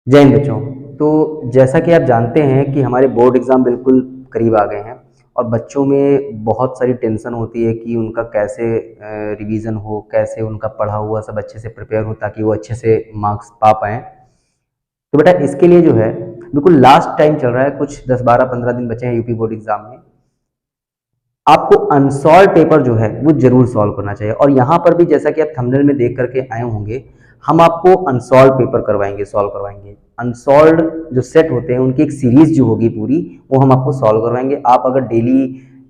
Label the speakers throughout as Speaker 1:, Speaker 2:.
Speaker 1: जय हिंद बच्चों। तो जैसा कि आप जानते हैं कि हमारे बोर्ड एग्ज़ाम बिल्कुल करीब आ गए हैं और बच्चों में बहुत सारी टेंशन होती है कि उनका कैसे रिवीजन हो, कैसे उनका पढ़ा हुआ सब अच्छे से प्रिपेयर हो ताकि वो अच्छे से मार्क्स पा पाएँ। तो बेटा इसके लिए जो है बिल्कुल लास्ट टाइम चल रहा है, कुछ 10, 12, 15 दिन बचे हैं यूपी बोर्ड एग्ज़ाम में। आपको अनसॉल्व पेपर जो है वो जरूर सॉल्व करना चाहिए और यहाँ पर भी जैसा कि आप थंबनेल में देख करके आए होंगे, हम आपको अनसॉल्व पेपर करवाएंगे, सॉल्व करवाएंगे। अनसॉल्व जो सेट होते हैं उनकी एक सीरीज जो होगी पूरी, वो हम आपको सॉल्व करवाएंगे। आप अगर डेली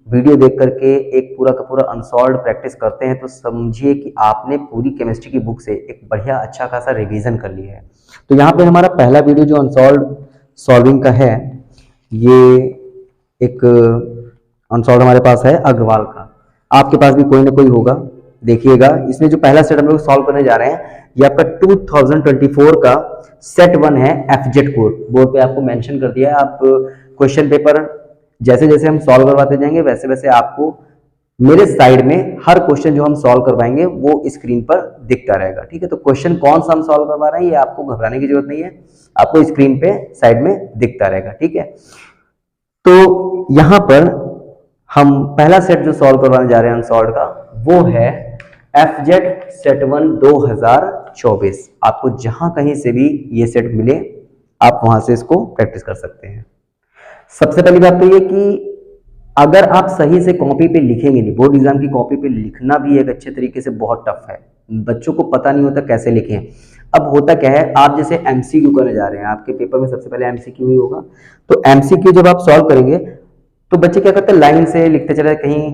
Speaker 1: वीडियो देख करके एक पूरा का पूरा अनसॉल्व प्रैक्टिस करते हैं तो समझिए कि आपने पूरी केमिस्ट्री की बुक से एक बढ़िया अच्छा खासा रिवीजन कर लिया है। तो यहाँ पे हमारा पहला वीडियो जो अनसॉल्व सॉल्विंग का है, ये एक अनसॉल्व हमारे पास है अग्रवाल का। आपके पास भी कोई ना कोई होगा, देखिएगा। इसमें जो पहला सेट हम लोग सॉल्व करने जा रहे हैं ये आपका 2024 का सेट 1 है। एफजेड कोड बोर्ड पे आपको मेंशन कर दिया है। आप क्वेश्चन पेपर जैसे जैसे हम सॉल्व करवाते जाएंगे वैसे वैसे आपको मेरे साइड में हर क्वेश्चन जो हम सॉल्व करवाएंगे वो स्क्रीन पर दिखता रहेगा। ठीक है, तो क्वेश्चन कौन सा हम सॉल्व करवा रहे हैं ये आपको घबराने की जरूरत नहीं है, आपको स्क्रीन पे साइड में दिखता रहेगा। ठीक है, तो यहां पर हम पहला सेट जो सॉल्व करवाने जा रहे हैं अनसॉल्व का वो है एफजेड सेट 1 2024। आपको जहां कहीं से भी ये सेट मिले आप वहां से इसको प्रैक्टिस कर सकते हैं। सबसे पहली बात तो ये कि अगर आप सही से कॉपी पे लिखेंगे नहीं, बोर्ड एग्जाम की कॉपी पे लिखना भी एक अच्छे तरीके से बहुत टफ है, बच्चों को पता नहीं होता कैसे लिखें। अब होता क्या है, आप जैसे एमसीक्यू करने जा रहे हैं, आपके पेपर में सबसे पहले एमसीक्यू ही होगा, तो एमसीक्यू जब आप सॉल्व करेंगे तो बच्चे क्या करते हैं लाइन से लिखते चले, कहीं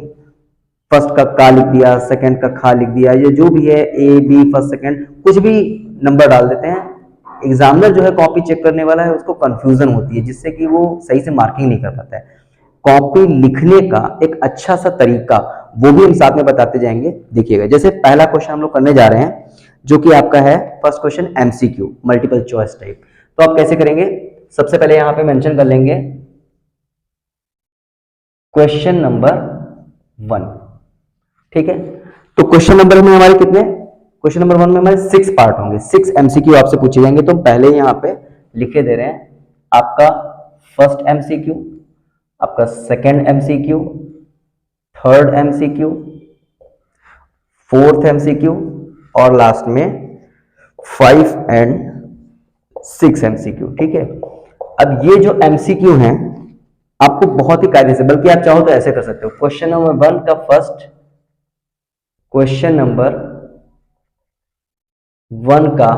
Speaker 1: फर्स्ट का लिख दिया, सेकंड का खा लिख दिया, ये जो भी है ए बी फर्स्ट सेकंड कुछ भी नंबर डाल देते हैं। एग्जामिनर जो है कॉपी चेक करने वाला है उसको कंफ्यूजन होती है जिससे कि वो सही से मार्किंग नहीं कर पाता है। कॉपी लिखने का एक अच्छा सा तरीका वो भी हम साथ में बताते जाएंगे, देखिएगा। जैसे पहला क्वेश्चन हम लोग करने जा रहे हैं जो कि आपका है first question MCQ multiple choice type. तो आप कैसे करेंगे, सबसे पहले यहां पे मेंशन कर लेंगे क्वेश्चन नंबर 1। ठीक है, तो क्वेश्चन नंबर में हमारे कितने, क्वेश्चन नंबर 1 में हमारे 6 पार्ट होंगे, 6 एमसीक्यू आपसे पूछे जाएंगे। तो पहले यहां पे लिखे दे रहे हैं आपका फर्स्ट एमसीक्यू, आपका second MCQ, third MCQ, fourth MCQ और लास्ट में 5 एंड 6 एमसीक्यू। ठीक है, अब ये जो एमसीक्यू हैं आपको बहुत ही कायदे से, बल्कि आप चाहो तो ऐसे कर सकते हो, क्वेश्चन नंबर 1 का फर्स्ट, क्वेश्चन नंबर 1 का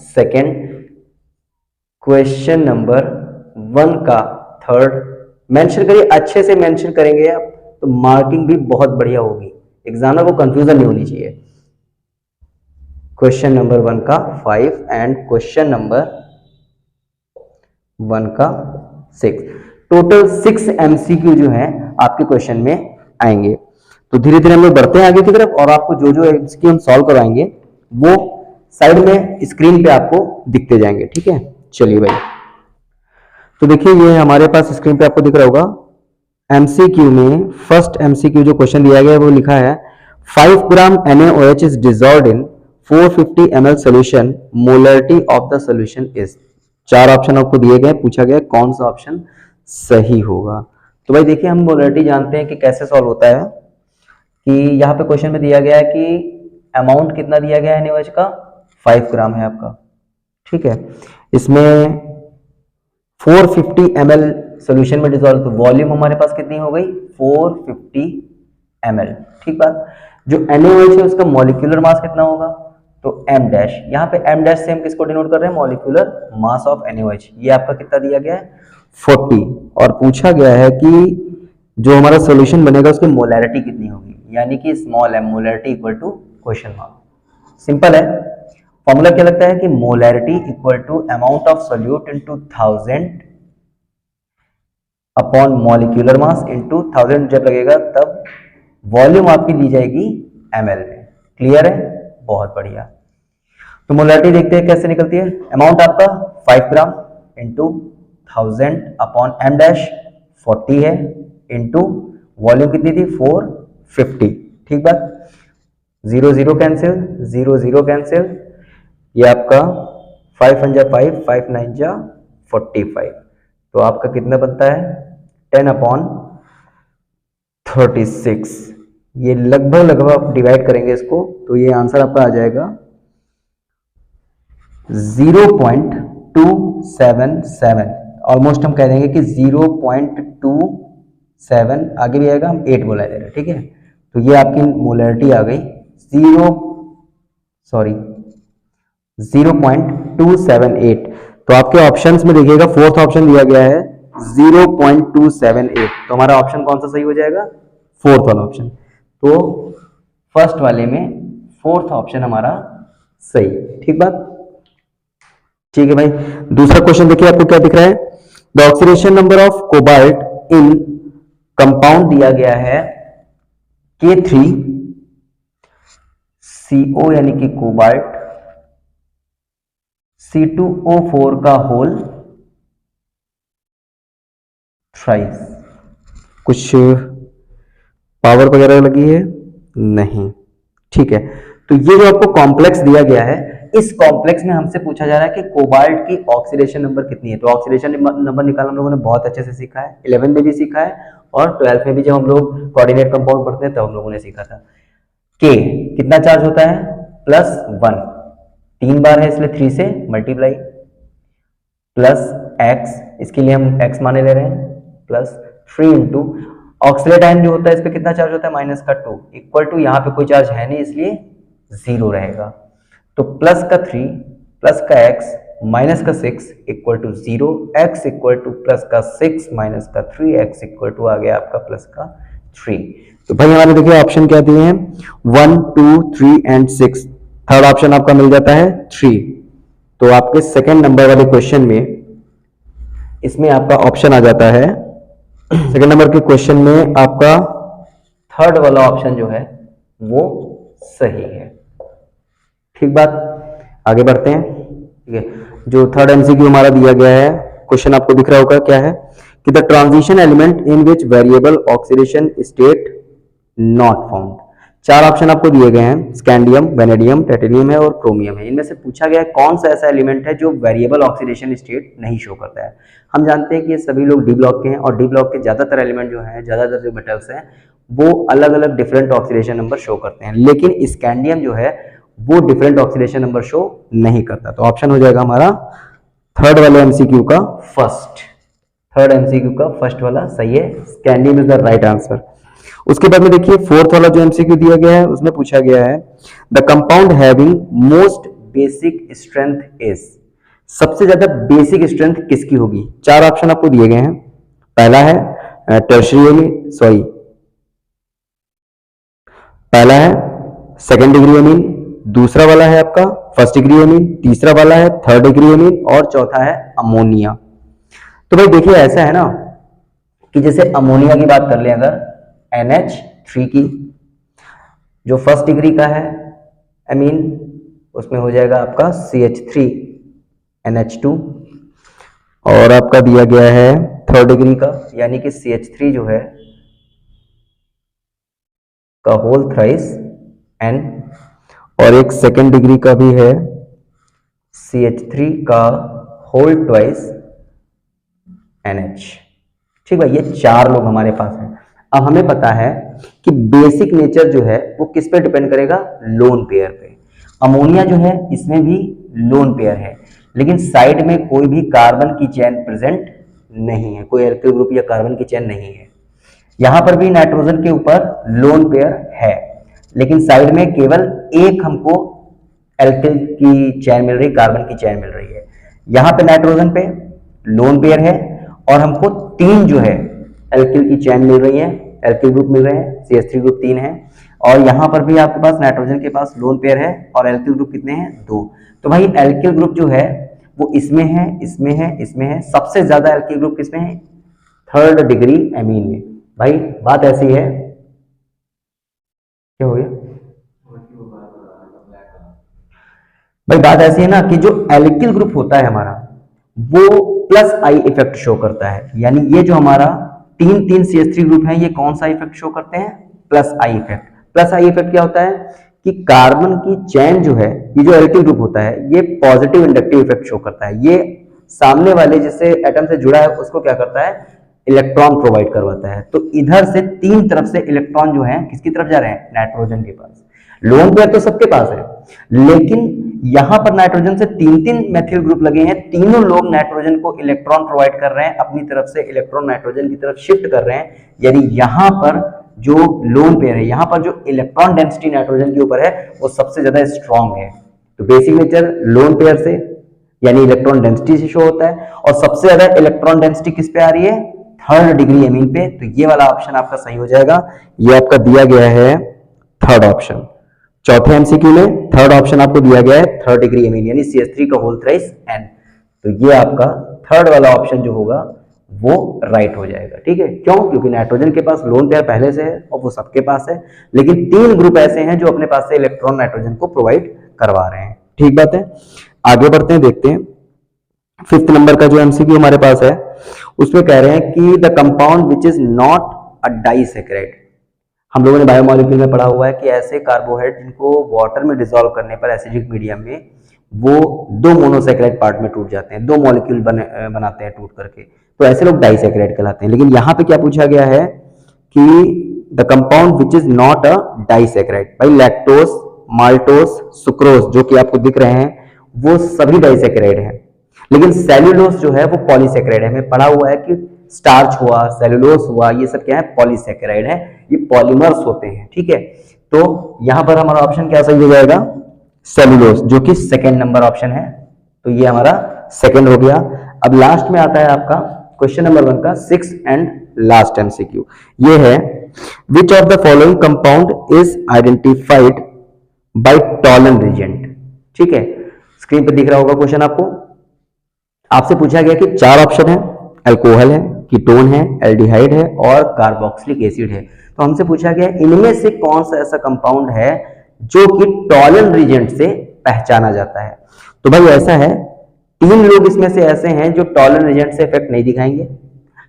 Speaker 1: सेकंड, क्वेश्चन नंबर 1 का थर्ड मेंशन करिए। अच्छे से मेंशन करेंगे आप तो मार्किंग भी बहुत बढ़िया होगी, एग्जामिनर को कंफ्यूजन नहीं होनी चाहिए। क्वेश्चन नंबर 1 का 5 एंड क्वेश्चन नंबर 1 का 6, टोटल 6 एमसीक्यू जो है आपके क्वेश्चन में आएंगे। तो धीरे धीरे हम लोग बढ़ते हैं आगे की तरफ और आपको जो जो एमसीक्यू हम सॉल्व करवाएंगे वो साइड में स्क्रीन पे आपको दिखते जाएंगे। ठीक है, चलिए भाई, तो देखिए ये हमारे पास स्क्रीन पे आपको दिख रहा होगा। एमसीक्यू में फर्स्ट एमसीक्यू जो क्वेश्चन दिया गया है वो लिखा है 5 ग्राम NaOH is dissolved in 450 ml solution, molarity of the solution is. 4 option आपको दिए गए, पूछा गया कौन सा ऑप्शन सही होगा। तो भाई देखिए हम मोलरिटी जानते हैं कि कैसे सॉल्व होता है, कि यहाँ पे क्वेश्चन में दिया गया है कि अमाउंट कितना दिया गया है NaOH का, 5 ग्राम है आपका। ठीक है, इसमें 450 ml सोल्यूशन में डिसॉल्व, तो वॉल्यूम हमारे पास कितनी हो गई 450 ml। ठीक बात, जो NaOH है उसका मॉलिक्यूलर मास कितना होगा, तो m डैश, यहाँ पे m डैश से हम किसको डिनोट कर रहे हैं, मॉलिक्यूलर मास ऑफ NaOH। ये आपका कितना दिया गया है 40, और पूछा गया है कि जो हमारा सॉल्यूशन बनेगा उसकी मोलैरिटी कितनी होगी, यानी कि small m, molarity equal to question mark. Simple है, फॉर्मूला क्या लगता है कि molarity equal to amount of solute into 1000 upon molecular mass into 1000 जब लगेगा तब वॉल्यूम आपकी दी जाएगी ml में। क्लियर है, बहुत बढ़िया। तो मोलैरिटी देखते हैं कैसे निकलती है, अमाउंट आपका 5 gram into 1000 upon m dash 40 है इंटू वॉल्यूम कितनी थी 450। ठीक बात, 0 0 कैंसिल, 0 0 कैंसिल, ये आपका 5 1 जा 5, 5 9 जा 45, तो आपका कितना बनता है 10/36। ये लगभग लगभग आप डिवाइड करेंगे इसको तो ये आंसर आपका आ जाएगा 0.277। ऑलमोस्ट हम कह देंगे कि 0.27, आगे भी आएगा, हम 8 बोला दे रहे हैं, ठीक है। तो ये आपकी मोलैरिटी आ गई 0.278। तो आपके ऑप्शंस में देखिएगा फोर्थ ऑप्शन दिया गया है 0.278, तो हमारा ऑप्शन कौन सा सही हो जाएगा, फोर्थ वाला ऑप्शन। तो फर्स्ट वाले में फोर्थ ऑप्शन हमारा सही, ठीक बात, ठीक है भाई। दूसरा क्वेश्चन देखिए, आपको क्या दिख रहा है, the oxidation number of cobalt in compound दिया गया है K3CO यानी कि कोबाल्ट, C2O4 का होल थ्राइस। कुछ पावर वगैरह लगी है नहीं, ठीक है। तो ये जो आपको कॉम्प्लेक्स दिया गया है, इस कॉम्प्लेक्स में हमसे पूछा जा रहा है कि कोबाल्ट की ऑक्सीडेशन नंबर कितनी है। तो ऑक्सीडेशन नंबर निकालना हम लोगों ने बहुत अच्छे से सीखा है, 11 में भी सीखा है और 12 में भी जब हम लोग कोऑर्डिनेट कंपाउंड पढ़ते हैं तब हम लोगों ने सीखा था। के कितना चार्ज होता है, +1, 3 बार है इसलिए 3 से मल्टीप्लाई, प्लस x, इसके लिए हम x माने ले रहे हैं, +3 इंटू ऑक्सीडेट आयन जो होता है इस पे कितना चार्ज होता है, -2, इक्वल टू, यहाँ पे कोई चार्ज है नहीं इसलिए 0 रहेगा। तो प्लस का 3 प्लस का x माइनस का 6 equal to 0, x equal to plus का 6 माइनस का 3, x इक्वल टू आ गया आपका प्लस का 3। तो भाई हमारे देखिए ऑप्शन क्या दिए हैं, 1 2 3 एंड 6, थर्ड ऑप्शन आपका मिल जाता है 3। तो आपके सेकेंड नंबर वाले क्वेश्चन में इसमें आपका ऑप्शन आ जाता है, सेकेंड नंबर के क्वेश्चन में आपका थर्ड वाला ऑप्शन जो है वो सही है, ठीक बात। आगे बढ़ते हैं, ठीक है। जो थर्ड एमसीक्यू हमारा दिया गया है, क्वेश्चन आपको दिख रहा होगा, क्या है कि the transition element in which variable oxidation state not found. 4 option आपको दिए गए हैं, स्कैंडियम, वेनेडियम, टाइटेनियम है और क्रोमियम है। इनमें से पूछा गया है कौन सा ऐसा एलिमेंट है जो वेरिएबल ऑक्सीडेशन स्टेट नहीं शो करता है। हम जानते हैं कि ये सभी लोग डी ब्लॉक के हैं और डी ब्लॉक के ज्यादातर एलिमेंट जो हैं, ज्यादातर जो मेटल्स हैं वो अलग अलग डिफरेंट ऑक्सीडेशन नंबर शो करते हैं, लेकिन स्कैंडियम जो है वो डिफरेंट ऑक्सीडेशन नंबर शो नहीं करता। तो ऑप्शन हो जाएगा हमारा थर्ड वाले एमसीक्यू का फर्स्ट, थर्ड एमसीक्यू का फर्स्ट वाला सही है, scandium is the right answer. उसके बाद में देखिए फोर्थ वाला जो एमसीक्यू दिया गया है उसमें पूछा गया है the compound having most basic strength is. सबसे ज्यादा बेसिक स्ट्रेंथ किसकी होगी। 4 ऑप्शन आपको दिए गए हैं, पहला है पहला है सेकेंड डिग्री एमीन, दूसरा वाला है आपका फर्स्ट डिग्री एमीन, तीसरा वाला है थर्ड डिग्री एमीन और चौथा है अमोनिया। तो भाई देखिए ऐसा है ना कि जैसे अमोनिया की बात कर ले अगर, NH3 की जो फर्स्ट डिग्री का है एमीन उसमें हो जाएगा आपका CH3NH2 और आपका दिया गया है थर्ड डिग्री का यानी कि CH3 जो है का होल थ्राइस N और एक सेकेंड डिग्री का भी है CH3 का होल ट्वाइस NH। ठीक है, ये 4 लोग हमारे पास हैं। अब हमें पता है कि बेसिक नेचर जो है वो किस पे डिपेंड करेगा, लोन पेयर पे। अमोनिया जो है इसमें भी लोन पेयर है लेकिन साइड में कोई भी कार्बन की चेन प्रेजेंट नहीं है, कोई एल्किल ग्रुप या कार्बन की चेन नहीं है। यहां पर भी नाइट्रोजन के ऊपर लोन पेयर है लेकिन साइड में केवल एक हमको एल्किल की चेन मिल रही, कार्बन की चेन मिल रही है। यहां पे नाइट्रोजन पे लोन पेयर है और हमको 3 जो है एल्किल की चेन मिल रही है, एल्किल ग्रुप मिल रहे हैं, CH3 ग्रुप 3 है और यहां पर भी आपके पास नाइट्रोजन के पास लोन पेयर है और एल्किल ग्रुप कितने हैं, 2। तो भाई एल्किल ग्रुप जो है वो इसमें है, इसमें है, इसमें है। सबसे ज्यादा एल्किल ग्रुप किसमें है, थर्ड डिग्री एमीन में। भाई बात ऐसी है, क्या हो गया भाई, बात ऐसी है ना कि जो एल्किल ग्रुप होता है हमारा वो प्लस आई इफेक्ट शो करता है, यानी ये जो हमारा 3 CH3 ग्रुप है ये कौन सा इफेक्ट शो करते हैं, plus I effect. Plus I effect क्या होता है कि कार्बन की चेन जो है, ये जो एल्किल ग्रुप होता है, ये पॉजिटिव इंडक्टिव इफेक्ट शो करता है। ये सामने वाले जिससे एटम से जुड़ा है उसको क्या करता है, इलेक्ट्रॉन प्रोवाइड करवाता है। तो इधर से तीन तरफ से इलेक्ट्रॉन जो है किसकी तरफ जा रहे हैं, नाइट्रोजन के पास। लोन पेयर तो सबके पास है, लेकिन यहां पर नाइट्रोजन से तीन तीन मेथिल ग्रुप लगे हैं, तीनों लोग नाइट्रोजन को इलेक्ट्रॉन प्रोवाइड कर रहे हैं, अपनी तरफ से इलेक्ट्रॉन नाइट्रोजन की तरफ शिफ्ट कर रहे हैं। यानी यहां पर जो लोन पेयर है, यहां पर जो इलेक्ट्रॉन डेंसिटी नाइट्रोजन के ऊपर है वो सबसे ज्यादा स्ट्रांग है। तो बेसिक नेचर लोन पेयर से यानी इलेक्ट्रॉन डेंसिटी से शो होता है, और सबसे ज्यादा इलेक्ट्रॉन डेंसिटी किस पे आ रही है, थर्ड डिग्री एमीन पे। तो ये वाला ऑप्शन आपका सही हो जाएगा। ये आपका दिया गया है थर्ड ऑप्शन। चौथे एमसीक्यू में थर्ड ऑप्शन आपको दिया गया है थर्ड डिग्री एमीन यानी CH3 का होल थ्राइस N। तो ये आपका थर्ड वाला ऑप्शन जो होगा वो राइट हो जाएगा। ठीक है, क्यों? क्योंकि नाइट्रोजन के पास लोन पेयर पहले से है और वो सबके पास है, लेकिन तीन ग्रुप ऐसे हैं जो अपने पास से इलेक्ट्रॉन नाइट्रोजन को प्रोवाइड करवा रहे हैं। ठीक बात है, आगे बढ़ते हैं, देखते हैं फिफ्थ नंबर का जो एमसीक्यू हमारे पास है उसमें कह रहे हैं कि the compound which is not a disaccharide. हम लोगों ने बायोमोलिक्यूल में पढ़ा हुआ है कि ऐसे कार्बोहाइड्रेट जिनको वाटर में डिसॉल्व करने पर एसिडिक मीडियम में वो दो मोनोसैकेराइड पार्ट में टूट जाते हैं, दो मॉलिक्यूल बनाते हैं टूट करके, तो ऐसे लोग डाइसैकेराइड कहलाते हैं। लेकिन यहाँ पे क्या पूछा गया है कि the compound which is not a disaccharide. भाई लैक्टोज, माल्टोज, सुक्रोज जो कि आपको दिख रहे हैं वो सभी डाइसैकेराइड हैं, लेकिन सेल्यूलोज जो है वो पॉलीसैकेराइड है। हमें पढ़ा हुआ है कि स्टार्च हुआ, सेल्यूलोज हुआ, ये सब क्या है, पॉलीसैकेराइड है, ये पॉलीमर्स होते हैं। ठीक है, तो यहां पर हमारा ऑप्शन क्या सही हो जाएगा, सेल्यूलोज, जो कि सेकेंड नंबर ऑप्शन है। तो ये हमारा सेकेंड हो गया। अब लास्ट में आता है आपका क्वेश्चन नंबर 1 का सिक्स एंड लास्ट एमसीक्यू। ये है which of the following compound is identified by Tollen reagent. ठीक है, स्क्रीन पर दिख रहा होगा क्वेश्चन आपको। आपसे पूछा गया कि चार ऑप्शन है, अल्कोहल है, कीटोन है, एल्डिहाइड है और कार्बोक्सिलिक एसिड है। तो हमसे पूछा गया इनमें से कौन सा ऐसा कंपाउंड है जो कि टॉलन रीजेंट से पहचाना जाता है। तो भाई ऐसा है, तीन लोग इसमें से ऐसे हैं जो टॉलन रीजेंट से इफेक्ट नहीं दिखाएंगे,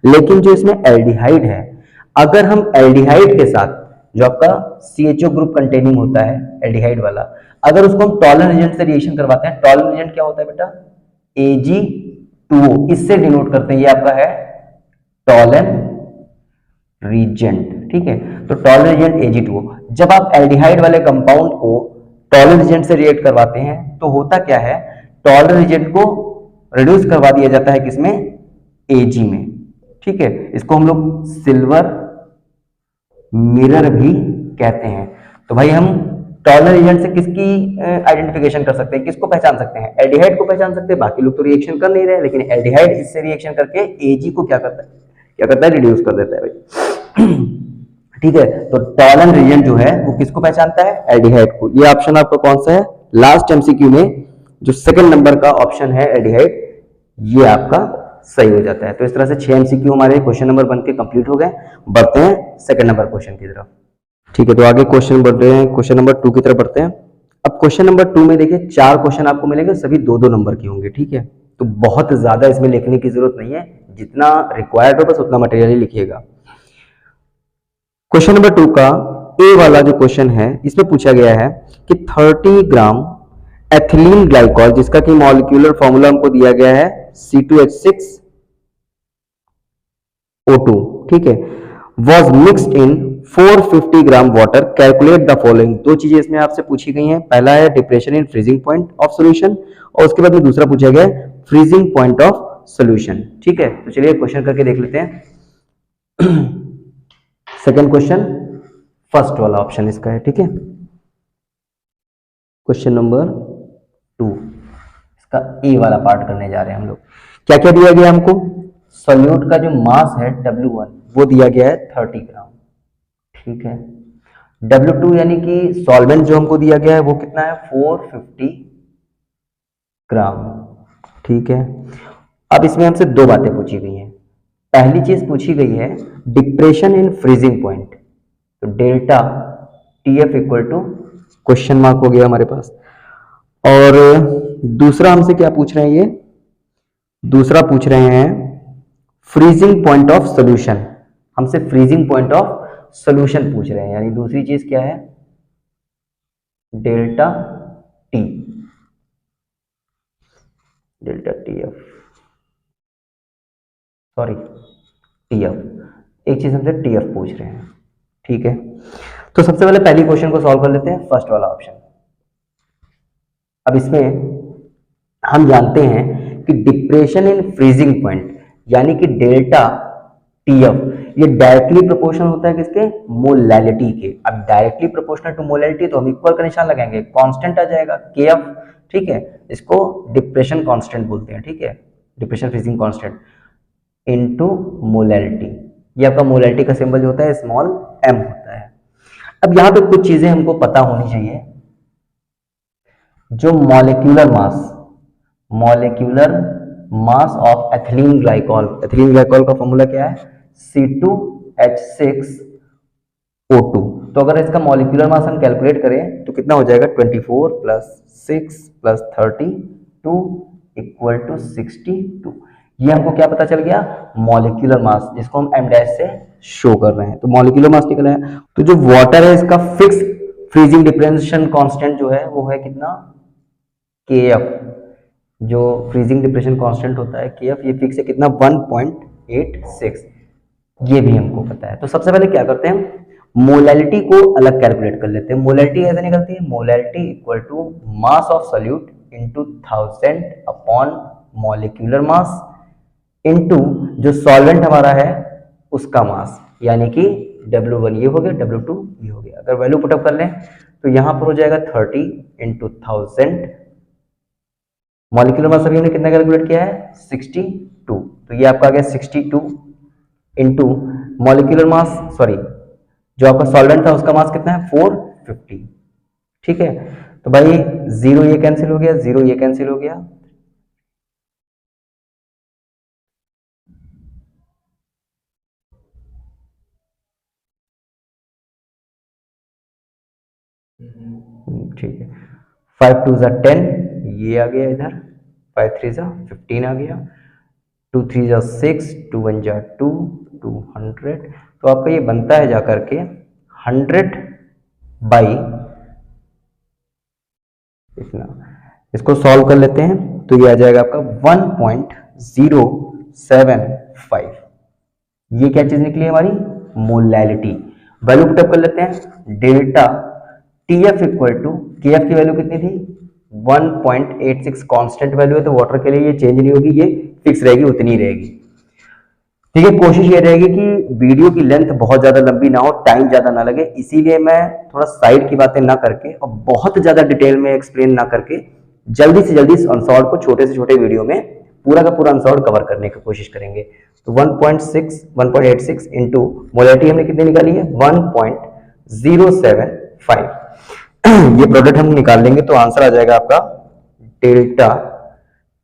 Speaker 1: लेकिन जो इसमें एल्डिहाइड है, अगर हम एल्डिहाइड के साथ जो आपका CHO ग्रुप कंटेनिंग होता है एल्डिहाइड वाला, अगर उसको हम टॉलन रीजेंट से रिएक्शन करवाते हैं, टॉलन रीजेंट क्या होता है बेटा, Ag2O, इससे डिनोट करते हैं, ये आपका है टॉलन रीजेंट। ठीक है, तो टॉलन रीजेंट Ag2O। जब आप एल्डिहाइड वाले कंपाउंड को टॉलन रीजेंट से रिएक्ट करवाते हैं तो होता क्या है, टॉलन रीजेंट को रिड्यूस करवा दिया जाता है किसमें, Ag में। ठीक है, इसको हम लोग सिल्वर मिरर भी कहते हैं। तो भाई हम टॉलन रीजेंट से किसकी आइडेंटिफिकेशन कर सकते हैं, किसको पहचान सकते हैं, एल्डिहाइड को पहचान सकते हैं। बाकी लोग तो रिएक्शन कर नहीं रहे, लेकिन एल्डिहाइड इससे रिएक्शन करके Ag को क्या करता है, रिड्यूस कर देता है भाई। ठीक है, तो टॉलन रीजेंट जो है वो किसको पहचानता है, एल्डिहाइड को। ये ऑप्शन आपका कौन सा है, लास्ट एमसीक्यू में जो सेकंड नंबर का ऑप्शन है एल्डिहाइड, ये आपका सही हो जाता है। तो इस तरह से 6 एमसीक्यू हमारे क्वेश्चन नंबर 1 के कंप्लीट हो गए। बढ़ते हैं सेकंड नंबर क्वेश्चन की तरफ। ठीक है, तो आगे क्वेश्चन बढ़ रहे हैं, क्वेश्चन नंबर 2 की तरफ बढ़ते हैं। अब क्वेश्चन नंबर 2 में देखिए 4 क्वेश्चन आपको मिलेंगे, सभी 2-2 नंबर के होंगे। ठीक है, तो बहुत ज्यादा इसमें लिखने की जरूरत नहीं है, जितना रिक्वायर्ड हो बस उतना मटेरियल ही लिखिएगा। क्वेश्चन नंबर 2 का ए वाला जो क्वेश्चन है, इसमें पूछा गया है कि 30 ग्राम एथिलीन ग्लाइकॉल, जिसका कि मॉलिक्यूलर फॉर्मूला हमको दिया गया है C2H6O2, ठीक है, was mixed in 450 gram water, calculate the following. दो चीजें इसमें आपसे पूछी गई हैं, पहला है depression in freezing point of solution, और उसके बाद में दूसरा पूछा गया फ्रीजिंग पॉइंट ऑफ सॉल्यूशन। ठीक है, तो चलिए क्वेश्चन करके देख लेते हैं। सेकंड क्वेश्चन फर्स्ट वाला ऑप्शन इसका है। ठीक है, क्वेश्चन नंबर 2 इसका ए वाला पार्ट करने जा रहे हैं हम लोग। क्या क्या दिया गया हमको, सॉल्यूट का जो मास है W1 वो दिया गया है 30 ग्राम। ठीक है, W2 यानी कि सॉल्वेंट जो हमको दिया गया है वो कितना है, 450 ग्राम। ठीक है, अब इसमें हमसे दो बातें पूछी गई हैं। पहली चीज पूछी गई है डिप्रेशन इन फ्रीजिंग पॉइंट, तो delta TF equal to question mark हो गया हमारे पास। और दूसरा हमसे क्या पूछ रहे हैं, ये दूसरा पूछ रहे हैं फ्रीजिंग पॉइंट ऑफ सॉल्यूशन, हमसे फ्रीजिंग पॉइंट ऑफ सॉल्यूशन पूछ रहे हैं। यानी दूसरी चीज क्या है, delta T, delta T F, sorry T F, एक चीज हमसे टी एफ पूछ रहे हैं। ठीक है, तो सबसे पहले पहली क्वेश्चन को सॉल्व कर लेते हैं, फर्स्ट वाला ऑप्शन। अब इसमें हम जानते हैं कि डिप्रेशन इन फ्रीजिंग पॉइंट यानी कि डेल्टा टीएफ ये डायरेक्टली प्रोपोर्शनल होता है किसके, मोलैलिटी के। अब डायरेक्टली प्रोपोर्शनल टू मोलैलिटी तो हम इक्वल का निशान लगाएंगे, कांस्टेंट आ जाएगा केएफ। ठीक है, इसको डिप्रेशन कांस्टेंट बोलते हैं। ठीक है, depression freezing constant into molality, ये आपका मोलैलिटी का सिंबल जो होता है स्मॉल एम होता है। अब यहां पे कुछ चीजें हमको पता होनी चाहिए। जो molecular mass of ethylene glycol, ethylene glycol का फॉर्मूला क्या है, C2H6O2। तो अगर इसका मॉलिक्यूलर मास हम कैलकुलेट करें तो कितना हो जाएगा, 24 + 6 + 32 = 62। ये हमको क्या पता चल गया, मॉलिक्यूलर मास, जिसको हम m डैश से शो कर रहे हैं। तो मॉलिक्यूलर मास निकला है। तो जो वाटर है इसका फिक्स फ्रीजिंग डिप्रेशन कांस्टेंट जो है वो है कितना, kf। जो फ्रीजिंग डिप्रेशन कांस्टेंट होता है kf, ये फिक्स है कितना, 1.86। ये भी हमको पता है। तो सबसे पहले क्या करते हैं, मोलैलिटी को अलग कैलकुलेट कर लेते हैं। मोलैलिटी कैसे निकलती है, molality equal to mass of solute into 1000 upon molecular mass into जो सॉल्वेंट हमारा है उसका मास, यानी कि W1 ये हो गया, W2 ये हो गया। अगर वैल्यू पुटअप कर लें तो यहां पर हो जाएगा 30 × 1000। मॉलिक्यूलर मास अभी हमने कितना कैलकुलेट किया है, 62। तो ये आपका आ गया 62 इंटू मॉलिक्यूलर मास, सॉरी जो आपका सॉल्वेंट था उसका मास कितना है, 450। ठीक है, तो भाई 0 ये कैंसिल हो गया, 0 ये कैंसिल हो गया। ठीक है, 5 2 = 10, ये आ गया इधर, 5 3 = 15 आ गया, 2 3 = 6, 2 1 = 2, 200। तो आपका ये बनता है जाकर के 100 बाई इतना। इसको सॉल्व कर लेते हैं तो ये आ जाएगा आपका 1.075। ये क्या चीज निकली हमारी, मोलैलिटी। वैल्यू पुटअप कर लेते हैं, delta TF equal to, KF की वैल्यू कितनी थी, 1.86 कांस्टेंट वैल्यू है, तो वाटर के लिए ये चेंज नहीं होगी, ये फिक्स रहेगी, उतनी रहेगी। ठीक है, कोशिश ये रहेगी कि वीडियो की लेंथ बहुत ज्यादा लंबी ना हो, टाइम ज्यादा ना लगे, इसीलिए मैं थोड़ा साइड की बातें ना करके और बहुत ज्यादा डिटेल में एक्सप्लेन ना करके जल्दी से जल्दी अनसॉल्व को छोटे से छोटे वीडियो में पूरा का पूरा अनसॉल्व कवर करने की कोशिश करेंगे। तो 1.86 इंटू मोलैलिटी हमने कितनी निकाली है, 1.075। ये प्रोडक्ट हम निकाल लेंगे तो आंसर आ जाएगा आपका डेल्टा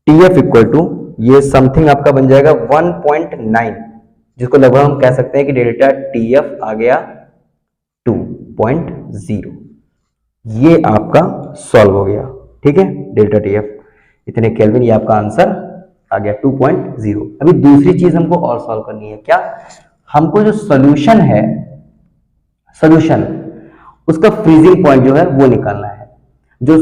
Speaker 1: टीएफ इक्वल टू, ये समथिंग आपका बन जाएगा 1.9, जिसको लगभग हम कह सकते हैं कि डेल्टा टीएफ आ गया 2.0। ये आपका सॉल्व हो गया। ठीक है, डेल्टा टीएफ इतने केल्विन, ये आपका आंसर आ गया 2.0। अभी दूसरी चीज हमको और सॉल्व करनी है, क्या, हमको जो सोल्यूशन है, सोल्यूशन उसका फ्रीजिंग पॉइंट जो है वो निकालना है। जो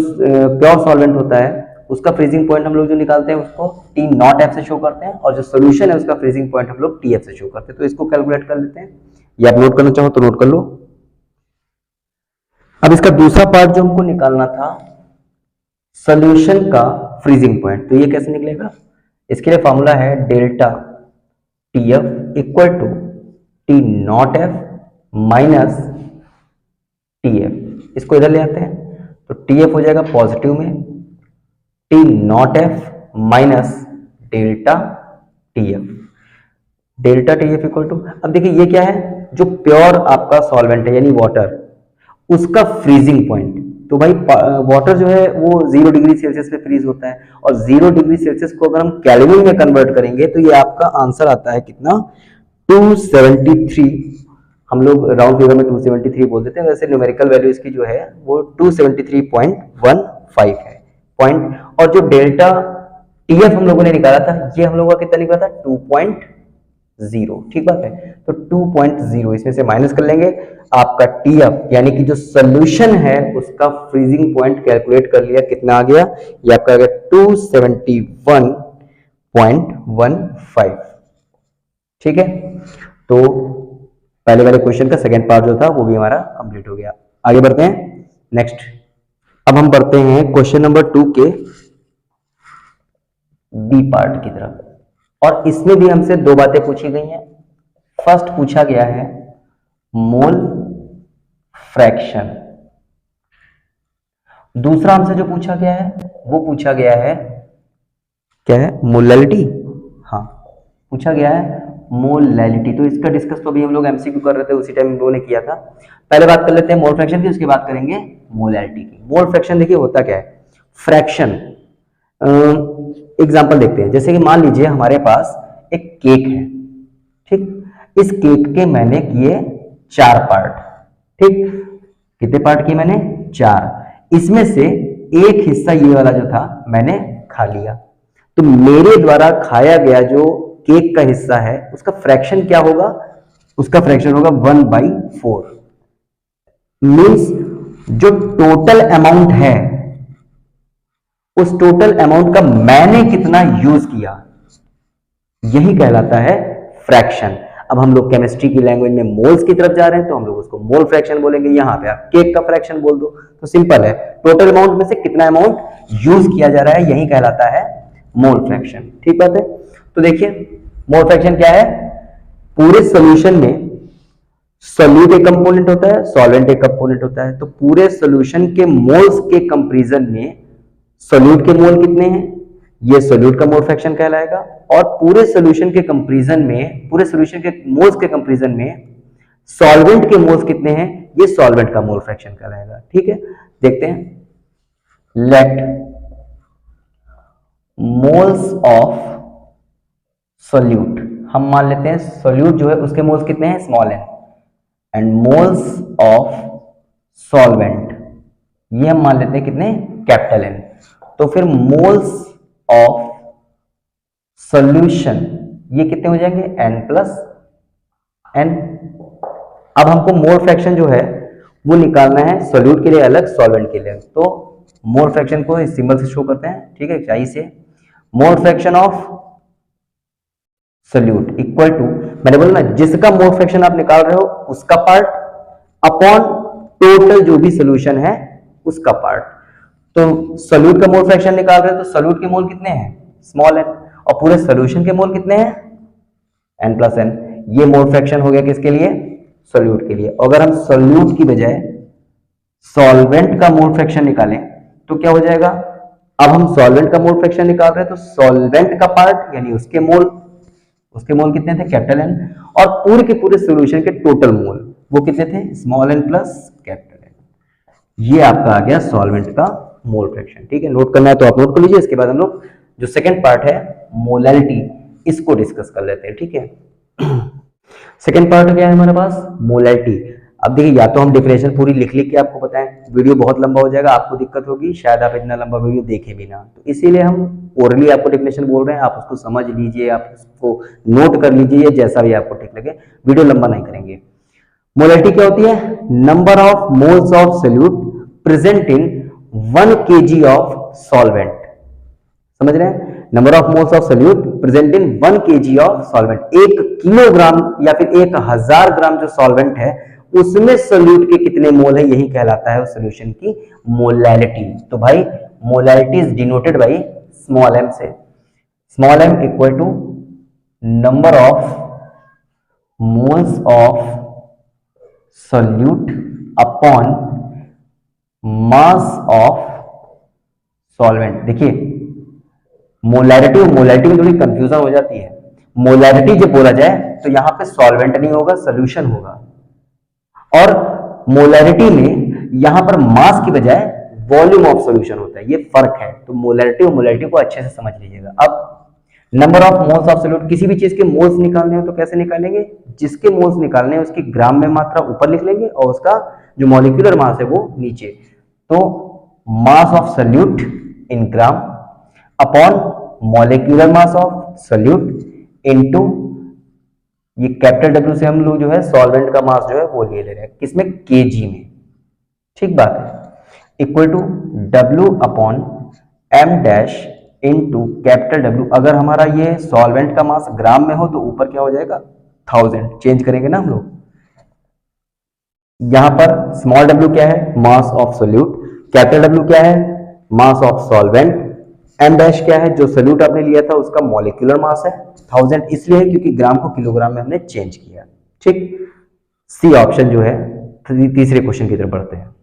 Speaker 1: प्योर सॉल्वेंट होता है उसका फ्रीजिंग पॉइंट हम लोग जो निकालते हैं उसको T0F से शो करते हैं, और जो सोल्यूशन है उसका फ्रीजिंग पॉइंट हम लोग TF से शो करते हैं। तो इसको कैलकुलेट कर लेते हैं, ये आप नोट करना चाहो तो नोट कर लो। अब इसका दूसरा पार्ट जो हमको निकालना था, सोल्यूशन का फ्रीजिंग पॉइंट, तो ये कैसे निकलेगा, इसके लिए फॉर्मूला है delta TF equal to T0F minus TF। इसको इधर ले आते हैं तो TF हो जाएगा पॉजिटिव में, T0F minus delta TF, delta TF equal to, अब देखिए ये क्या है, जो प्योर आपका सॉल्वेंट है यानी वाटर, उसका फ्रीजिंग पॉइंट। तो भाई वाटर जो है वो 0 डिग्री सेल्सियस पे फ्रीज होता है, और 0 डिग्री सेल्सियस को अगर हम केल्विन में कन्वर्ट करेंगे तो ये आपका आंसर आता है कितना, 273। हम लोग राउंड फिगर में 273 बोल देते हैं, वैसे न्यूमेरिकल वैल्यू इसकी जो है वो 273.15 है पॉइंट। और जो डेल्टा टीएफ हम लोगों ने निकाला था, ये हम लोगों का कितना निकला था, 0। ठीक बात है, तो 2.0 इसमें से माइनस कर लेंगे, आपका TF यानी कि जो सोल्यूशन है उसका फ्रीजिंग पॉइंट कैलकुलेट कर लिया, कितना आ गया, ये आपका आ गया 271.15। ठीक है, तो पहले वाले क्वेश्चन का सेकंड पार्ट जो था वो भी हमारा कंप्लीट हो गया। आगे बढ़ते हैं नेक्स्ट। अब हम बढ़ते हैं क्वेश्चन नंबर 2 के बी पार्ट की तरफ, और इसमें भी हमसे दो बातें पूछी गई हैं। फर्स्ट पूछा गया है मोल फ्रैक्शन, दूसरा हमसे जो पूछा गया है वो पूछा गया है क्या है, मोलैलिटी। हाँ, पूछा गया है मोलैलिटी। तो इसका डिस्कस तो अभी हम लोग एमसीक्यू कर रहे थे, उसी टाइम हम लोगों ने किया था। पहले बात कर लेते हैं मोल फ्रैक्शन की, उसके बाद करेंगे मोलैलिटी की। मोल फ्रैक्शन देखिए होता क्या है, फ्रैक्शन एग्जांपल देखते हैं। जैसे कि मान लीजिए हमारे पास एक केक है, ठीक, इस केक के मैंने किए 4 पार्ट, ठीक, कितने पार्ट किए मैंने, 4। इसमें से एक हिस्सा ये वाला जो था मैंने खा लिया, तो मेरे द्वारा खाया गया जो केक का हिस्सा है उसका फ्रैक्शन क्या होगा, उसका फ्रैक्शन होगा 1/4। मीन्स जो टोटल अमाउंट है उस टोटल अमाउंट का मैंने कितना यूज किया, यही कहलाता है फ्रैक्शन। अब हम लोग केमिस्ट्री की लैंग्वेज में मोल्स की तरफ जा रहे हैं तो हम लोग उसको मोल फ्रैक्शन बोलेंगे। यहां पे आप केक का फ्रैक्शन बोल दो तो सिंपल है, टोटल अमाउंट में से कितना अमाउंट यूज किया जा रहा है, यही कहलाता है मोल फ्रैक्शन। ठीक बात है, तो देखिए मोल फ्रैक्शन क्या है, पूरे सोल्यूशन में सोल्यूट एक कंपोनेंट होता है, सॉल्वेंट एक कंपोनेंट होता है, तो पूरे सोल्यूशन के मोल्स के कंपैरिजन में सोल्यूट के मोल कितने हैं, ये सोल्यूट का मोल फ्रैक्शन कहलाएगा। और पूरे सोल्यूशन के कंपैरिजन में, पूरे सोल्यूशन के मोल्स के कंपैरिजन में सॉल्वेंट के मोल्स कितने हैं, ये सॉल्वेंट का मोल फ्रैक्शन कहलाएगा। ठीक है, देखते हैं। लेट मोल्स ऑफ सोल्यूट, हम मान लेते हैं सोल्यूट जो है उसके मोल्स कितने हैं, small n, and moles of solvent ये हम मान लेते हैं कितने, कैपिटल N। तो फिर मोल्स ऑफ सॉल्यूशन ये कितने हो जाएंगे, n+n। अब हमको मोल फ्रैक्शन जो है वो निकालना है सोल्यूट के लिए अलग, सॉल्वेंट के लिए। तो मोल फ्रैक्शन को इस सिंबल से शो करते हैं, ठीक है, चाई से। Mole fraction of solute equal to, मैंने बोला ना जिसका मोल फ्रैक्शन आप निकाल रहे हो उसका पार्ट अपॉन टोटल जो भी सोल्यूशन है उसका पार्ट। तो सोल्यूट का मोल फ्रैक्शन निकाल रहे हो तो सोल्यूट के मोल कितने हैं, स्मॉल n, और पूरे सोल्यूशन के मोल कितने हैं, n+n। ये मोल फ्रैक्शन हो गया किसके लिए, सोल्यूट के लिए। अगर हम सोल्यूट की बजाय सॉल्वेंट का मोल फ्रैक्शन निकालें तो क्या हो जाएगा, अब हम सॉल्वेंट का मोल फ्रैक्शन निकाल रहे हैं तो सॉल्वेंट का पार्ट यानी उसके मोल कितने थे, कैपिटल N, और पूरे के पूरे सॉल्यूशन के टोटल मोल वो कितने थे, small n plus capital N। ये आपका आ गया सॉल्वेंट का मोल फ्रैक्शन। ठीक है, नोट करना है तो आप नोट कर लीजिए। इसके बाद हम लोग जो सेकंड पार्ट है मोलैलिटी, इसको डिस्कस कर लेते हैं। ठीक है, सेकंड पार्ट क्या है हमारे पास, मोलैलिटी। अब देखिए, या तो हम डेफिनेशन पूरी लिख लिख के आपको बताएं, वीडियो बहुत लंबा हो जाएगा, आपको दिक्कत होगी, शायद आप इतना लंबा वीडियो देखें भी ना, तो इसीलिए हम ओरली आपको डेफिनेशन बोल रहे हैं, आप उसको समझ लीजिए, आप उसको नोट कर लीजिए, जैसा भी आपको ठीक लगे, वीडियो लंबा नहीं करेंगे। मोलैलिटी क्या होती है, number of moles of solute present in 1 kg of solvent. समझ रहे हैं, number of moles of solute present in 1 kg of solvent. 1 kilogram या फिर 1000 ग्राम जो सॉल्वेंट है उसमें सोल्यूट के कितने मोल है, यही कहलाता है उस सोल्यूशन की मोलैलिटी। तो भाई molality is denoted by small m से, small m equal to number of moles of solute upon mass of solvent. देखिए मोलैरिटी और मोलैलिटी में थोड़ी कंफ्यूजन हो जाती है। मोलैरिटी जब बोला जाए तो यहां पे सॉल्वेंट नहीं होगा, सोल्यूशन होगा, और मोलैरिटी में यहां पर मास की बजाय वॉल्यूम ऑफ सॉल्यूशन होता है, ये फर्क है। तो मोलैरिटी और मोलैलिटी को अच्छे से समझ लीजिएगा। अब number of moles of solute, किसी भी चीज के मोल्स निकालने हो तो कैसे निकालेंगे, जिसके मोल्स निकालने हैं उसकी ग्राम में मात्रा ऊपर लिख लेंगे और उसका जो मॉलिक्यूलर मास है वो नीचे। तो मास of solute in gram upon molecular mass of solute into ये कैपिटल डब्ल्यू से हम लोग जो है सॉल्वेंट का मास जो है वो ले रहे हैं, किसमें, केजी में। ठीक बात है। Equal to W upon M dash into capital W. अगर हमारा ये सॉल्वेंट का मास ग्राम में हो तो ऊपर क्या हो जाएगा, 1000, चेंज करेंगे ना हम लोग। यहां पर स्मॉल डब्ल्यू क्या है, mass of solute, capital W क्या है, mass of solvent, M dash क्या है, जो सोल्यूट आपने लिया था उसका मॉलिक्यूलर मास है 1000, इसलिए क्योंकि ग्राम को किलोग्राम में हमने चेंज किया। ठीक, सी ऑप्शन जो है। तीसरे क्वेश्चन की तरफ बढ़ते हैं।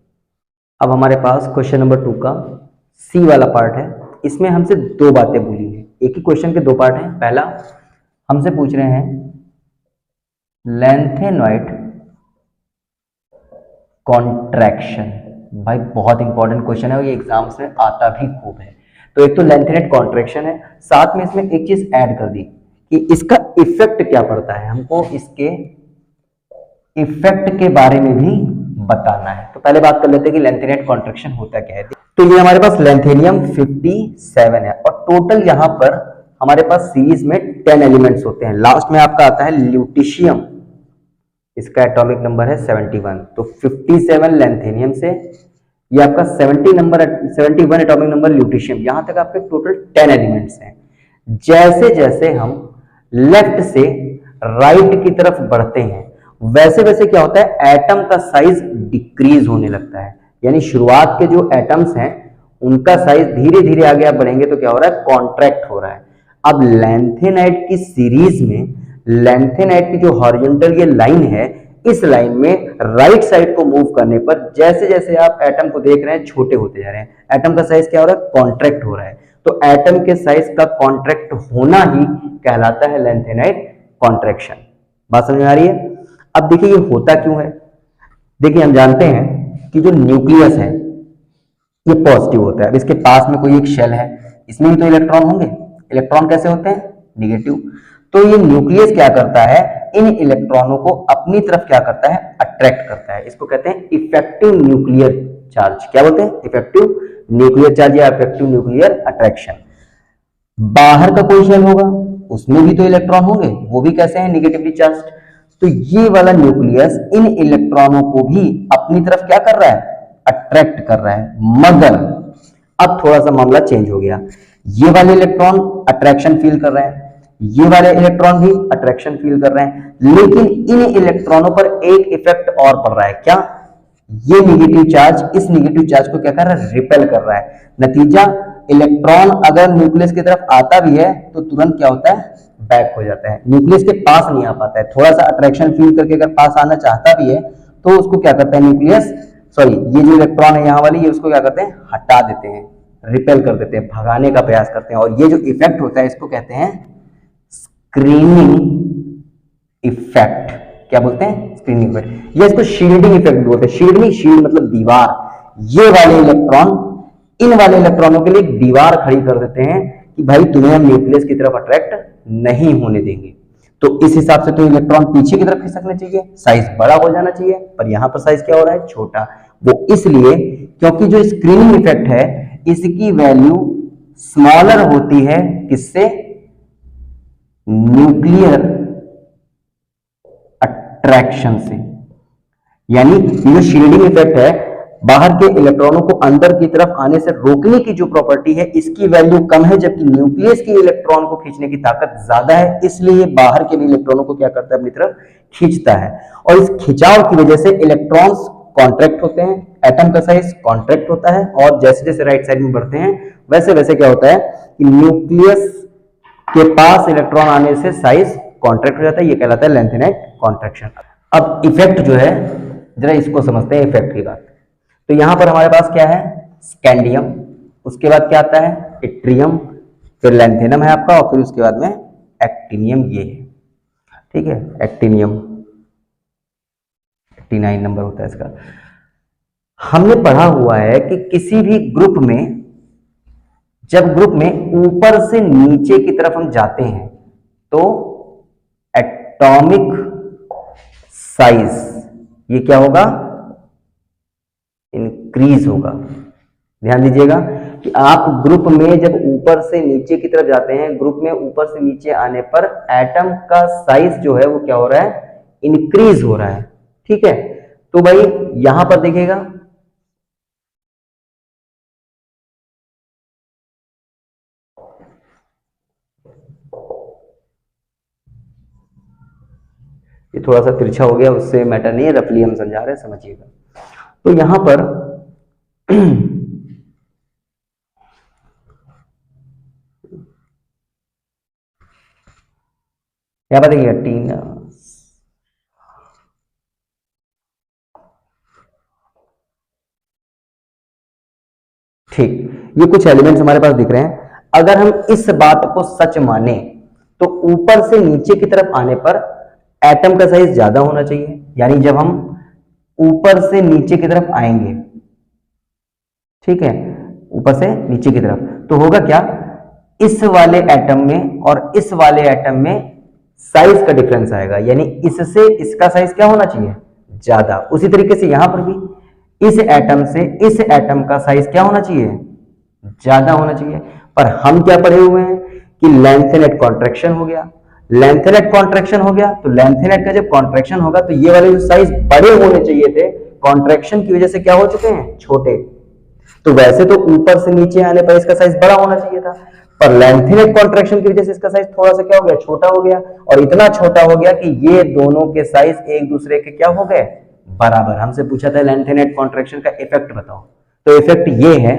Speaker 1: अब हमारे पास क्वेश्चन नंबर 2 का सी वाला पार्ट है। इसमें हमसे दो बातें बोली हैं, एक ही क्वेश्चन के दो पार्ट हैं। पहला हमसे पूछ रहे हैं लैंथेनॉइड कॉन्ट्रैक्शन। भाई बहुत इंपॉर्टेंट क्वेश्चन है और ये एग्जाम्स में आता भी खूब है। तो एक तो लेंथेनेट कॉन्ट्रैक्शन है, साथ में इसमें एक चीज ऐड कर दी कि इसका इफेक्ट क्या पड़ता है, हमको इसके इफेक्ट के बारे में भी बताना है। तो पहले बात कर लेते हैं कि लेंथेनेट कॉन्ट्रैक्शन होता क्या है। तो ये हमारे पास लेंथेनियम 57 है और टोटल यहां पर हमारे पास सीरीज में 10 एलिमेंट्स होते हैं। लास्ट में आपका आता है ल्यूटिशियम, इसका एटॉमिक नंबर है 71। तो 57 लेंथेनियम से ये आपका 71 एटॉमिक नंबर ल्यूटिशियम, यहां तक आपके टोटल 10 एलिमेंट्स हैं। जैसे जैसे हम लेफ्ट से राइट की तरफ बढ़ते हैं वैसे वैसे क्या होता है, एटम का साइज डिक्रीज होने लगता है। यानी शुरुआत के जो एटम्स हैं उनका साइज धीरे धीरे आगे आप बढ़ेंगे तो क्या हो रहा है, कॉन्ट्रैक्ट हो रहा है। अब लैंथेनाइड की सीरीज में लैंथेनाइड की जो हॉरिजॉन्टल ये लाइन है, इस लाइन में राइट साइड को मूव करने पर जैसे जैसे आप एटम को देख रहे हैं छोटे होते जा रहे हैं, एटम का साइज क्या हो रहा है, कॉन्ट्रैक्ट हो रहा है। तो एटम के साइज का कॉन्ट्रैक्ट होना ही कहलाता है लैंथेनाइड कॉन्ट्रैक्शन। बात समझ में आ रही है। अब देखिए ये होता क्यों है। देखिए हम जानते हैं कि जो न्यूक्लियस है ये पॉजिटिव होता है। अब इसके पास में कोई एक शेल है, इसमें भी तो इलेक्ट्रॉन होंगे। इलेक्ट्रॉन कैसे होते हैं, निगेटिव। तो ये न्यूक्लियस क्या करता है, इन इलेक्ट्रॉनों को अपनी तरफ क्या करता है, अट्रैक्ट करता है। इसको कहते हैं इफेक्टिव न्यूक्लियर चार्ज। क्या बोलते हैं, इफेक्टिव न्यूक्लियर चार्ज या इफेक्टिव न्यूक्लियर अट्रैक्शन। बाहर का कोई शेल होगा उसमें भी तो इलेक्ट्रॉन होंगे, वो भी कैसे हैं, निगेटिवली चार्ज। तो ये वाला न्यूक्लियस इन इलेक्ट्रॉनों को भी अपनी तरफ क्या कर रहा है, अट्रैक्ट कर रहा है। मगर अब थोड़ा सा मामला चेंज हो गया। ये वाले इलेक्ट्रॉन अट्रैक्शन फील कर रहे हैं, ये वाले इलेक्ट्रॉन भी अट्रैक्शन फील कर रहे हैं, लेकिन इन इलेक्ट्रॉनों पर एक इफेक्ट और पड़ रहा है। क्या, ये निगेटिव चार्ज इस निगेटिव चार्ज को क्या कर रहा है, रिपेल कर रहा है। नतीजा इलेक्ट्रॉन अगर न्यूक्लियस की तरफ आता भी है तो तुरंत क्या होता है, बैक हो जाता है, न्यूक्लियस के पास नहीं आ पाता है। थोड़ा सा अट्रैक्शन फील करके अगर पास आना चाहता भी है तो उसको क्या करता है न्यूक्लियस, सॉरी ये जो इलेक्ट्रॉन है यहाँ वाली, ये उसको क्या करते हैं, हटा देते हैं, रिपेल कर देते हैं, भगाने का प्रयास करते हैं। और ये जो इफेक्ट होता है इसको कहते हैं स्क्रीनिंग इफेक्ट। क्या बोलते हैं, स्क्रीनिंग इफेक्ट, या इसको शील्डिंग इफेक्ट बोलते हैं। शील्ड शील्ड मतलब दीवार। ये वाले इलेक्ट्रॉन इन वाले इलेक्ट्रॉनों के लिए एक दीवार खड़ी कर देते हैं कि भाई तुम्हें हम न्यूक्लियस की तरफ अट्रैक्ट नहीं होने देंगे। तो इस हिसाब से तो इलेक्ट्रॉन पीछे की तरफ खिसकने चाहिए, साइज बड़ा हो जाना चाहिए, पर यहां पर साइज क्या हो रहा है, छोटा। वो इसलिए क्योंकि जो स्क्रीनिंग इफेक्ट है इसकी वैल्यू स्मॉलर होती है किससे, न्यूक्लियर अट्रैक्शन से। यानी ये जो शील्डिंग इफेक्ट है, बाहर के इलेक्ट्रॉनों को अंदर की तरफ आने से रोकने की जो प्रॉपर्टी है इसकी वैल्यू कम है, जबकि न्यूक्लियस की इलेक्ट्रॉन को खींचने की ताकत ज्यादा है। इसलिए बाहर के भी इलेक्ट्रॉनों को क्या करता है, अपनी तरफ खींचता है। और इस खिंचाव की वजह से इलेक्ट्रॉन्स कॉन्ट्रैक्ट होते हैं, एटम का साइज कॉन्ट्रैक्ट होता है, और जैसे जैसे राइट साइड में बढ़ते हैं वैसे वैसे क्या होता है कि न्यूक्लियस के पास इलेक्ट्रॉन आने से साइज कॉन्ट्रैक्ट हो जाता है। ये कहलाता है लैंथेनाइड कॉन्ट्रैक्शन। अब इफेक्ट जो है जरा इसको समझते हैं, इफेक्ट की बात। तो यहां पर हमारे पास क्या है, स्कैंडियम, उसके बाद क्या आता है, इट्रियम, फिर लैंथेनम है आपका, और फिर उसके बाद में एक्टिनियम। ये है, ठीक है, एक्टिनियम 89 नंबर होता है इसका। हमने पढ़ा हुआ है कि किसी भी ग्रुप में, जब ग्रुप में ऊपर से नीचे की तरफ हम जाते हैं तो एटॉमिक साइज ये क्या होगा, इंक्रीज होगा। ध्यान दीजिएगा कि आप ग्रुप में जब ऊपर से नीचे की तरफ जाते हैं, ग्रुप में ऊपर से नीचे आने पर एटम का साइज जो है वो क्या हो रहा है, इंक्रीज हो रहा है। ठीक है, तो भाई यहां पर देखिएगा ये थोड़ा सा तिरछा हो गया, उससे मैटर नहीं है, रफली हम समझा रहे हैं, समझिएगा। तो यहां पर यहां पर देखिएगा टीन, ठीक, ये कुछ एलिमेंट्स हमारे पास दिख रहे हैं। अगर हम इस बात को सच माने तो ऊपर से नीचे की तरफ आने पर एटम का साइज ज्यादा होना चाहिए, यानी जब हम ऊपर से नीचे की तरफ आएंगे, ठीक है, ऊपर से नीचे की तरफ, तो होगा क्या, इस वाले एटम में और इस वाले एटम में साइज का डिफरेंस आएगा, यानी इससे इसका साइज क्या होना चाहिए, ज्यादा। उसी तरीके से यहां पर भी इस एटम से इस एटम का साइज क्या होना चाहिए, ज्यादा होना चाहिए। पर हम क्या पढ़े हुए हैं कि लेंथ नेट कॉन्ट्रैक्शन हो गया, लेंथ नेट कॉन्ट्रैक्शन हो गया, तो लेंथ नेट का जब कॉन्ट्रैक्शन होगा तो ये वाले जो साइज बड़े होने चाहिए थे, कॉन्ट्रैक्शन की वजह से क्या हो चुके हैं, छोटे। तो वैसे तो ऊपर से नीचे आने पर इसका साइज बड़ा होना चाहिए था, पर लेंथ नेट कॉन्ट्रैक्शन की वजह से इसका साइज थोड़ा सा क्या हो गया, छोटा हो गया, और इतना छोटा हो गया कि ये दोनों के साइज एक दूसरे के क्या हो गए, बराबर। हमसे पूछा था लेंथ नेट कॉन्ट्रैक्शन का इफेक्ट बताओ, तो इफेक्ट ये है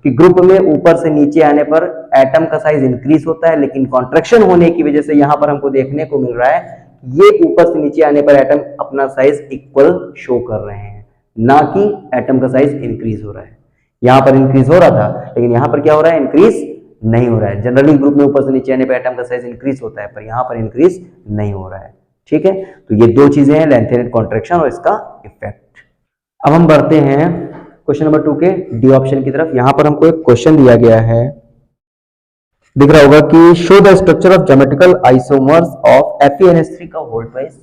Speaker 1: कि ग्रुप में ऊपर से नीचे आने पर एटम का साइज इंक्रीज होता है, लेकिन कॉन्ट्रैक्शन होने की वजह से यहां पर हमको देखने को मिल रहा है ये ऊपर से नीचे आने पर एटम अपना साइज इक्वल शो कर रहे हैं, ना कि एटम का साइज इंक्रीज हो रहा है। यहां पर इंक्रीज हो रहा था, लेकिन यहां पर क्या हो रहा है, इंक्रीज नहीं हो रहा है। जनरली ग्रुप में ऊपर से नीचे आने पर एटम का साइज इंक्रीज होता है, पर यहां पर इंक्रीज नहीं हो रहा है। ठीक है, तो ये दो चीजें हैं, लेंथ नेट कॉन्ट्रैक्शन और इसका इफेक्ट। अब हम बढ़ते हैं क्वेश्चन नंबर 2 के डी ऑप्शन की तरफ। यहां पर हमको एक क्वेश्चन दिया गया है, दिख रहा होगा कि show the structure of geometrical isomers of FeNH3 का होल ट्वाइस,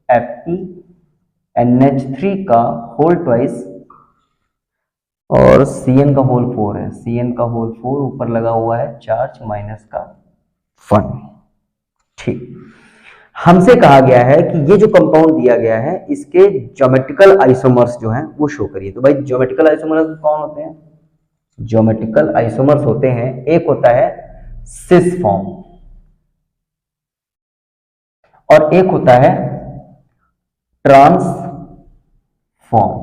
Speaker 1: FeNH3 का होल ट्वाइस और Cn का होल 4 है, Cn का होल 4 ऊपर लगा हुआ है चार्ज माइनस का 1। ठीक, हमसे कहा गया है कि ये जो कंपाउंड दिया गया है इसके ज्योमेट्रिकल आइसोमर्स जो हैं वो शो करिए। तो भाई ज्योमेट्रिकल आइसोमर्स कौन होते हैं, ज्योमेट्रिकल आइसोमर्स होते हैं, एक होता है सिस फॉर्म और एक होता है ट्रांस फॉर्म।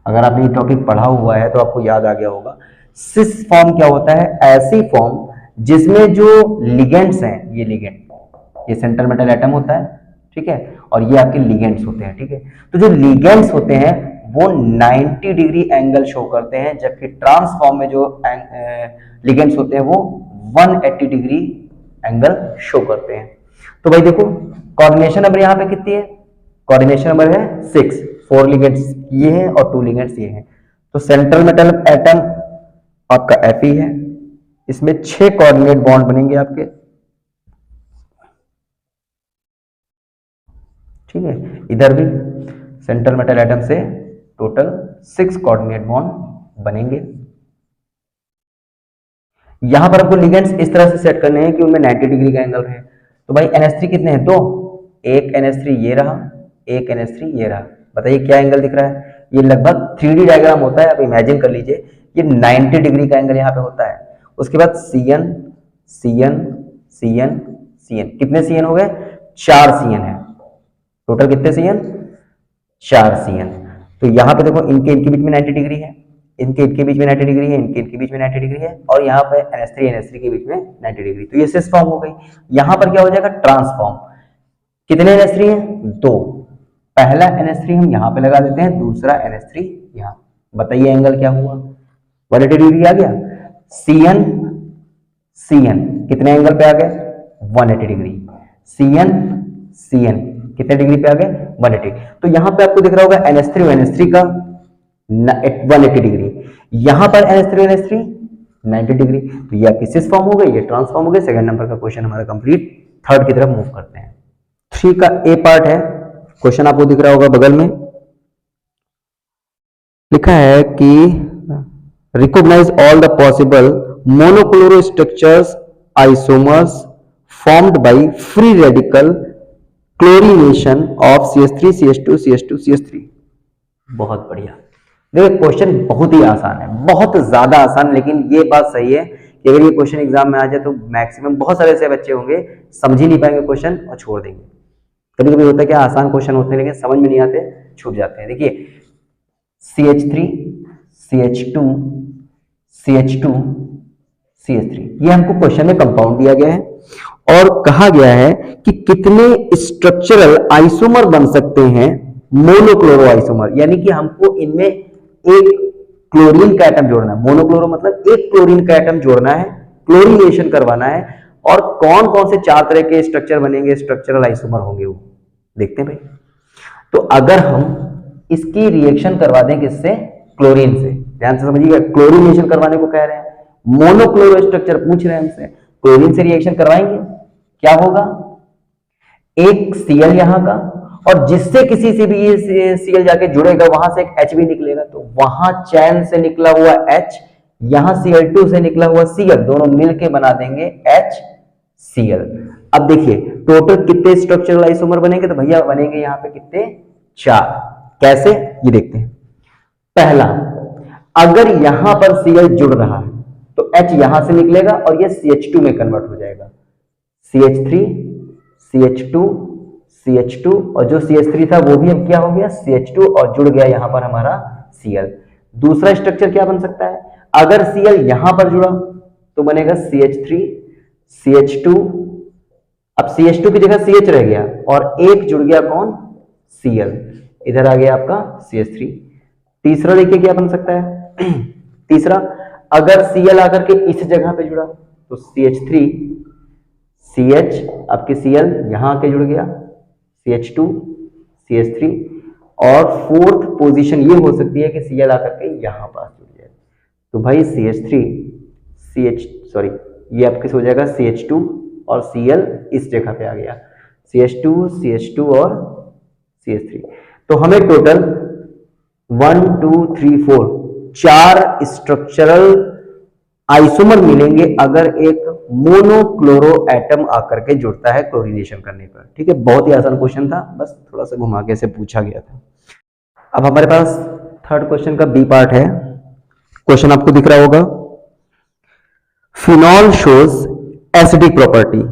Speaker 1: अगर आपने ये टॉपिक पढ़ा हुआ है तो आपको याद आ गया होगा। सिस फॉर्म क्या होता है, ऐसी फॉर्म जिसमें जो लिगेंड्स हैं, ये लिगेंड, ये सेंट्रल मेटल एटम होता है, ठीक है, और ये आपके लिगेंड्स होते हैं। ठीक है, तो जो लिगेंड्स होते हैं वो 90 डिग्री एंगल शो करते हैं, जबकि ट्रांस फॉर्म में जो लिगेंड्स होते हैं वो 180 डिग्री एंगल शो करते हैं। तो भाई देखो कोऑर्डिनेशन नंबर यहाँ पे कितनी है, कोऑर्डिनेशन नंबर है 6, 4 लिगेंड्स ये हैं और 2 लिगेंड्स ये हैं। तो सेंट्रल मेटल एटम आपका Fe है, इसमें 6 कोऑर्डिनेट बॉन्ड बनेंगे आपके। ठीक है, इधर भी सेंट्रल मेटल एटम से टोटल 6 कोऑर्डिनेट बॉन्ड बनेंगे। यहां पर आपको लिगेंड्स इस तरह से सेट करने हैं कि उनमें 90 डिग्री का एंगल है। तो भाई NH3 कितने हैं, 2, एक NH3 ये रहा, एक NH3 ये रहा। बताइए क्या एंगल दिख रहा है, ये लगभग 3D डायग्राम होता है, आप इमेजिन कर लीजिए, ये 90 डिग्री का एंगल यहाँ पे होता है। उसके बाद Cn Cn Cn Cn, कितने Cn हो गए, 4 Cn है टोटल, कितने Cn, 4 Cn। तो यहाँ पे देखो इनके बीच में 90 डिग्री है, इनके बीच में 90 डिग्री है, इनके बीच में 90 डिग्री है, और यहाँ पे NH3 के बीच में 90 डिग्री। तो ये सिस फॉर्म हो गई। यहाँ पर क्या हो जाएगा, ट्रांसफॉर्म। कितने NH3 हैं, 2, पहला NH3 हम यहाँ पे लगा देते हैं, दूसरा NH3 यहाँ। बताइए एंगल क्या हुआ, 180 डिग्री आ गया। Cn कितने एंगल पे आ गए, 180 डिग्री। Cn कितने डिग्री पे आ गए, 180। तो यहां पे आपको दिख रहा होगा NH3 और NH3 का 180 डिग्री, यहां पर NH3 और NH3 90 डिग्री। तो ये आपकी सिस फॉर्म हो गई, ये ट्रांसफॉर्म हो गई। सेकंड नंबर का क्वेश्चन हमारा कंप्लीट। थर्ड की तरफ मूव करते हैं। 3 का ए पार्ट है, क्वेश्चन आपको दिख रहा होगा बगल में, लिखा है कि recognise all the possible monochloro structures isomers formed by free radical chlorination of CH3 CH2 CH2 CH3। बहुत बढ़िया। देखिए क्वेश्चन बहुत ही आसान है, बहुत ज्यादा आसान, लेकिन ये बात सही है कि अगर ये क्वेश्चन एग्जाम में आ जाए तो मैक्सिमम बहुत सारे ऐसे बच्चे होंगे समझ ही नहीं पाएंगे क्वेश्चन और छोड़ देंगे। कभी कभी होता है कि आसान क्वेश्चन होते हैं लेकिन समझ में नहीं आते, छूट जाते हैं। देखिए CH3 CH2 CH2 CH3 ये हमको क्वेश्चन में कंपाउंड दिया गया है और कहा गया है कि कितने स्ट्रक्चरल आइसोमर बन सकते हैं मोनोक्लोरो आइसोमर, यानी कि हमको इनमें एक क्लोरीन का एटम जोड़ना है। मोनोक्लोरो मतलब एक क्लोरीन का एटम जोड़ना है, क्लोरीनेशन करवाना है, और कौन कौन से 4 तरह के स्ट्रक्चर बनेंगे, स्ट्रक्चरल आइसोमर होंगे, वो देखते हैं भाई। तो अगर हम इसकी रिएक्शन करवा दें किससे, क्लोरीन से, ध्यान से समझिएगा, क्लोरीनेशन करवाने को कह रहे हैं, मोनोक्लोरो स्ट्रक्चर पूछ रहे हैं हमसे, क्लोरीन से रिएक्शन करवाएंगे, क्या होगा, एक Cl यहां का, और जिससे किसी से भी ये Cl जाके जुड़ेगा वहां से एक H भी निकलेगा, तो वहां चैन से निकला हुआ H, यहां Cl2 से निकला हुआ Cl, दोनों मिलके बना देंगे HCl। अब देखिए टोटल कितने स्ट्रक्चरल आइसोमर बनेंगे, तो भैया बनेंगे यहां पे कितने, 4। कैसे, ये देखते हैं। पहला, अगर यहां पर Cl जुड़ रहा है तो H यहां से निकलेगा और ये CH2 में कन्वर्ट हो जाएगा, CH3 CH2 CH2, और जो CH3 था वो भी अब क्या हो गया CH2, और जुड़ गया यहां पर हमारा Cl। दूसरा स्ट्रक्चर क्या बन सकता है, अगर Cl यहां पर जुड़ा तो बनेगा CH3 CH2, अब CH2 की जगह CH रह गया और एक जुड़ गया कौन, Cl, इधर आ गया आपका CH3। तीसरा देखिए क्या बन सकता है तीसरा, अगर Cl आकर के इस जगह पे जुड़ा तो CH3 CH, आपके Cl यहां आके जुड़ गया CH2 CH3, और फोर्थ पोजीशन ये हो सकती है कि Cl आकर के यहां पास जुड़ जाए, तो भाई ये आपके हो जाएगा CH2 और Cl इस जगह पे आ गया, CH2 और CH3। तो हमें टोटल 1 2 3 4 4 स्ट्रक्चरल आइसोमर मिलेंगे अगर एक मोनोक्लोरो एटम आकर के जुड़ता है क्लोरीनेशन करने पर। ठीक है, बहुत ही आसान क्वेश्चन था, बस थोड़ा सा घुमा के से पूछा गया था। अब हमारे पास थर्ड क्वेश्चन का बी पार्ट है। क्वेश्चन आपको दिख रहा होगा, phenol shows acidic property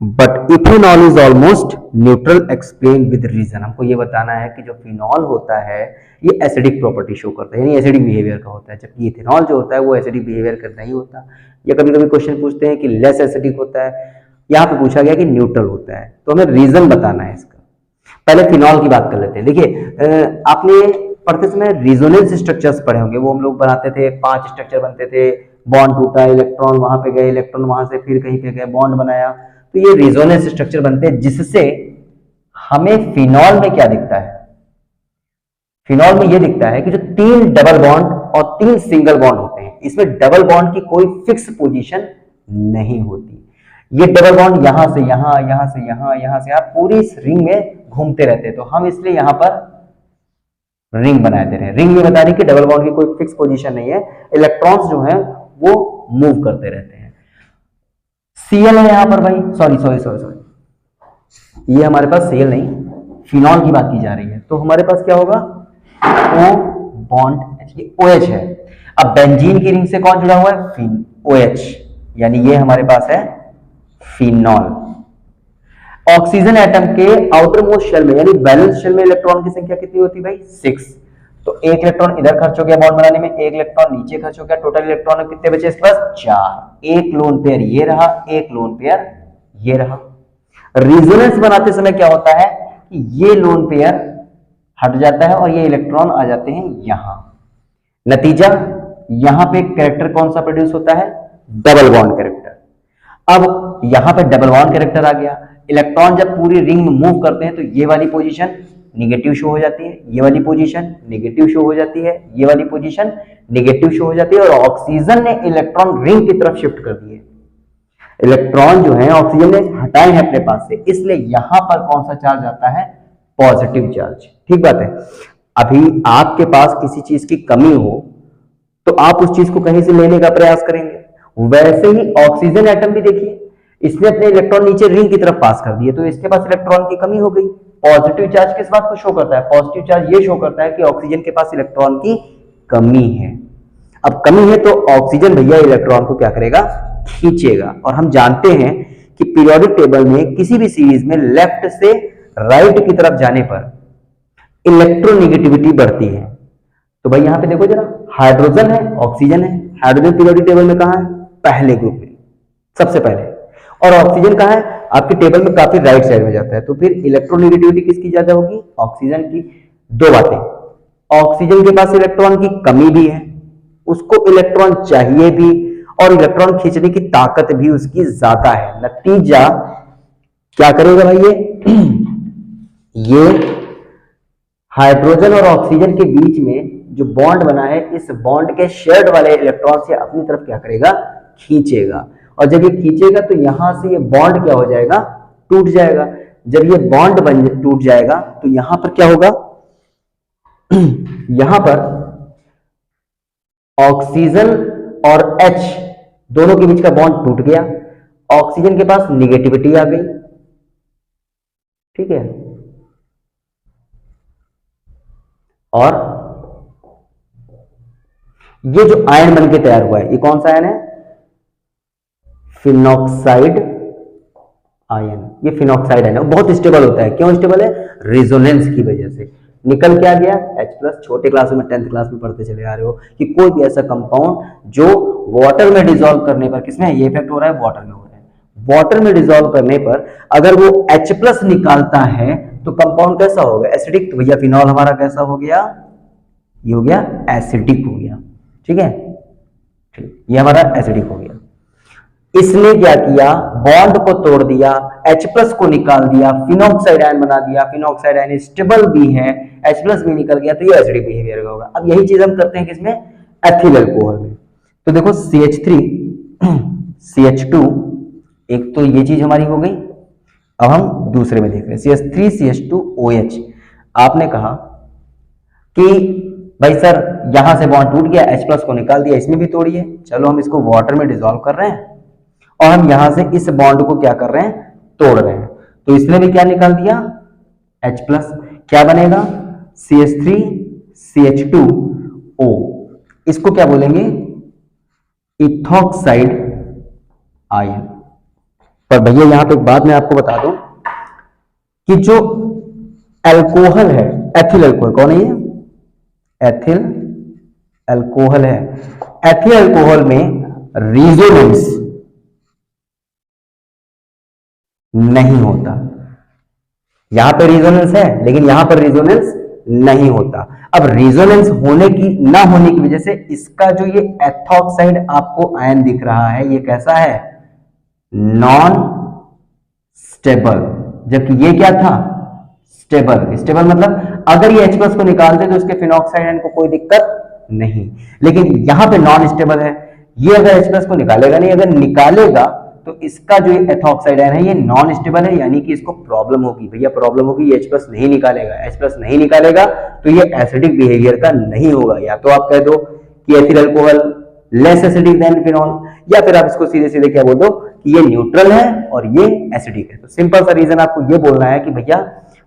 Speaker 1: but ethanol is almost neutral, explain with reason. हमको ये बताना है कि जो फिनॉल होता है ये एसिडिक प्रॉपर्टी शो करता है, यानी एसिडिक बिहेवियर का होता है, जबकि इथेनॉल जो होता है वो एसिडिक बिहेवियर का नहीं होता। या कभी कभी क्वेश्चन पूछते हैं कि लेस एसिडिक होता है, यहाँ पे पूछा गया कि न्यूट्रल होता है, तो हमें रीजन बताना है इसका। पहले फिनॉल की बात कर लेते हैं। देखिए आपने पढ़ते समय रेजोनेंस स्ट्रक्चर्स पढ़े होंगे, वो हम लोग बनाते थे, 5 स्ट्रक्चर बनते थे, बॉन्ड टूटा, इलेक्ट्रॉन वहां पे गए, इलेक्ट्रॉन वहां से फिर कहीं पे गए, बॉन्ड बनाया, तो ये रेजोनेंस स्ट्रक्चर बनते हैं, जिससे हमें फिनॉल में क्या दिखता है, फिनॉल में ये दिखता है कि जो 3 डबल बॉन्ड और 3 सिंगल बॉन्ड होते हैं, इसमें डबल बॉन्ड की कोई फिक्स पोजीशन नहीं होती। ये डबल बॉन्ड यहां से यहां, यहां से यहां, यहां से यहां, पूरी इस रिंग में घूमते रहते हैं, तो हम इसलिए यहां पर रिंग बनाए दे रहे हैं। रिंग में बता रही कि डबल बॉन्ड की कोई फिक्स पोजीशन नहीं है, इलेक्ट्रॉन्स जो हैं वो मूव करते रहते हैं। Cl है यहां पर भाई, सॉरी, ये हमारे पास Cl नहीं, फिनॉल की बात की जा रही है, तो हमारे पास क्या होगा, O बॉन्ड H, ये OH है। अब बेंजीन की रिंग से कौन जुड़ा हुआ है, OH, यानी ये हमारे पास है फिनॉल। ऑक्सीजन एटम के आउटर मोस्ट शेल में, यानी बैलेंस शेल में इलेक्ट्रॉन की संख्या कितनी होती है भाई, 6। तो एक इलेक्ट्रॉन इधर खर्च हो गया बॉन्ड बनाने में, एक इलेक्ट्रॉन नीचे खर्च हो गया, टोटल इलेक्ट्रॉन कितने बचे इसके पास, 4। एक लोन पेयर ये रहा, एक लोन पेयर ये रहा। रेजोनेंस बनाते समय क्या होता है कि ये लोन पेयर हट जाता है और ये इलेक्ट्रॉन आ जाते हैं यहां। नतीजा, यहां पे कैरेक्टर कौन सा प्रोड्यूस होता है, डबल बॉन्ड कैरेक्टर। अब यहां पे डबल बॉन्ड कैरेक्टर आ गया, इलेक्ट्रॉन जब पूरी रिंग में मूव करते हैं तो ये वाली पोजीशन निगेटिव शो हो जाती है, ये वाली पोजीशन निगेटिव शो हो जाती है, ये वाली पोजीशन निगेटिव शो हो जाती है, और ऑक्सीजन ने इलेक्ट्रॉन रिंग की तरफ शिफ्ट कर दिए। इलेक्ट्रॉन जो है ऑक्सीजन ने हटाए हैं अपने पास से, इसलिए यहां पर कौन सा चार्ज आता है, पॉजिटिव चार्ज। ठीक बात है। अभी आपके पास किसी चीज की कमी हो तो आप उस चीज को कहीं से लेने का प्रयास करेंगे, वैसे ही ऑक्सीजन एटम भी देखिए, इसने अपने इलेक्ट्रॉन नीचे रिंग की तरफ पास कर दिए, तो इसके पास इलेक्ट्रॉन की कमी हो गई। पॉजिटिव चार्ज किस बात को शो करता है? पॉजिटिव चार्ज ये शो करता है कि ऑक्सीजन के पास इलेक्ट्रॉन की कमी है। अब कमी है तो ऑक्सीजन भैया इलेक्ट्रॉन को क्या करेगा? खींचेगा। और हम जानते हैं कि पीरियोडिक टेबल में किसी भी सीरीज में लेफ्ट से राइट की तरफ जाने पर इलेक्ट्रोनेगेटिविटी बढ़ती है। तो भाई यहां पे देखो जरा, हाइड्रोजन है, ऑक्सीजन है। हाइड्रोजन पीरियोडिक टेबल में कहां है? पहले ग्रुप में, सबसे पहले। और ऑक्सीजन कहां है? आपके टेबल में काफी राइट साइड में जाता है। तो फिर इलेक्ट्रोनेगेटिविटी किसकी ज्यादा होगी? ऑक्सीजन की। दो बातें, ऑक्सीजन के पास इलेक्ट्रॉन की कमी भी है, उसको इलेक्ट्रॉन चाहिए भी, और इलेक्ट्रॉन खींचने की ताकत भी उसकी ज्यादा है। नतीजा क्या करेगा भाई? ये हाइड्रोजन और ऑक्सीजन के बीच में जो बॉन्ड बना है, इस बॉन्ड के शेयर्ड वाले इलेक्ट्रॉन से अपनी तरफ क्या करेगा? खींचेगा। और जब ये खींचेगा तो यहां से ये बॉन्ड क्या हो जाएगा? टूट जाएगा। जब ये बॉन्ड टूट जाएगा तो यहां पर क्या होगा? यहां पर ऑक्सीजन और H दोनों के बीच का बॉन्ड टूट गया, ऑक्सीजन के पास निगेटिविटी आ गई, ठीक है। और ये जो आयन बनके तैयार हुआ है, ये कौन सा आयन है? Phenoxide ion. ये फिनॉक्साइड आयन है, बहुत स्टेबल होता है। क्यों स्टेबल है? रेजोनेंस की वजह से। निकल क्या गया? H+। छोटे क्लास में 10th क्लास में पढ़ते चले आ रहे हो कि कोई भी ऐसा कंपाउंड जो वाटर में डिसॉल्व करने पर, किसमें ये इफेक्ट हो रहा है? वाटर में हो रहा है। वाटर में डिसॉल्व करने पर अगर वो H+ निकालता है तो कंपाउंड कैसा होगा? एसिडिक। तो भैया फिनॉल हमारा कैसा हो गया? ये हो गया एसिडिक हो गया, ठीक है। ठीक, ये हमारा एसिडिक हो गया। इसने क्या किया? बॉन्ड को तोड़ दिया, H+ को निकाल दिया, फिनॉक्साइड आयन बना दिया। फिनॉक्साइड आयन स्टेबल भी है, H+ भी निकल गया, तो ये एसिडिक बिहेवियर का होगा। अब यही चीज हम करते हैं किसमें? एथिल अल्कोहल में। तो देखो CH3 CH2, एक तो ये चीज हमारी हो गई। अब हम दूसरे में देख रहे हैं CH3 CH2 OH। आपने कहा कि भाई सर यहां से बॉन्ड टूट गया, H+ को निकाल दिया, इसमें भी तोड़िए। चलो हम इसको वाटर में डिसॉल्व कर रहे हैं और हम यहां से इस बॉन्ड को क्या कर रहे हैं? तोड़ रहे हैं। तो इसने भी क्या निकाल दिया? H+। क्या बनेगा? CH3 CH2O। इसको क्या बोलेंगे? Ethoxide ion. पर भैया यहां पे एक बात मैं आपको बता दूं कि जो अल्कोहल है, एथिल अल्कोहल, कौन है ये? एथिल अल्कोहल है। एथिल अल्कोहल में रेजोनेंस नहीं होता। यहां पे रेजोनेंस है लेकिन यहां पर रेजोनेंस नहीं होता। अब रेजोनेंस होने की ना होने की वजह से इसका जो ये एथॉक्साइड आपको आयन दिख रहा है, ये कैसा है? Non stable. जबकि ये क्या था? स्टेबल। स्टेबल मतलब अगर ये H+ को निकालते तो इसके फिनॉक्साइड आयन को कोई दिक्कत नहीं, लेकिन यहां पे नॉन स्टेबल है। ये अगर H+ को निकालेगा नहीं, अगर निकालेगा तो इसका जो एथॉक्साइड आयन है ये नॉन स्टेबल है, यानी कि इसको प्रॉब्लम होगी। भैया प्रॉब्लम होगी, ये H+ नहीं निकालेगा। H+ नहीं निकालेगा तो ये एसिडिक बिहेवियर का नहीं होगा। या तो आप कह दो कि ethyl alcohol less acidic then phenol, या फिर आप इसको सीधे सीधे क्या बोल दो कि ये न्यूट्रल है और ये एसिडिक है। तो सिंपल सा रीजन आपको ये बोलना है कि भैया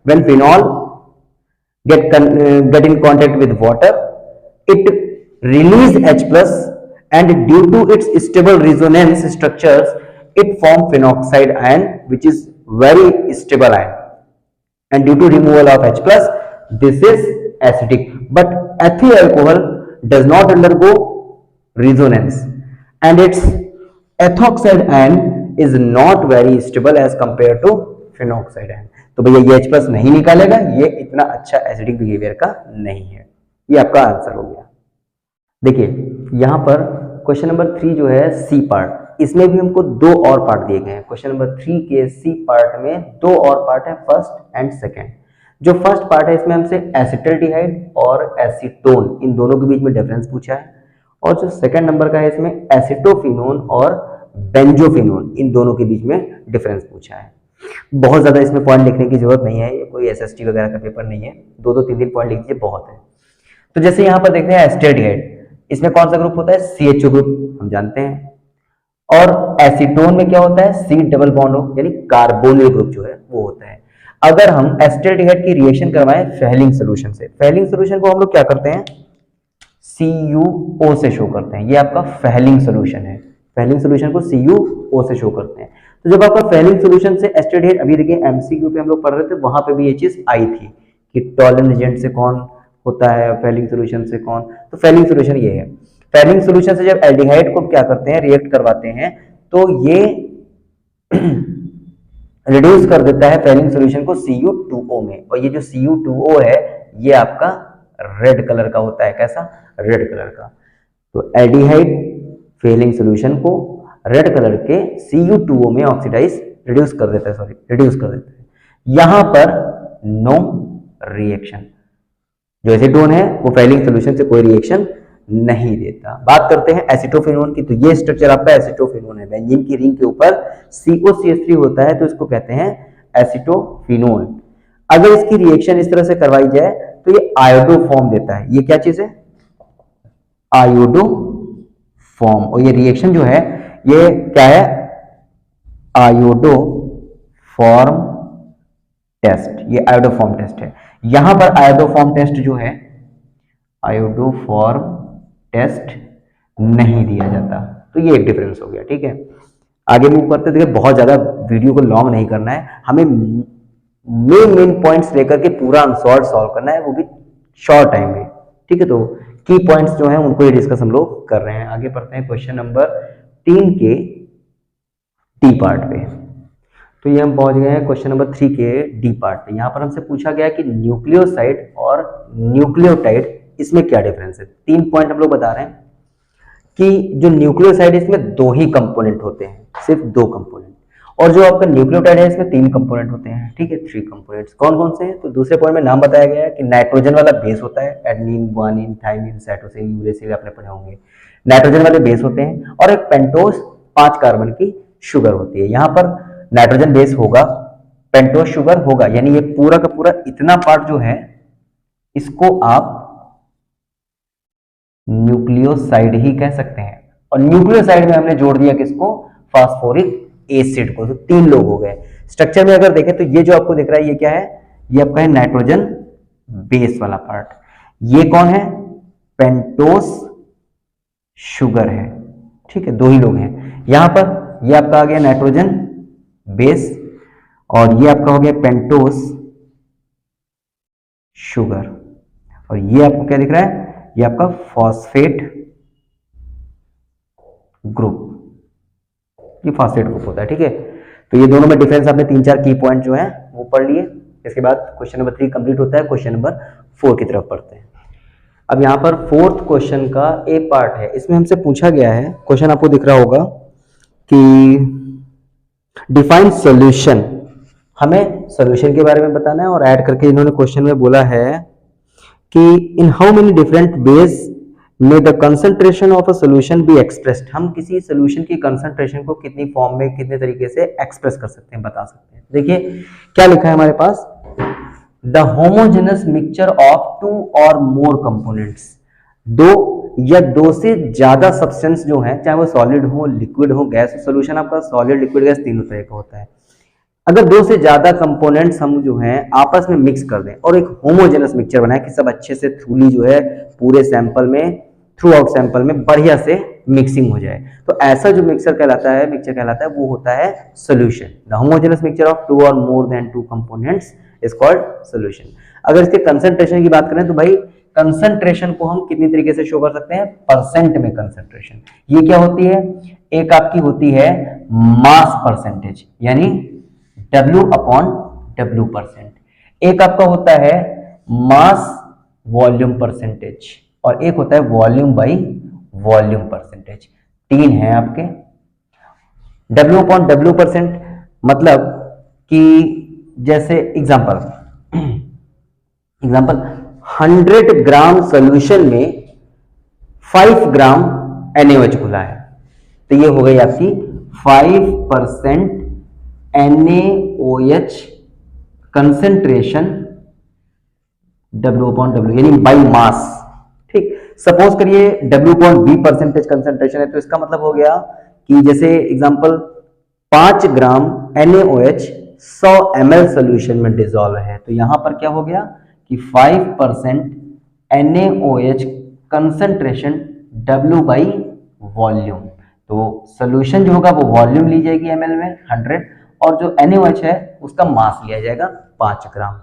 Speaker 1: when phenol get in contact with water, it release H+, and due to its stable resonance structures it form phenoxide ion, which is very stable ion, and due to removal of H+, this is acidic. But ethyl alcohol does not undergo resonance and its ethoxide ion is not very stable as compared to phenoxide ion. तो भैया ये H+ नहीं निकालेगा, ये इतना अच्छा acidic behaviour का नहीं है। ये आपका आंसर हो गया। देखिए यहां पर क्वेश्चन नंबर 3 जो है सी पार्ट, इसमें भी हमको दो और पार्ट दिए गए हैं। क्वेश्चन नंबर 3 के सी पार्ट में दो और पार्ट है, फर्स्ट एंड सेकेंड। जो फर्स्ट पार्ट है इसमें हमसे एसिटल्डिहाइड और एसीटोन, इन दोनों के बीच में डिफरेंस पूछा है। और जो सेकेंड नंबर का है इसमें एसिटोफिनोन और बेंजोफिनोन, इन दोनों के बीच में डिफरेंस पूछा है। बहुत ज्यादा इसमें पॉइंट लिखने की जरूरत नहीं है, ये कोई एसएसटी वगैरह का पेपर नहीं है। दो दो तीन तीन पॉइंट लिख दीजिए, बहुत है। तो जैसे यहाँ पर देखते हैं एसिटल्डिहाइड, इसमें कौन सा ग्रुप होता है? CHO ग्रुप, हम जानते हैं। और एसीटोन में क्या होता है, सी डबल बॉन्ड हो, यानी कार्बोनिल ग्रुप जो है वो होता है। अगर हम एसिटाल्डिहाइड की रिएक्शन करवाएं फेलिंग सोल्यूशन से, फेलिंग सोल्यूशन को हम लोग क्या करते हैं, CuO से शो करते हैं। ये आपका फेलिंग सोल्यूशन है, फेलिंग सोल्यूशन को CuO से शो करते हैं। तो जब आपका फेलिंग सोल्यूशन से एसिटाल्डिहाइड, अभी देखिए एमसीक्यू पे हम लोग पढ़ रहे थे, वहां पे भी ये चीज आई थी कि टॉलन एजेंट से कौन होता है, फेलिंग सोल्यूशन से कौन। तो फेलिंग सोल्यूशन ये है। फेलिंग सोल्यूशन से जब एल्डिहाइड को क्या करते हैं, रिएक्ट करवाते हैं, तो ये रिड्यूस कर देता है फेलिंग सोल्यूशन को Cu2O में, और ये जो Cu2O है ये आपका रेड कलर का होता है। कैसा, रेड कलर का। तो एल्डिहाइड फेलिंग सोल्यूशन को रेड कलर के Cu2O में ऑक्सीडाइज रिड्यूस कर देता है, सॉरी रिड्यूस कर देता है। यहां पर नो रिएक्शन, जो एसीटोन है वो फेलिंग सोल्यूशन से कोई रिएक्शन नहीं देता। बात करते हैं एसिटोफिनोन की, तो ये स्ट्रक्चर आपका एसिटोफिनोन है। बेंजीन की रिंग के ऊपर COCH3 होता है, तो इसको कहते हैं एसिटोफिनोन। अगर इसकी रिएक्शन इस तरह से करवाई जाए तो ये आयोडो फॉर्म देता है। ये क्या चीज है, आयोडो फॉर्म। और ये रिएक्शन जो है ये क्या है, आयोडो फॉर्म टेस्ट। ये आयोडो फॉर्म टेस्ट है। यहां पर आयोडो फॉर्म टेस्ट जो है, आयोडो फॉर्म टेस्ट नहीं दिया जाता। तो ये एक डिफरेंस हो गया। ठीक है, आगे मूव करते। देखिए बहुत ज्यादा वीडियो को लॉन्ग नहीं करना है, हमें मेन पॉइंट्स लेकर के पूरा अनसॉल्व सॉल्व करना है, वो भी शॉर्ट टाइम में। ठीक है, तो की पॉइंट्स जो हैं उनको ये डिस्कस हम लोग कर रहे हैं। आगे पढ़ते हैं क्वेश्चन नंबर 3 के डी पार्ट पे। तो ये हम पहुंच गए हैं क्वेश्चन नंबर 3 के डी पार्ट पे। यहां पर हमसे पूछा गया कि न्यूक्लियोसाइड और न्यूक्लियोटाइड इसमें क्या डिफरेंस है। 3 पॉइंट हम लोग बता रहे हैं कि जो न्यूक्लियोसाइड है इसमें 2 ही कंपोनेंट होते हैं, सिर्फ 2 कंपोनेंट, और जो आपका न्यूक्लियोटाइड है इसमें 3 कंपोनेंट होते हैं। ठीक है, 3 कंपोनेंट्स कौन कौन से हैं, तो दूसरे पॉइंट में नाम बताया गया है कि नाइट्रोजन वाला बेस होता है, adenine, guanine, thymine, cytosine, uracil आपने पढ़े होंगे, नाइट्रोजन वाले बेस होते हैं। और एक पेंटोस 5 कार्बन की शुगर होती है। यहां पर नाइट्रोजन बेस होगा, पेंटोस शुगर होगा, यानी ये पूरा का पूरा इतना पार्ट जो है इसको आप न्यूक्लियोसाइड ही कह सकते हैं। और न्यूक्लियोसाइड में हमने जोड़ दिया किसको, फास्फोरिक एसिड को। तो 3 लोग हो गए। स्ट्रक्चर में अगर देखें तो ये जो आपको दिख रहा है ये क्या है, ये आपका है नाइट्रोजन बेस वाला पार्ट। ये कौन है, पेंटोस शुगर है। ठीक है, 2 ही लोग हैं। यहां पर ये आपका आ गया नाइट्रोजन बेस, और ये आपका हो गया पेंटोस शुगर, और ये आपको क्या दिख रहा है, ये आपका फॉस्फेट ग्रुप, ये फॉस्फेट ग्रुप होता है। ठीक है, तो ये दोनों में डिफरेंस आपने 3-4 की पॉइंट जो है वो पढ़ लिए। इसके बाद क्वेश्चन नंबर 3 कंप्लीट होता है। क्वेश्चन नंबर 4 की तरफ पढ़ते हैं। अब यहां पर 4th क्वेश्चन का ए पार्ट है। इसमें हमसे पूछा गया है, क्वेश्चन आपको दिख रहा होगा कि डिफाइन सॉल्यूशन, हमें सॉल्यूशन के बारे में बताना है। और ऐड करके इन्होंने क्वेश्चन में बोला है कि in how many different ways में the concentration of a solution be expressed. हम किसी सॉल्यूशन की कंसंट्रेशन को कितनी फॉर्म में, कितने तरीके से एक्सप्रेस कर सकते हैं, बता सकते हैं। देखिए क्या लिखा है हमारे पास, द होमोजेनस मिक्सचर ऑफ 2 और मोर कंपोनेंट्स। 2 या 2 से ज्यादा सब्सटेंस जो है, चाहे वो सॉलिड हो, लिक्विड हो, गैस। सॉल्यूशन आपका सॉलिड, लिक्विड, गैस तीनों तरह का होता है। अगर 2 से ज्यादा कंपोनेंट्स हम जो हैं आपस में मिक्स कर दें और एक होमोजेनस मिक्सचर बनाए कि सब अच्छे से थ्रूली जो है पूरे सैंपल में, थ्रू आउट सैंपल में बढ़िया से मिक्सिंग हो जाए, तो ऐसा जो मिक्सचर कहलाता है वो होता है solution. The homogeneous mixture of 2 और more than 2 components is called solution. अगर इसके कंसंट्रेशन की बात करें तो भाई कंसंट्रेशन को हम कितनी तरीके से शो कर सकते हैं, परसेंट में कंसंट्रेशन। ये क्या होती है, एक आपकी होती है मास परसेंटेज, यानी W/W%। एक आपका होता है मास वॉल्यूम परसेंटेज, और एक होता है वॉल्यूम बाई वॉल्यूम परसेंटेज। 3 है आपके। W/W% मतलब कि जैसे एग्जांपल 100 ग्राम सॉल्यूशन में 5 ग्राम NaOH घुला है, तो ये हो गई आपकी 5% NaOH कंसेंट्रेशन W/W, यानी बाई मास। ठीक, सपोज करिए W/V परसेंटेज कंसेंट्रेशन है, तो इसका मतलब हो गया कि जैसे एग्जांपल 5 ग्राम NaOH 100 ml सोल्यूशन में डिसॉल्व है, तो यहां पर क्या हो गया कि 5% NaOH concentration W by volume. तो सोल्यूशन जो होगा वो वॉल्यूम ली जाएगी ml में 100, और जो NaOH है उसका मास लिया जाएगा 5 ग्राम।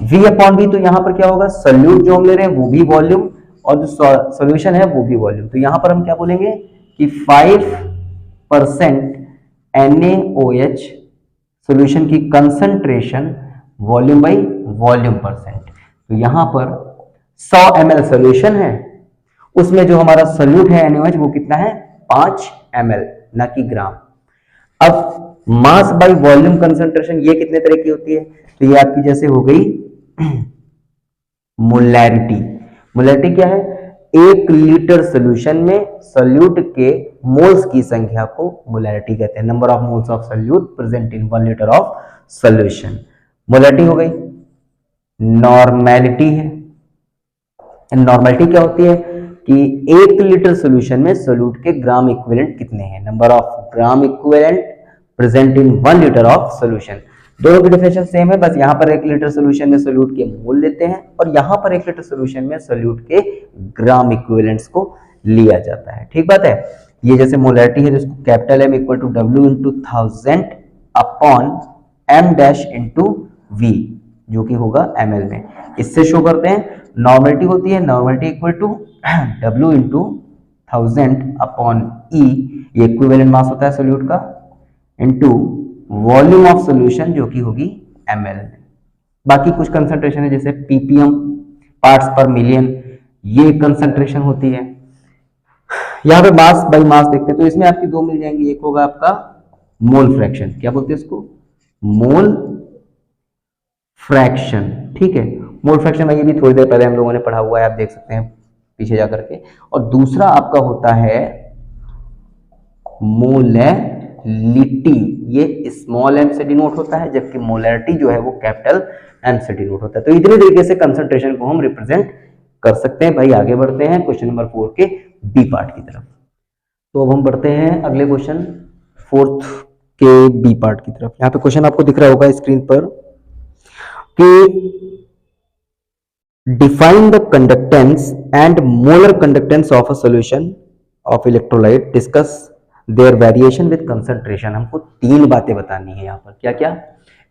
Speaker 1: V अपॉन V, तो यहाँ पर क्या होगा, सोल्यूट जो हम ले रहे हैं वो भी वॉल्यूम और जो सोल्यूशन है वो भी वॉल्यूम। तो यहाँ पर हम क्या बोलेंगे कि 5% NaOH सोल्यूशन की concentration volume by volume percent. तो यहाँ पर 100 ml सोल्यूशन है, उसमें जो हमारा सोल्यूट है NaOH वो कितना है 5 ml, ना कि ग्राम। अब मास बाई वॉल्यूम कंसंट्रेशन ये कितने तरह की होती है, तो ये आपकी जैसे हो गई मोलैरिटी। मोलैरिटी क्या है, 1 लीटर सोल्यूशन में सोल्यूट के मोल्स की संख्या को मोलैरिटी कहते हैं। Number of moles of solute present in 1 litre of solution, molarity हो गई। नॉर्मेलिटी है, नॉर्मेलिटी क्या होती है कि 1 लीटर सोल्यूशन में सोल्यूट के ग्राम इक्विवेलेंट कितने हैं, number of gram equivalent present in 1 litre of solution. दोनों की डेफिनेशन सेम है, बस यहाँ पर 1 लीटर सोल्यूशन में सोल्यूट के मोल लेते हैं और यहाँ पर 1 लीटर सोल्यूशन में सोल्यूट के ग्राम इक्विवेलेंट्स को लिया जाता है। ठीक बात है। ये जैसे मोलैरिटी है जिसको capital M equal to W into 1000 upon M dash into V, जो कि होगा ml में, इससे शो करते हैं। नॉर्मेलिटी होती है, normality equal to W into 1000 upon E, ये इक्विवेलेंट मास होता है सोल्यूट का, इंटू वॉल्यूम ऑफ सोल्यूशन जो कि होगी ml में। बाकी कुछ कंसंट्रेशन है जैसे ppm पार्ट्स पर मिलियन, ये कंसंट्रेशन होती है। यहाँ पे मास बाई मास देखते हैं तो इसमें आपकी दो मिल जाएंगी, एक होगा आपका मोल फ्रैक्शन, क्या बोलते हैं इसको, मोल फ्रैक्शन। ठीक है, मोल फ्रैक्शन में ये भी थोड़ी देर पहले हम लोगों ने पढ़ा हुआ है, आप देख सकते हैं पीछे जाकर के। और दूसरा आपका होता है मोलैलिटी, ये स्मॉल m से डिनोट होता है, जबकि मोलैरिटी जो है वो कैपिटल M से डिनोट होता है। तो इतनी तरीके से कंसंट्रेशन को हम रिप्रेजेंट कर सकते हैं। भाई आगे बढ़ते हैं क्वेश्चन नंबर 4 के बी पार्ट की तरफ। तो अब हम बढ़ते हैं अगले क्वेश्चन 4th के बी पार्ट की तरफ। यहाँ पे क्वेश्चन आपको दिख रहा होगा स्क्रीन पर कि define the conductance and molar conductance of a solution of electrolyte, discuss their variation with concentration. हमको 3 बातें बतानी है यहाँ पर। क्या क्या,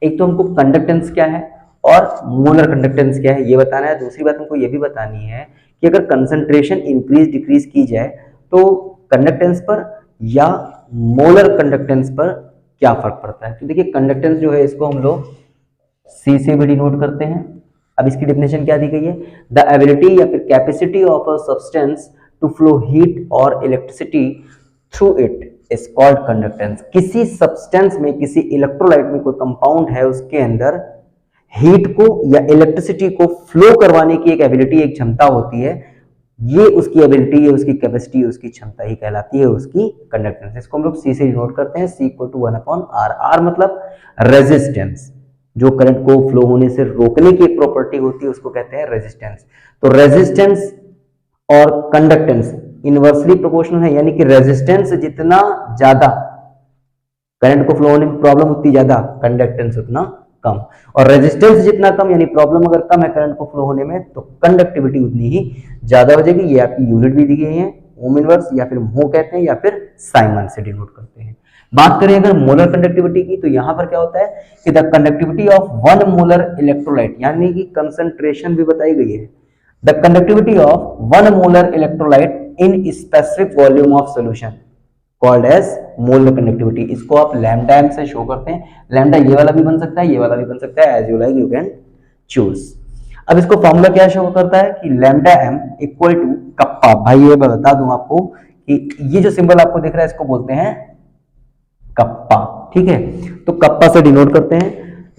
Speaker 1: एक तो हमको कंडक्टेंस क्या है और मोलर कंडक्टेंस क्या है ये बताना है। दूसरी बात हमको ये भी बतानी है कि अगर कंसंट्रेशन इंक्रीज डिक्रीज की जाए तो कंडक्टेंस पर या मोलर कंडक्टेंस पर क्या फर्क पड़ता है। तो देखिए कंडक्टेंस जो है इसको हम लोग C से भी डिनोट करते हैं। अब इसकी डेफिनेशन क्या दी गई है, द एबिलिटी या फिर capacity of a substance to flow heat और electricity through it is called conductance. किसी सब्सटेंस में, किसी इलेक्ट्रोलाइट में कोई कंपाउंड है, उसके अंदर हीट को या इलेक्ट्रिसिटी को फ्लो करवाने की एक एबिलिटी, एक क्षमता होती है, ये उसकी एबिलिटी, ये उसकी कैपेसिटी, उसकी क्षमता ही कहलाती है उसकी कंडक्टेंस। इसको हम लोग C से डिनोट करते हैं, C equal to 1/R। R मतलब रेजिस्टेंस, जो करंट को फ्लो होने से रोकने की एक प्रॉपर्टी होती है उसको कहते हैं रेजिस्टेंस। तो रेजिस्टेंस और कंडक्टेंस इनवर्सली प्रोपोर्शनल है, यानी कि रेजिस्टेंस जितना ज्यादा करंट को फ्लो होने में प्रॉब्लम उतनी ज्यादा, कंडक्टेंस उतना कम। और रेजिस्टेंस जितना कम, यानी प्रॉब्लम अगर कम है करंट को फ्लो होने में, तो कंडक्टिविटी उतनी ही ज्यादा हो जाएगी। ये आपकी यूनिट भी दी गई है, ओम इनवर्स या फिर मो कहते हैं या फिर साइमन से डिनोट करते हैं। बात करें अगर मोलर कंडक्टिविटी की, तो यहां पर क्या होता है कि the conductivity of 1 molar electrolyte, यानी कि कंसंट्रेशन भी बताई गई है, the conductivity of 1 molar electrolyte in specific volume of solution called as molar conductivity. इसको आप लैम्डा m से शो करते हैं। लैम्डा ये वाला भी बन सकता है, ये वाला भी बन सकता है, as you like you can choose. अब इसको फॉर्मूला क्या शो करता है कि lambda m equal to kappa. भाई ये बता दूं आपको कि ये जो सिंबल आपको दिख रहा है इसको बोलते हैं कप्पा। ठीक है, तो कप्पा से डिनोट करते हैं।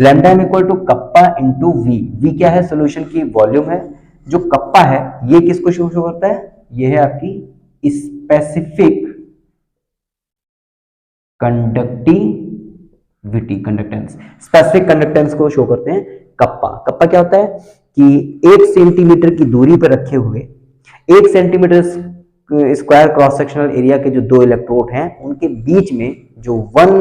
Speaker 1: Lambda m equal to kappa into V. V क्या है, सोल्यूशन की वॉल्यूम है। जो कप्पा है ये किसको शो करता है, ये है आपकी specific conductivity, conductance. Specific conductance को शो करते हैं कप्पा। कप्पा क्या होता है कि 1 सेंटीमीटर की दूरी पर रखे हुए 1 centimetre square cross sectional area के जो दो इलेक्ट्रोड हैं उनके बीच में जो 1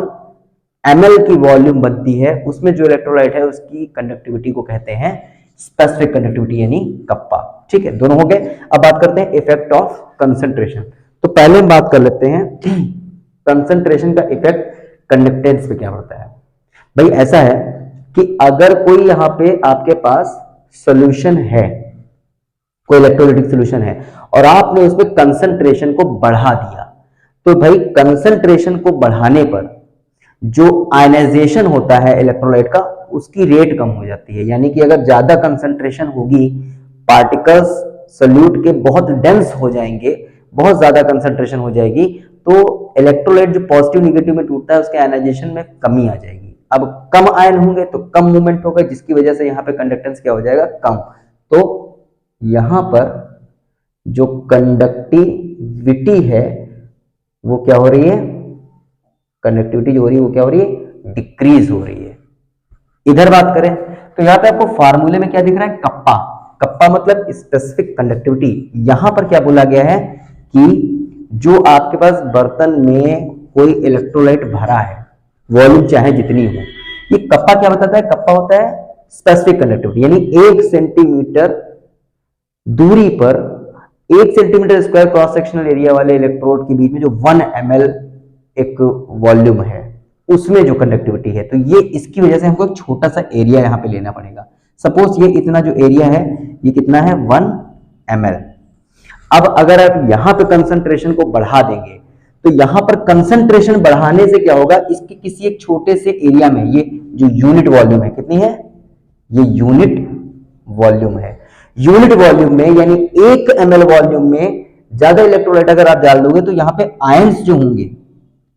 Speaker 1: ml की वॉल्यूम बनती है, उसमें जो इलेक्ट्रोलाइट है उसकी कंडक्टिविटी को कहते हैं स्पेसिफिक कंडक्टिविटी यानी कप्पा। ठीक है, दोनों हो गए। अब बात करते हैं इफेक्ट ऑफ कंसंट्रेशन। तो पहले हम बात कर लेते हैं कंसंट्रेशन का इफेक्ट कंडक्टेंस पे क्या पड़ता है। भाई ऐसा है कि अगर कोई यहां पे आपके पास सॉल्यूशन है, कोई इलेक्ट्रोलाइटिक सॉल्यूशन है और आपने उसमें कंसंट्रेशन को बढ़ा दिया, तो भाई कंसंट्रेशन को बढ़ाने पर जो आयनाइजेशन होता है इलेक्ट्रोलाइट का उसकी रेट कम हो जाती है। यानी कि अगर ज्यादा कंसंट्रेशन होगी, पार्टिकल्स सॉल्यूट के बहुत डेंस हो जाएंगे, बहुत ज्यादा कंसंट्रेशन हो जाएगी, तो इलेक्ट्रोलाइट जो पॉजिटिव निगेटिव में टूटता है उसके आयनाइजेशन में कमी आ जाएगी। अब कम आयन होंगे तो कम मूवमेंट होगा, जिसकी वजह से यहाँ पे कंडक्टेंस क्या हो जाएगा, कम। तो यहां पर जो कंडक्टिविटी है वो क्या हो रही है, कंडक्टिविटी जो हो रही है वो क्या हो रही है, डिक्रीज हो रही है। इधर बात करें तो यहां पे आपको फार्मूले में क्या दिख रहा है, कप्पा। कप्पा मतलब स्पेसिफिक कंडक्टिविटी। यहां पर क्या बोला गया है कि जो आपके पास बर्तन में कोई इलेक्ट्रोलाइट भरा है, वॉल्यूम चाहे जितनी हो, ये कप्पा क्या बताता है, कप्पा होता है स्पेसिफिक कंडक्टिविटी। यानी 1 सेंटीमीटर दूरी पर 1 centimetre square cross sectional area वाले इलेक्ट्रोड के बीच में जो 1 ml एक वॉल्यूम है उसमें जो कंडक्टिविटी है, तो ये इसकी वजह से हमको एक छोटा सा एरिया यहां पे लेना पड़ेगा। सपोज ये इतना जो एरिया है ये कितना है, 1 ml। अब अगर आप यहां पे कंसंट्रेशन को बढ़ा देंगे तो यहां पर कंसंट्रेशन बढ़ाने से क्या होगा, इसके किसी एक छोटे से एरिया में ये जो यूनिट वॉल्यूम है कितनी है, ये यूनिट वॉल्यूम है। यूनिट वॉल्यूम में यानी 1 ml वॉल्यूम में ज्यादा इलेक्ट्रोलाइट अगर आप डाल दोगे तो यहां पे आयंस जो होंगे,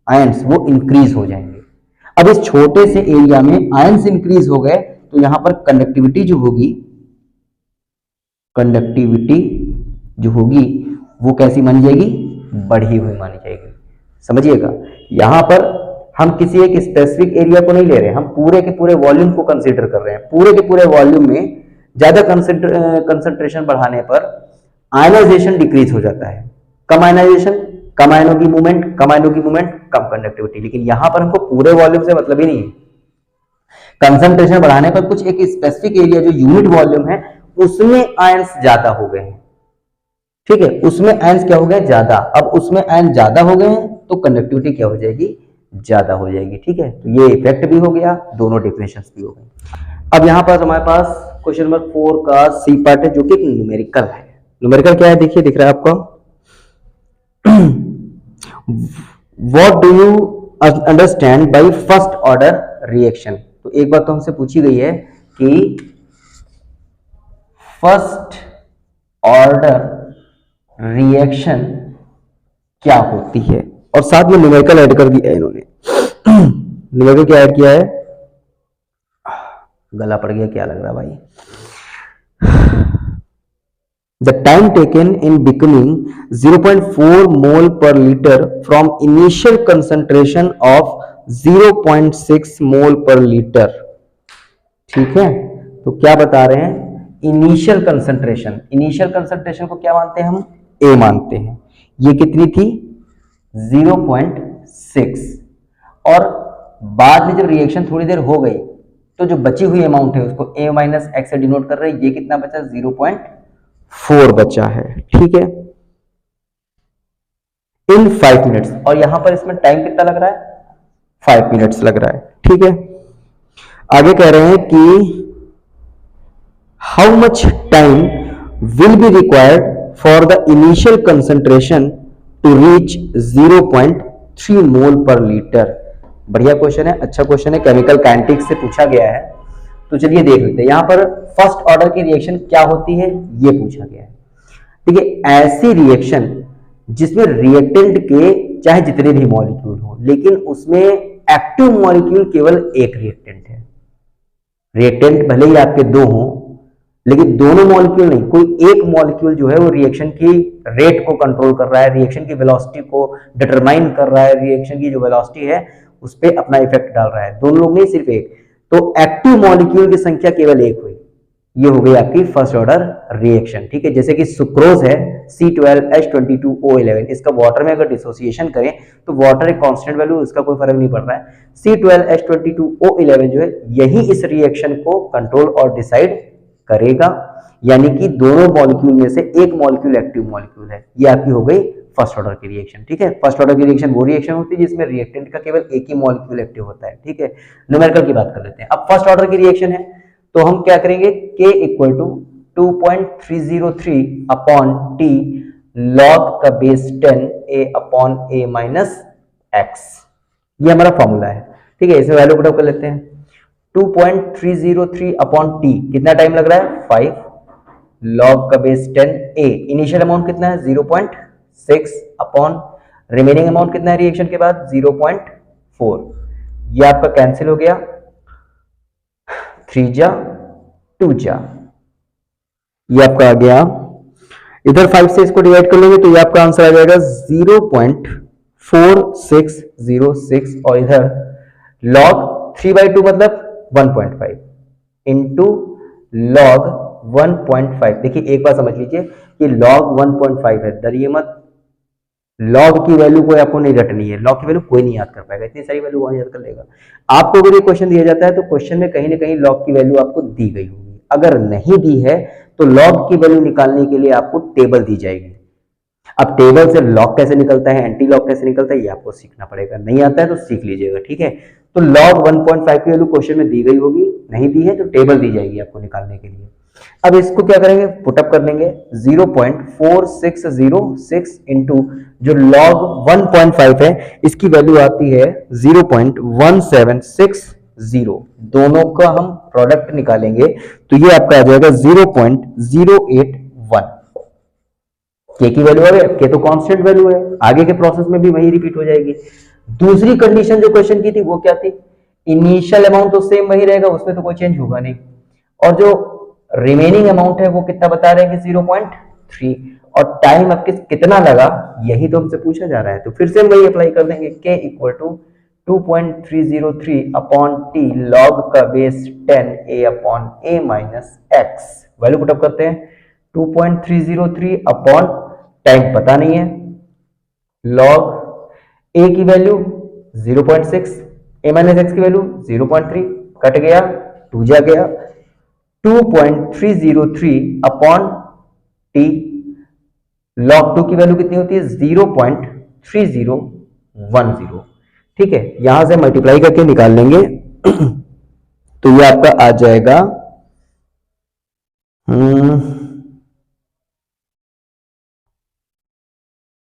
Speaker 1: आयंस वो इंक्रीज हो जाएंगे। अब इस छोटे से एरिया में आयंस इंक्रीज हो गए तो यहां पर कंडक्टिविटी जो होगी, कंडक्टिविटी जो होगी वो कैसी मानी जाएगी, बढ़ी हुई मानी जाएगी। समझिएगा, यहां पर हम किसी एक स्पेसिफिक एरिया को नहीं ले रहे, हम पूरे के पूरे वॉल्यूम को कंसीडर कर रहे हैं। पूरे के पूरे वॉल्यूम में ज्यादा कंसंट्रेशन बढ़ाने पर आयनाइजेशन डिक्रीज हो जाता है। कम आयनाइजेशन, कम आयनों की मूवमेंट, कम आयनों की मूवमेंट, कम कंडक्टिविटी। लेकिन यहां पर हमको पूरे वॉल्यूम से मतलब ही नहीं है। कंसंट्रेशन बढ़ाने पर कुछ एक स्पेसिफिक एरिया जो यूनिट वॉल्यूम है उसमें आयंस ज्यादा हो गए हैं। ठीक है, उसमें आयंस क्या हो गए, ज्यादा। अब उसमें आयन ज्यादा हो गए हैं तो कंडक्टिविटी क्या हो जाएगी, ज्यादा हो जाएगी। ठीक है, तो ये इफेक्ट भी हो गया, दोनों डेफिनेशंस भी हो गए। अब यहां पर हमारे पास क्वेश्चन नंबर 4 का सी पार्ट है जो कि न्यूमेरिकल है। न्यूमेरिकल क्या है, देखिए दिख रहा है आपको। What do you understand by first order reaction? तो एक बात तो हमसे पूछी गई है कि फर्स्ट ऑर्डर रिएक्शन क्या होती है, और साथ में न्यूमेरिकल ऐड कर दिया है इन्होंने। न्यूमेरिकल क्या ऐड किया है, गला पड़ गया, क्या लग रहा है भाई। The time taken in becoming 0.4 mole per liter from initial concentration of 0.6 mole per liter। ठीक है, तो क्या बता रहे हैं, इनिशियल कंसंट्रेशन। इनिशियल कंसंट्रेशन को क्या मानते हैं हम, ए मानते हैं। ये कितनी थी, 0.6। और बाद में जब रिएक्शन थोड़ी देर हो गई तो जो बची हुई अमाउंट है उसको a माइनस एक्स से डिनोट कर रहे हैं। ये कितना बचा, 0.4 बचा है। ठीक है, इन 5 मिनट्स। और यहां पर इसमें टाइम कितना लग रहा है, 5 मिनट्स लग रहा है। ठीक है, आगे कह रहे हैं कि how much time will be required for the initial concentration to reach 0.3 mole per litre. बढ़िया क्वेश्चन है, अच्छा क्वेश्चन है, केमिकल काइनेटिक्स से पूछा गया है। तो चलिए देख लेते हैं, यहां पर फर्स्ट ऑर्डर की रिएक्शन क्या होती है ये पूछा गया है। देखिए, ऐसी रिएक्शन जिसमें रिएक्टेंट के चाहे जितने भी मॉलिक्यूल हो, लेकिन उसमें एक्टिव मॉलिक्यूल केवल एक रिएक्टेंट है। रिएक्टेंट भले ही आपके 2 हो, लेकिन दोनों मॉलिक्यूल नहीं, कोई एक मॉलिक्यूल जो है वो रिएक्शन की रेट को कंट्रोल कर रहा है, रिएक्शन की वेलोसिटी को डिटरमाइन कर रहा है, रिएक्शन की जो वेलोसिटी है उस पर अपना इफेक्ट डाल रहा है। दोनों लोग नहीं, सिर्फ एक। तो एक्टिव मॉलिक्यूल की संख्या केवल एक हुई, ये हो गई आपकी फर्स्ट ऑर्डर रिएक्शन। ठीक है, जैसे कि सुक्रोज है C12H22O11, इसका वाटर में अगर डिसोसिएशन करें तो वाटर एक कांस्टेंट वैल्यू, इसका कोई फर्क नहीं पड़ रहा है। C12H22O11 जो है यही इस रिएक्शन को कंट्रोल और डिसाइड करेगा, यानी कि दोनों मॉलिक्यूल में से एक मॉलिक्यूल एक्टिव मॉलिक्यूल है। ये आपकी हो गई फर्स्ट ऑर्डर की रिएक्शन। ठीक है, फर्स्ट ऑर्डर की रिएक्शन वो रिएक्शन होती है जिसमें रिएक्टेंट का केवल एक ही मॉलिक्यूल एक्टिव होता है। ठीक है, न्यूमेरिकल की बात कर लेते हैं। अब फर्स्ट ऑर्डर की रिएक्शन है तो हम क्या करेंगे, K equal to 2.303 upon T log का base 10 A upon A minus x, ये हमारा फॉर्मूला है। ठीक है, इसमें वैल्यू पुट अप कर लेते हैं। 2.303 अपॉन T, कितना टाइम लग रहा है 5, log का बेस 10 A, इनिशियल अमाउंट कितना है 0.6 अपॉन रिमेनिंग अमाउंट कितना है रिएक्शन के बाद 0.4, ये आपका कैंसिल हो गया, 3 जा 2 जा, ये आपका आ गया। इधर 5 से इसको डिवाइड कर लेंगे तो ये आपका आंसर आ जाएगा 0.4606 और इधर log 3/2 मतलब 1.5 इंटू log 1.5। देखिए एक बात समझ लीजिए कि log 1.5 है, डरिए मत, लॉग की वैल्यू कोई आपको नहीं रटनी है, लॉग की वैल्यू कोई नहीं याद कर पाएगा, इतनी सारी वैल्यू कौन याद कर लेगा। आपको अगर ये क्वेश्चन दिया जाता है तो क्वेश्चन में कहीं ना कहीं लॉग की वैल्यू आपको दी गई होगी, अगर नहीं दी है तो लॉग की वैल्यू निकालने के लिए आपको टेबल दी जाएगी। अब टेबल से लॉग कैसे निकलता है, एंटी लॉग कैसे निकलता है, ये आपको सीखना पड़ेगा, नहीं आता है तो सीख लीजिएगा। ठीक है, तो log 1.5 की वैल्यू क्वेश्चन में दी गई होगी, नहीं दी है तो टेबल दी जाएगी आपको निकालने के लिए। अब इसको क्या करेंगे, पुटअप कर लेंगे, 0.4606 इंटू जो log 1.5 है इसकी वैल्यू आती है 0.1760, दोनों का हम प्रोडक्ट निकालेंगे तो ये आपका आ जाएगा 0.081। के की वैल्यू है, के तो कांस्टेंट वैल्यू है, आगे के प्रोसेस में भी वही रिपीट हो जाएगी। दूसरी कंडीशन जो क्वेश्चन की थी वो क्या थी, इनिशियल अमाउंट तो सेम वही रहेगा, उसमें तो कोई चेंज होगा नहीं, और जो रिमेनिंग अमाउंट है वो कितना बता रहे हैं कि 0.3, और टाइम अब कितना लगा यही तो हमसे पूछा जा रहा है, तो फिर से हम वही अप्लाई कर देंगे। K equal to 2.303 upon T log का base 10 A upon A minus x, value put up करते हैं, 2.303 अपॉन टाइम पता नहीं है, log A की वैल्यू 0.6, A माइनस एक्स की वैल्यू 0.3, कट गया 2 जा गया, 2.303 अपॉन T log 2 की वैल्यू कितनी होती है 0.3010। ठीक है, यहां से मल्टीप्लाई करके निकाल लेंगे तो ये आपका आ जाएगा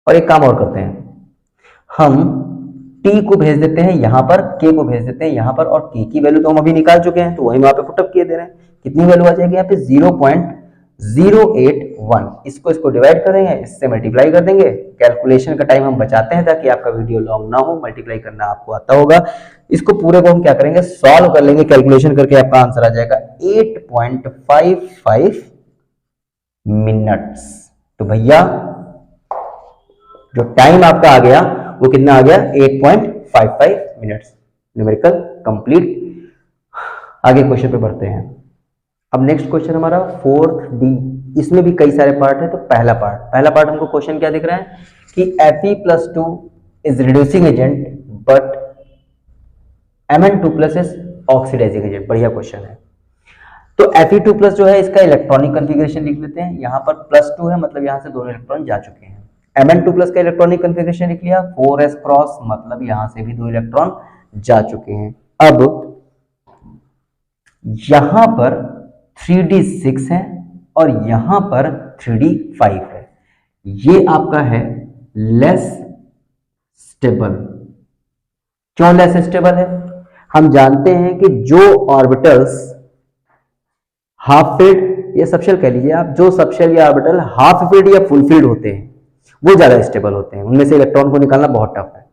Speaker 1: और एक काम और करते हैं, हम T को भेज देते हैं यहां पर, K को भेज देते हैं यहां पर, और K की वैल्यू तो हम अभी निकाल चुके हैं तो वही वहां पे पुटअप किए दे रहे हैं। कितनी वैल्यू आ जाएगी यहाँ पे 0.081, इसको डिवाइड कर देंगे, इससे मल्टीप्लाई कर देंगे। कैलकुलेशन का टाइम हम बचाते हैं ताकि आपका वीडियो लॉन्ग ना हो, मल्टीप्लाई करना आपको आता होगा। इसको पूरे को हम क्या करेंगे, सॉल्व कर लेंगे, कैलकुलेशन करके आपका आंसर आ जाएगा 8.55 मिनट्स। तो भैया जो टाइम आपका आ गया वो कितना आ गया 8.55 मिनट्स। Numerical complete. आगे क्वेश्चन पे बढ़ते हैं। अब नेक्स्ट क्वेश्चन हमारा 4th D, इसमें भी कई सारे पार्ट है। तो पहला पार्ट हमको क्वेश्चन क्या दिख रहा है कि Fe+2 is reducing agent but Mn2+ is oxidising agent. बढ़िया क्वेश्चन है। तो Fe2+ जो है इसका इलेक्ट्रॉनिक कॉन्फ़िगरेशन लिख लेते हैं। यहाँ पर +2 है मतलब यहाँ से दोनों इलेक्ट्रॉन जा चुके हैं। Mn2+ का इलेक्ट्रॉनिक कॉन्फ़िगरेशन लिख लिया, 4s क्रॉस मतलब यहाँ से भी 2 इलेक्ट्रॉन जा चुके हैं। अब यहां पर 3d6 है और यहां पर 3d5 है। ये आपका है लेस स्टेबल। क्यों लेस स्टेबल है? हम जानते हैं कि जो ऑर्बिटल्स हाफ फिल्ड या सबशेल कह लीजिए आप, जो सबशेल या ऑर्बिटल हाफ फिल्ड या फुल फिल्ड होते हैं वो ज्यादा स्टेबल होते हैं, उनमें से इलेक्ट्रॉन को निकालना बहुत टफ है।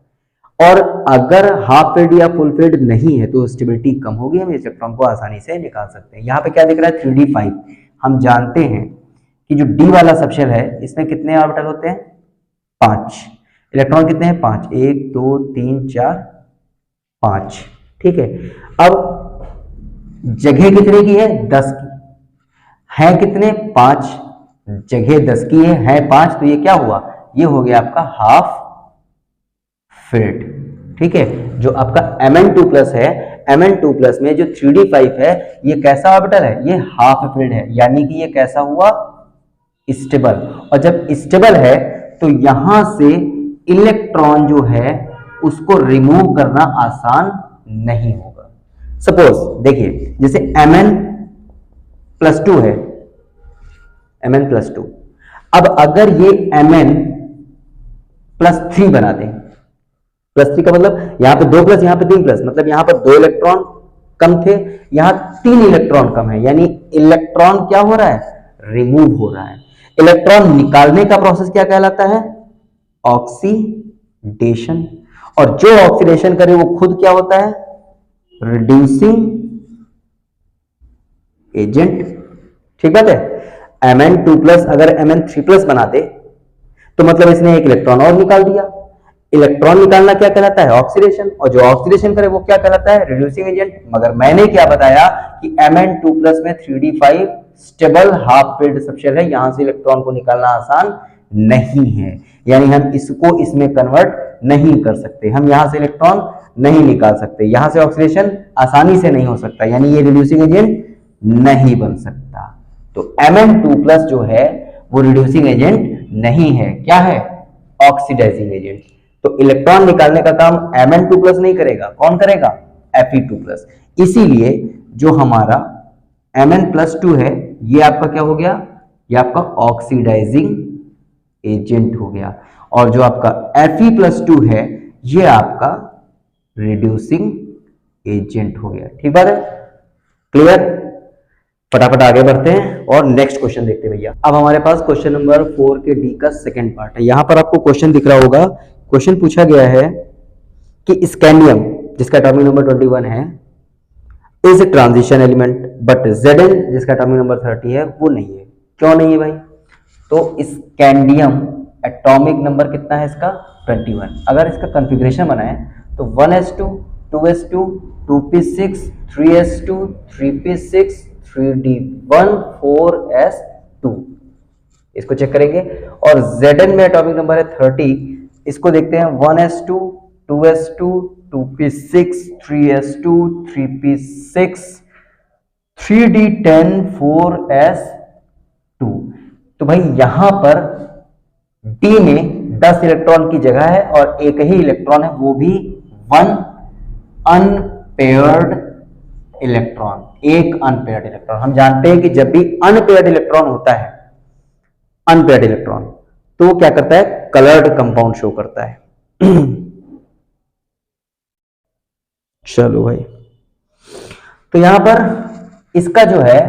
Speaker 1: और अगर हाफ फिल्ड या फुल फिल्ड नहीं है तो स्टेबिलिटी कम होगी, हम इस इलेक्ट्रॉन को आसानी से निकाल सकते हैं। यहाँ पे क्या दिख रहा है 3d5। हम जानते हैं कि जो d वाला सबशेल है इसमें कितने ऑर्बिटल होते हैं 5, इलेक्ट्रॉन कितने हैं 5, 1 2 3 4 5। ठीक है, अब जगह कितने की है 10 की। है कितने, 5, जगह 10 की है 5, तो ये क्या हुआ, ये हो गया आपका हाफ फिल्ड। ठीक है, जो आपका Mn2+ है, Mn2+ में जो 3d5 है, ये कैसा ऑर्बिटल है, ये हाफ फिल्ड है, यानी कि ये कैसा हुआ, स्टेबल। और जब स्टेबल है तो यहां से इलेक्ट्रॉन जो है उसको रिमूव करना आसान नहीं होगा। सपोज देखिए, जैसे Mn+2 है, Mn+2, अब अगर ये Mn+3 बना दें, +3 का मतलब यहां पे 2 प्लस, यहां पे 3 प्लस, मतलब यहां पर 2 इलेक्ट्रॉन कम थे, यहां 3 इलेक्ट्रॉन कम है, यानी इलेक्ट्रॉन क्या हो रहा है, रिमूव हो रहा है। इलेक्ट्रॉन निकालने का प्रोसेस क्या कहलाता है, ऑक्सीडेशन। और जो ऑक्सीडेशन करे वो खुद क्या होता है, रिड्यूसिंग एजेंट। ठीक बात है। Mn2+ अगर Mn3+ बना दे तो मतलब इसने एक इलेक्ट्रॉन और निकाल दिया। इलेक्ट्रॉन निकालना क्या कहलाता है, ऑक्सीडेशन, और जो ऑक्सीडेशन करे वो क्या कहलाता है, रिड्यूसिंग एजेंट। मगर मैंने क्या बताया कि Mn2+ में 3d5 stable half filled subshell है, यहां से इलेक्ट्रॉन को निकालना आसान नहीं है, यानी हम इसको इसमें कन्वर्ट नहीं कर सकते, हम यहां से इलेक्ट्रॉन नहीं निकाल सकते, यहां से ऑक्सीडेशन आसानी से नहीं हो सकता, यानी ये रिड्यूसिंग एजेंट नहीं बन सकता। तो Mn2+ जो है वो रिड्यूसिंग एजेंट नहीं है, क्या है, ऑक्सीडाइजिंग एजेंट। तो इलेक्ट्रॉन निकालने का काम Mn2+ नहीं करेगा, कौन करेगा, Fe2+। इसीलिए जो हमारा Mn+2 है ये आपका क्या हो गया, ये आपका ऑक्सीडाइजिंग एजेंट हो गया, और जो आपका Fe+2 है ये आपका रिड्यूसिंग एजेंट हो गया। ठीक बात है, क्लियर। फटाफट आगे बढ़ते हैं और नेक्स्ट क्वेश्चन देखते हैं भैया। अब हमारे पास क्वेश्चन नंबर 4 के डी का सेकंड पार्ट है। यहां पर आपको क्वेश्चन दिख रहा होगा, क्वेश्चन पूछा गया है कि स्कैंडियम जिसका एटॉमिक नंबर 21 है is a transition element, but Zn जिसका एटॉमिक नंबर 30 है वो नहीं है। क्यों नहीं है भाई, तो स्कैंडियम एटॉमिक नंबर कितना है इसका, 21। अगर इसका कॉन्फ़िगरेशन बनाए तो 1s2 2s2 2p6 3s2 3p6 3d1 4s2, इसको चेक करेंगे। और Zn में एटॉमिक नंबर है 30, इसको देखते हैं 1s2 2s2 2p6 3s2 3p6 3d10 4s2। तो भाई यहां पर D में 10 इलेक्ट्रॉन की जगह है और एक ही इलेक्ट्रॉन है, वो भी 1 अनपेयर्ड इलेक्ट्रॉन, एक अनपेयर्ड इलेक्ट्रॉन। हम जानते हैं कि जब भी अनपेयर्ड इलेक्ट्रॉन होता है, अनपेयर्ड इलेक्ट्रॉन, तो वो क्या करता है, कलर्ड कंपाउंड शो करता है। चलो भाई, तो यहां पर इसका जो है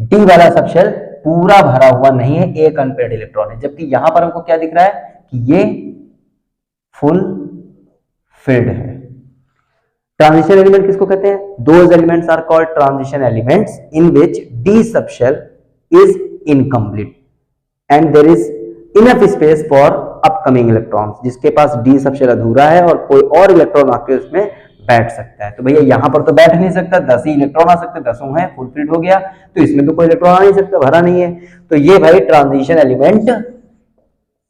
Speaker 1: डी वाला सबशेल पूरा भरा हुआ नहीं है, एक अनपेयर्ड इलेक्ट्रॉन है, जबकि यहां पर हमको क्या दिख रहा है कि ये फुल फिल्ड है। ट्रांजिशन एलिमेंट किसको कहते हैं, those elements are called transition elements in which d subshell is incomplete and there is enough space for upcoming electrons, जिसके पास डी सबशेल अधूरा है और कोई और इलेक्ट्रॉन आके उसमें बैठ सकता है। तो भैया यहां पर तो बैठ नहीं सकता, 10 ही इलेक्ट्रॉन आ सकते, 10 है, फुल फिल्ड हो गया, तो इसमें तो कोई इलेक्ट्रॉन आ नहीं सकता, भरा नहीं है, तो ये भाई ट्रांजिशन एलिमेंट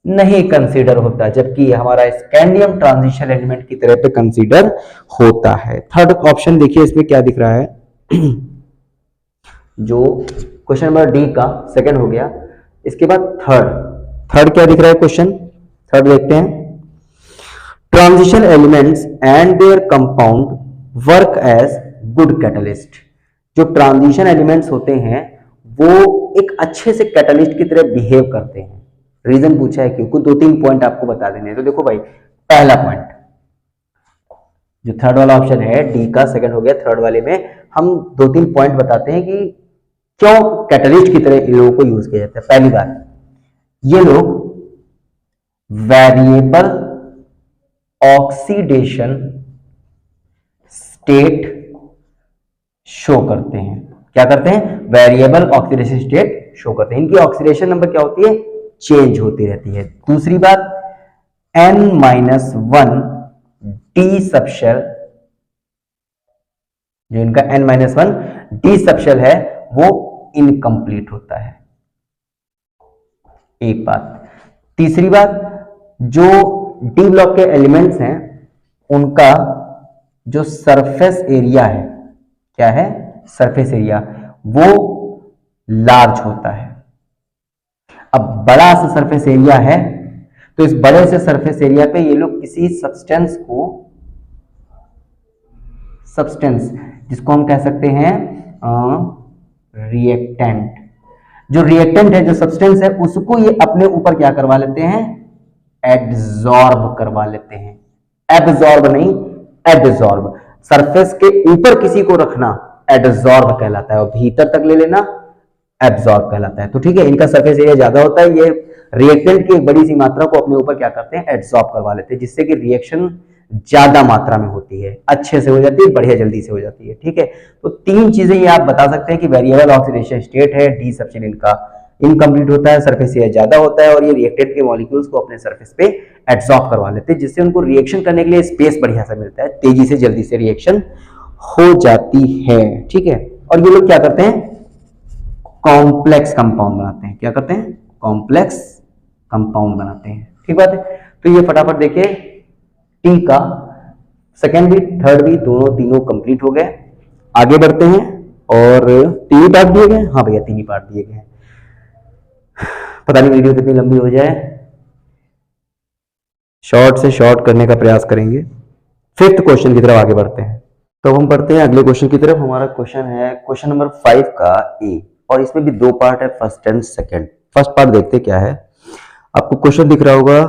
Speaker 1: नहीं कंसीडर होता, जबकि हमारा स्कैंडियम ट्रांजिशन एलिमेंट की तरह पे कंसीडर होता है। थर्ड ऑप्शन देखिए इसमें क्या दिख रहा है, जो क्वेश्चन नंबर डी का सेकंड हो गया। इसके बाद थर्ड क्या दिख रहा है क्वेश्चन, थर्ड देखते हैं। Transition elements and their compound work as good catalyst. जो ट्रांजिशन एलिमेंट्स होते हैं वो एक अच्छे से कैटलिस्ट की तरह बिहेव करते हैं। रीजन पूछा है क्यों, 2-3 पॉइंट आपको बता देने हैं। तो देखो भाई, पहला पॉइंट जो थर्ड वाला ऑप्शन है डी का सेकंड हो गया, थर्ड वाले में हम 2-3 पॉइंट बताते हैं कि क्यों कैटलिस्ट की तरह इन लोगों को यूज किया जाता है। पहली बात, ये लोग वेरिएबल ऑक्सीडेशन स्टेट शो करते हैं। क्या करते हैं, वेरिएबल ऑक्सीडेशन स्टेट शो करते हैं। इनकी ऑक्सीडेशन नंबर क्या होती है, चेंज होती रहती है। दूसरी बात, N-1 डी सबशेल, जो इनका N-1 डी सबशेल है वो इनकम्प्लीट होता है। एक बात। तीसरी बात, जो डी ब्लॉक के एलिमेंट्स हैं उनका जो सरफेस एरिया है, क्या है, सरफेस एरिया, वो लार्ज होता है। अब बड़ा सा सरफेस एरिया है तो इस बड़े से सरफेस एरिया पे ये लोग किसी सब्सटेंस को, सब्सटेंस जिसको हम कह सकते हैं रिएक्टेंट, जो रिएक्टेंट है, जो सब्सटेंस है, उसको ये अपने ऊपर क्या करवा लेते हैं, एब्जॉर्ब करवा लेते हैं। एब्जॉर्ब नहीं, एब्जॉर्ब। सरफेस के ऊपर किसी को रखना एब्जॉर्ब कहलाता है और भीतर तक ले लेना एब्जॉर्ब कहलाता है। तो ठीक है, इनका सरफेस एरिया ज्यादा होता है, ये रिएक्टेंट की एक बड़ी सी मात्रा को अपने ऊपर क्या करते हैं, एब्जॉर्ब करवा लेते हैं, जिससे कि रिएक्शन ज्यादा मात्रा में होती है, अच्छे से हो जाती है, बढ़िया जल्दी से हो जाती है। ठीक है, तो तीन चीजें ये आप बता सकते हैं कि वेरिएबल ऑक्सीडेशन स्टेट है, डी सबसे इनका इनकम्प्लीट होता है, सरफेस एरिया ज्यादा होता है और ये रिएक्टेंट के मॉलिक्यूल्स को अपने सरफेस पे एब्जॉर्ब करवा लेते हैं, जिससे उनको रिएक्शन करने के लिए स्पेस बढ़िया सा मिलता है, तेजी से जल्दी से रिएक्शन हो जाती है। ठीक है, और ये लोग क्या करते हैं, कॉम्प्लेक्स कंपाउंड बनाते हैं। क्या करते हैं, कॉम्प्लेक्स कंपाउंड बनाते हैं। ठीक बात है, तो ये फटाफट देखिए, टी का सेकेंड भी थर्ड भी दोनों तीनों कंप्लीट हो गए। आगे बढ़ते हैं, और तीन ही पार्ट दिए गए, हाँ भैया तीन ही पार्ट दिए गए। पता नहीं वीडियो कितनी लंबी हो जाए, शॉर्ट से शॉर्ट करने का प्रयास करेंगे। फिफ्थ क्वेश्चन की तरफ आगे बढ़ते हैं। तो हम पढ़ते हैं अगले क्वेश्चन की तरफ। हमारा क्वेश्चन है क्वेश्चन नंबर 5 का ए, और इसमें भी दो पार्ट है, first and second. First part देखते क्या है। आपको क्वेश्चन दिख रहा होगा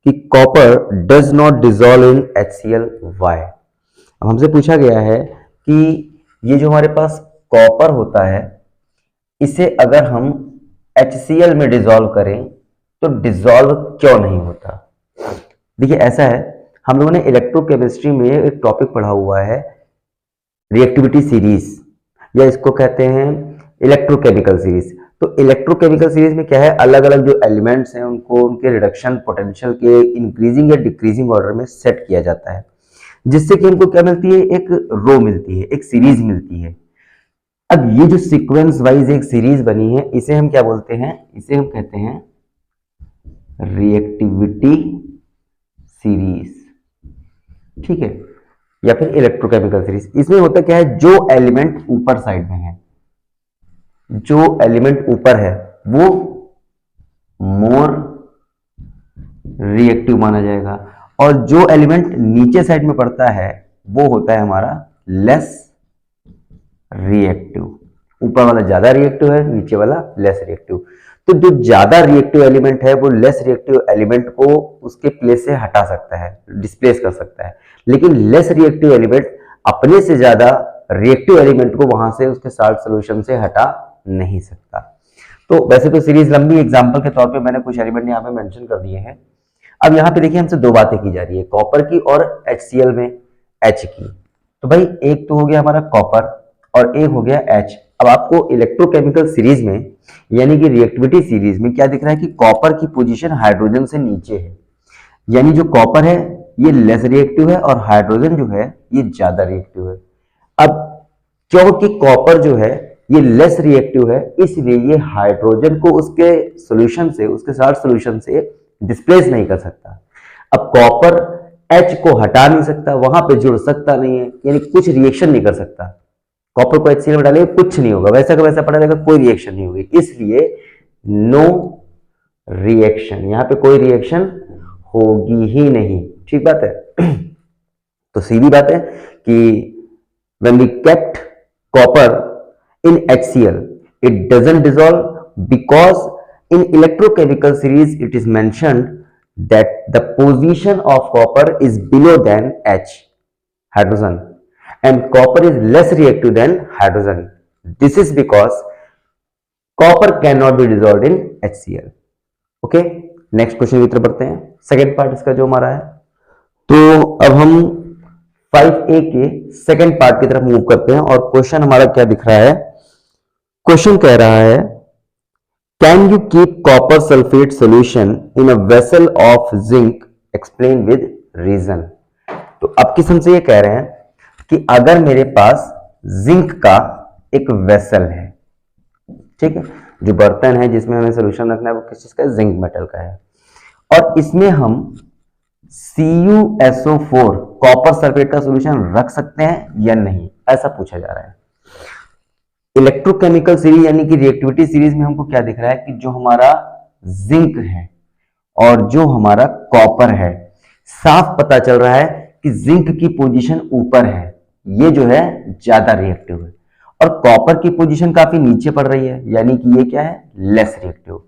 Speaker 1: कि copper does not dissolve in HCl, why. अब हमसे पूछा गया है कि ये जो हमारे पास कॉपर होता है, इसे अगर हम HCl में डिसॉल्व करें तो डिसॉल्व क्यों नहीं होता। देखिए ऐसा है, हम लोगों ने इलेक्ट्रोकेमिस्ट्री में एक टॉपिक पढ़ा हुआ है, रिएक्टिविटी सीरीज, या इसको कहते हैं इलेक्ट्रोकेमिकल सीरीज। तो इलेक्ट्रोकेमिकल सीरीज में क्या है, अलग अलग जो एलिमेंट्स हैं उनको उनके रिडक्शन पोटेंशियल के इंक्रीजिंग या डिक्रीजिंग ऑर्डर में सेट किया जाता है, जिससे कि उनको क्या मिलती है, एक रो मिलती है, एक सीरीज मिलती है। अब ये जो सीक्वेंस वाइज एक सीरीज बनी है, इसे हम क्या बोलते हैं, इसे हम कहते हैं रिएक्टिविटी सीरीज। ठीक है, या फिर इलेक्ट्रोकेमिकल सीरीज। इसमें होता क्या है, जो एलिमेंट ऊपर साइड में है, जो एलिमेंट ऊपर है वो मोर रिएक्टिव माना जाएगा, और जो एलिमेंट नीचे साइड में पड़ता है वो होता है हमारा लेस रिएक्टिव। ऊपर वाला ज्यादा रिएक्टिव है, नीचे वाला लेस रिएक्टिव। तो जो ज्यादा रिएक्टिव एलिमेंट है वो लेस रिएक्टिव एलिमेंट को उसके प्लेस से हटा सकता है, डिस्प्लेस कर सकता है, लेकिन लेस रिएक्टिव एलिमेंट अपने से ज्यादा रिएक्टिव एलिमेंट को वहां से उसके साल्ट सोल्यूशन से हटा नहीं सकता। तो वैसे तो सीरीज लंबी, एग्जांपल के तौर पे मैंने कुछ एलिमेंट यहाँ पे मेंशन कर दिए हैं। अब यहाँ पे देखिए हमसे दो बातें की जा रही है, कॉपर की और HCl में H की। तो भाई एक तो हो गया हमारा कॉपर और एक हो गया H। अब आपको इलेक्ट्रोकेमिकल सीरीज में यानी कि रिएक्टिविटी सीरीज में क्या दिख रहा है कि कॉपर की पोजीशन हाइड्रोजन से नीचे है, यानी जो कॉपर है ये लेस रिएक्टिव है और हाइड्रोजन जो है ये ज्यादा रिएक्टिव है। अब क्योंकि कॉपर जो है ये लेस रिएक्टिव है, इसलिए ये हाइड्रोजन को उसके सॉल्यूशन से, उसके साल्ट सॉल्यूशन से डिस्प्लेस नहीं कर सकता। अब कॉपर H को हटा नहीं सकता, वहां पे जुड़ सकता नहीं है, यानी कुछ रिएक्शन नहीं कर सकता। कॉपर को HCl में डालेंगे कुछ नहीं होगा, वैसा का वैसा पड़ा रहेगा, कोई रिएक्शन नहीं होगी, इसलिए नो रिएक्शन, यहां पे कोई रिएक्शन होगी ही नहीं। ठीक बात है। तो सीधी बात है कि when we kept copper in HCl, it doesn't dissolve because in electrochemical series it is mentioned that the position of copper is below than H, hydrogen, and copper is less reactive than hydrogen. This is because copper cannot be dissolved in HCl. Okay, next question की तरफ बढ़ते हैं, second part इसका जो हमारा है। तो अब हम 5A के सेकेंड पार्ट की तरफ मूव करते हैं, और क्वेश्चन हमारा क्या दिख रहा है, क्वेश्चन कह रहा है can you keep copper sulphate solution in a vessel of zinc, explain with reason. तो अब किस हमसे ये कह रहे हैं कि अगर मेरे पास जिंक का एक वेसल है, ठीक है, जो बर्तन है जिसमें हमें सोल्यूशन रखना है वो किस चीज का है, जिंक मेटल का है। और इसमें हम CuSO4 कॉपर सल्फेट का सोल्यूशन रख सकते हैं या नहीं, ऐसा पूछा जा रहा है। इलेक्ट्रोकेमिकल सीरीज यानी कि रिएक्टिविटी सीरीज में हमको क्या दिख रहा है कि जो हमारा जिंक है और जो हमारा कॉपर है, साफ पता चल रहा है कि जिंक की पोजीशन ऊपर है, ये जो है ज्यादा रिएक्टिव है, और कॉपर की पोजीशन काफी नीचे पड़ रही है, यानी कि ये क्या है, लेस रिएक्टिव।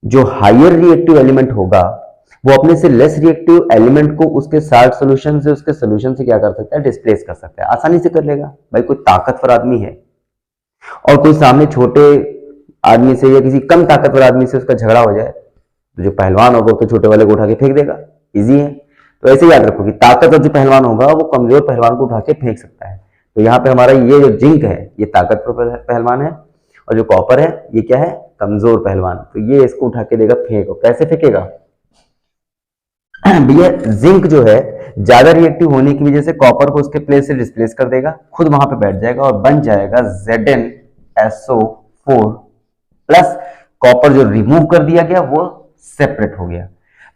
Speaker 1: जो हायर रिएक्टिव एलिमेंट होगा वो अपने से लेस रिएक्टिव एलिमेंट को उसके साल्ट सॉल्यूशन से, उसके सॉल्यूशन से क्या कर सकता है, डिस्प्लेस कर सकता है, आसानी से कर लेगा। भाई कोई ताकतवर आदमी है और कोई सामने छोटे आदमी से या किसी कम ताकतवर आदमी से उसका झगड़ा हो जाए, तो जो पहलवान होगा तो छोटे वाले को उठा के फेंक देगा, इजी है। तो ऐसे याद रखो कि ताकतवर जो पहलवान होगा वो कमजोर पहलवान को उठा के फेंक सकता है। तो यहाँ पे हमारा ये जो जिंक है ये ताकतवर पहलवान है, और जो कॉपर है ये क्या है, कमजोर पहलवान। तो ये इसको उठा के देगा फेंको। कैसे फेंकेगा भैया, जिंक जो है ज्यादा रिएक्टिव होने की वजह से कॉपर को उसके प्लेस से डिस्प्लेस कर देगा, खुद वहां पे बैठ जाएगा और बन जाएगा ZnSO4 प्लस कॉपर जो रिमूव कर दिया गया वो सेपरेट हो गया।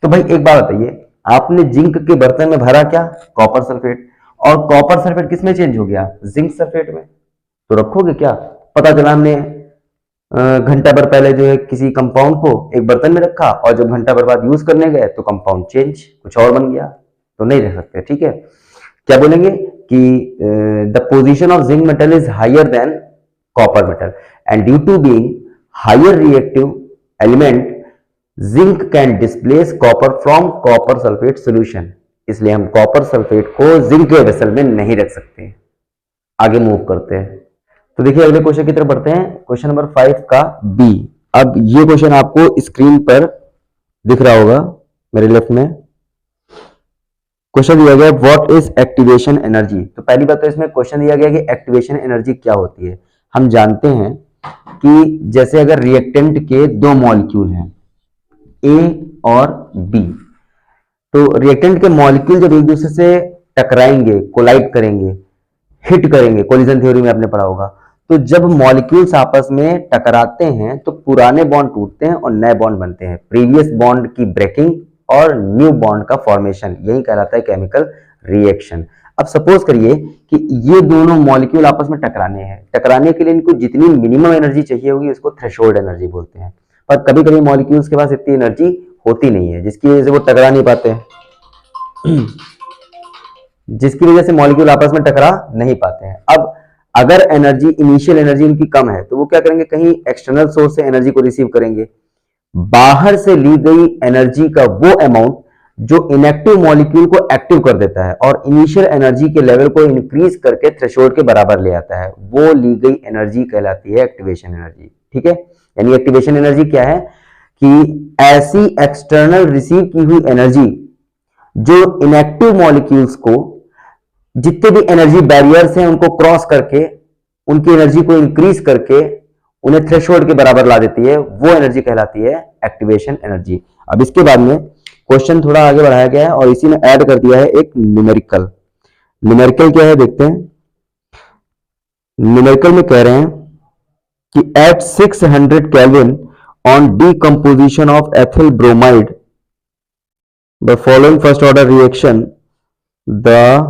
Speaker 1: तो भाई एक बात बताइए, आपने जिंक के बर्तन में भरा क्या, कॉपर सल्फेट, और कॉपर सल्फेट किस में चेंज हो गया, जिंक सल्फेट में। तो रखोगे क्या, पता चला हमने घंटा भर पहले जो है किसी कंपाउंड को एक बर्तन में रखा और जब घंटा भर बाद यूज करने गए तो कंपाउंड चेंज, कुछ और बन गया, तो नहीं रख सकते। ठीक है, क्या बोलेंगे कि the position of zinc metal is higher than copper metal and due to being higher reactive element zinc can displace copper from copper sulphate solution. इसलिए हम कॉपर सल्फेट को जिंक के वेसल में नहीं रख सकते। आगे मूव करते हैं, तो देखिए अगले क्वेश्चन की तरफ बढ़ते हैं, क्वेश्चन नंबर 5 का बी। अब ये क्वेश्चन आपको स्क्रीन पर दिख रहा होगा मेरे लेफ्ट में। क्वेश्चन दिया गया व्हाट इज एक्टिवेशन एनर्जी। तो पहली बात तो इसमें क्वेश्चन दिया गया कि एक्टिवेशन एनर्जी क्या होती है। हम जानते हैं कि जैसे अगर रिएक्टेंट के दो मॉलिक्यूल हैं ए और बी, तो रिएक्टेंट के मॉलिक्यूल जब एक दूसरे से टकराएंगे, कोलाइड करेंगे, हिट करेंगे, कोलिजन थ्योरी में आपने पढ़ा होगा, तो जब मॉलिक्यूल्स आपस में टकराते हैं तो पुराने बॉन्ड टूटते हैं और नए बॉन्ड बनते हैं, प्रीवियस बॉन्ड की ब्रेकिंग और न्यू बॉन्ड का फॉर्मेशन, यही कहलाता है केमिकल रिएक्शन। अब सपोज करिए कि ये दोनों मॉलिक्यूल आपस में टकराने हैं, टकराने के लिए इनको जितनी मिनिमम एनर्जी चाहिए होगी उसको थ्रेशोल्ड एनर्जी बोलते हैं, पर कभी कभी मॉलिक्यूल्स के पास इतनी एनर्जी होती नहीं है जिसकी वजह से वो टकरा नहीं पाते हैं जिसकी वजह से मॉलिक्यूल आपस में टकरा नहीं पाते हैं। अब अगर एनर्जी, इनिशियल एनर्जी उनकी कम है तो वो क्या करेंगे, कहीं एक्सटर्नल सोर्स से एनर्जी को रिसीव करेंगे। बाहर से ली गई एनर्जी का वो अमाउंट जो इनएक्टिव मॉलिक्यूल को एक्टिव कर देता है और इनिशियल एनर्जी के लेवल को इंक्रीज करके थ्रेशोल्ड के बराबर ले आता है, वो ली गई एनर्जी कहलाती है एक्टिवेशन एनर्जी। ठीक है, यानी एक्टिवेशन एनर्जी क्या है कि ऐसी एक्सटर्नल रिसीव की हुई एनर्जी जो इनएक्टिव मॉलिक्यूल्स को जितने भी एनर्जी बैरियर्स हैं उनको क्रॉस करके उनकी एनर्जी को इंक्रीज करके उन्हें थ्रेशोल्ड के बराबर ला देती है, वो एनर्जी कहलाती है एक्टिवेशन एनर्जी। अब इसके बाद में क्वेश्चन थोड़ा आगे बढ़ाया गया है और इसी में ऐड कर दिया है एक न्यूमेरिकल। न्यूमेरिकल क्या है देखते हैं। न्यूमेरिकल में कह रहे हैं कि at 600 kelvin on decomposition of ethyl bromide the following first order reaction the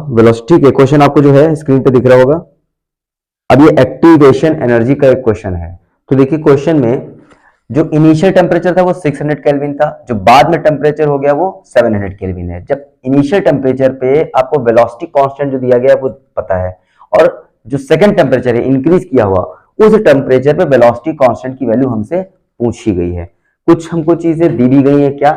Speaker 1: velocity के, क्वेश्चन आपको जो है स्क्रीन पे दिख रहा होगा। अब ये एक्टिवेशन एनर्जी का एक क्वेश्चन है। तो देखिए क्वेश्चन में जो इनिशियल टेम्परेचर था वो 600 केल्विन था, जो बाद में टेम्परेचर हो गया वो 700 केल्विन है। जब इनिशियल टेम्परेचर पे आपको वेलोसिटी कांस्टेंट जो दिया गया है वो पता है, और जो सेकंड टेम्परेचर है इंक्रीज किया हुआ, उस टेम्परेचर पे वेलोसिटी कांस्टेंट की वैल्यू हमसे पूछी गई है। कुछ हमको चीजें दी भी गई है क्या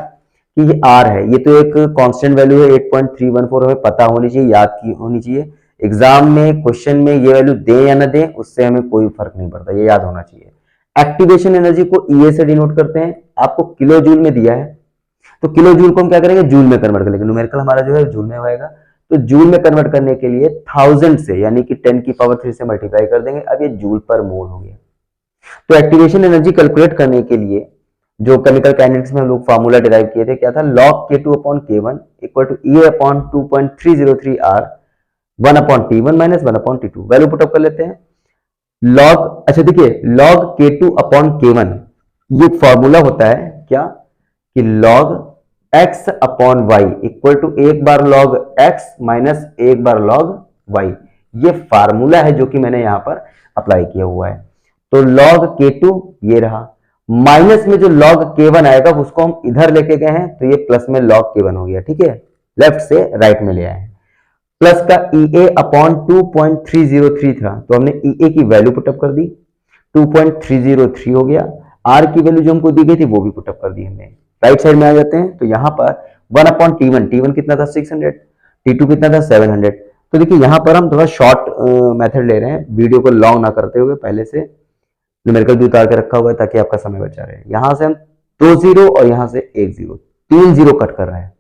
Speaker 1: कि ये आर है, ये तो एक कांस्टेंट वैल्यू है 8.314, हमें पता होनी चाहिए, याद की होनी चाहिए। एग्जाम में क्वेश्चन में ये वैल्यू दे या ना दे उससे हमें कोई फर्क नहीं पड़ता, ये याद होना चाहिए। एक्टिवेशन एनर्जी को ईए से डिनोट करते हैं, आपको किलो जूल में दिया है तो किलो जूल को हम क्या करेंगे, जूल में कन्वर्ट कर लेंगे। न्यूमेरिकल हमारा जो है जूल में होएगा, तो जूल में कन्वर्ट करने के लिए 1000 से यानी कि 10 की पावर 3 से मल्टीप्लाई कर देंगे। अब ये जूल पर मोल हो गया। तो एक्टिवेशन एनर्जी कैलकुलेट करने के लिए जो केमिकल काइनेटिक्स में हम लोग फार्मूला डिराइव किए थे, क्या था, log K2 upon K1 equal to E upon 2.303 R 1 upon T1 minus 1 upon T2। Value put up कर लेते हैं। लॉग, अच्छा देखिए लॉग K2 अपॉन K1, ये फॉर्मूला होता है क्या कि log x upon y equal to एक बार लॉग x माइनस एक बार लॉग y। ये फार्मूला है जो कि मैंने यहां पर अप्लाई किया हुआ है। तो log K2 ये रहा, माइनस में जो log K1 आएगा उसको हम इधर लेके गए हैं तो ये प्लस में log K1 हो गया, ठीक है, लेफ्ट से राइट में ले आए हैं। प्लस का EA अपॉन 2.303 था तो हमने EA की वैल्यू पुटअप कर दी, 2.303 हो गया। R की वैल्यू जो हमको दी गई थी वो भी पुटअप कर दी हमने। राइट साइड में आ जाते हैं तो यहां पर 1 अपॉन T1, T1 कितना था 600, T2 कितना था 700। तो देखिए यहां पर हम थोड़ा शॉर्ट मेथड ले रहे हैं, वीडियो को लॉन्ग ना करते हुए पहले से न्यूमेरिकल भी उतार के रखा हुआ है ताकि आपका समय बचा रहे। यहां से हम 2 जीरो और यहां से 1 जीरो, 3 जीरो कट कर रहे हैं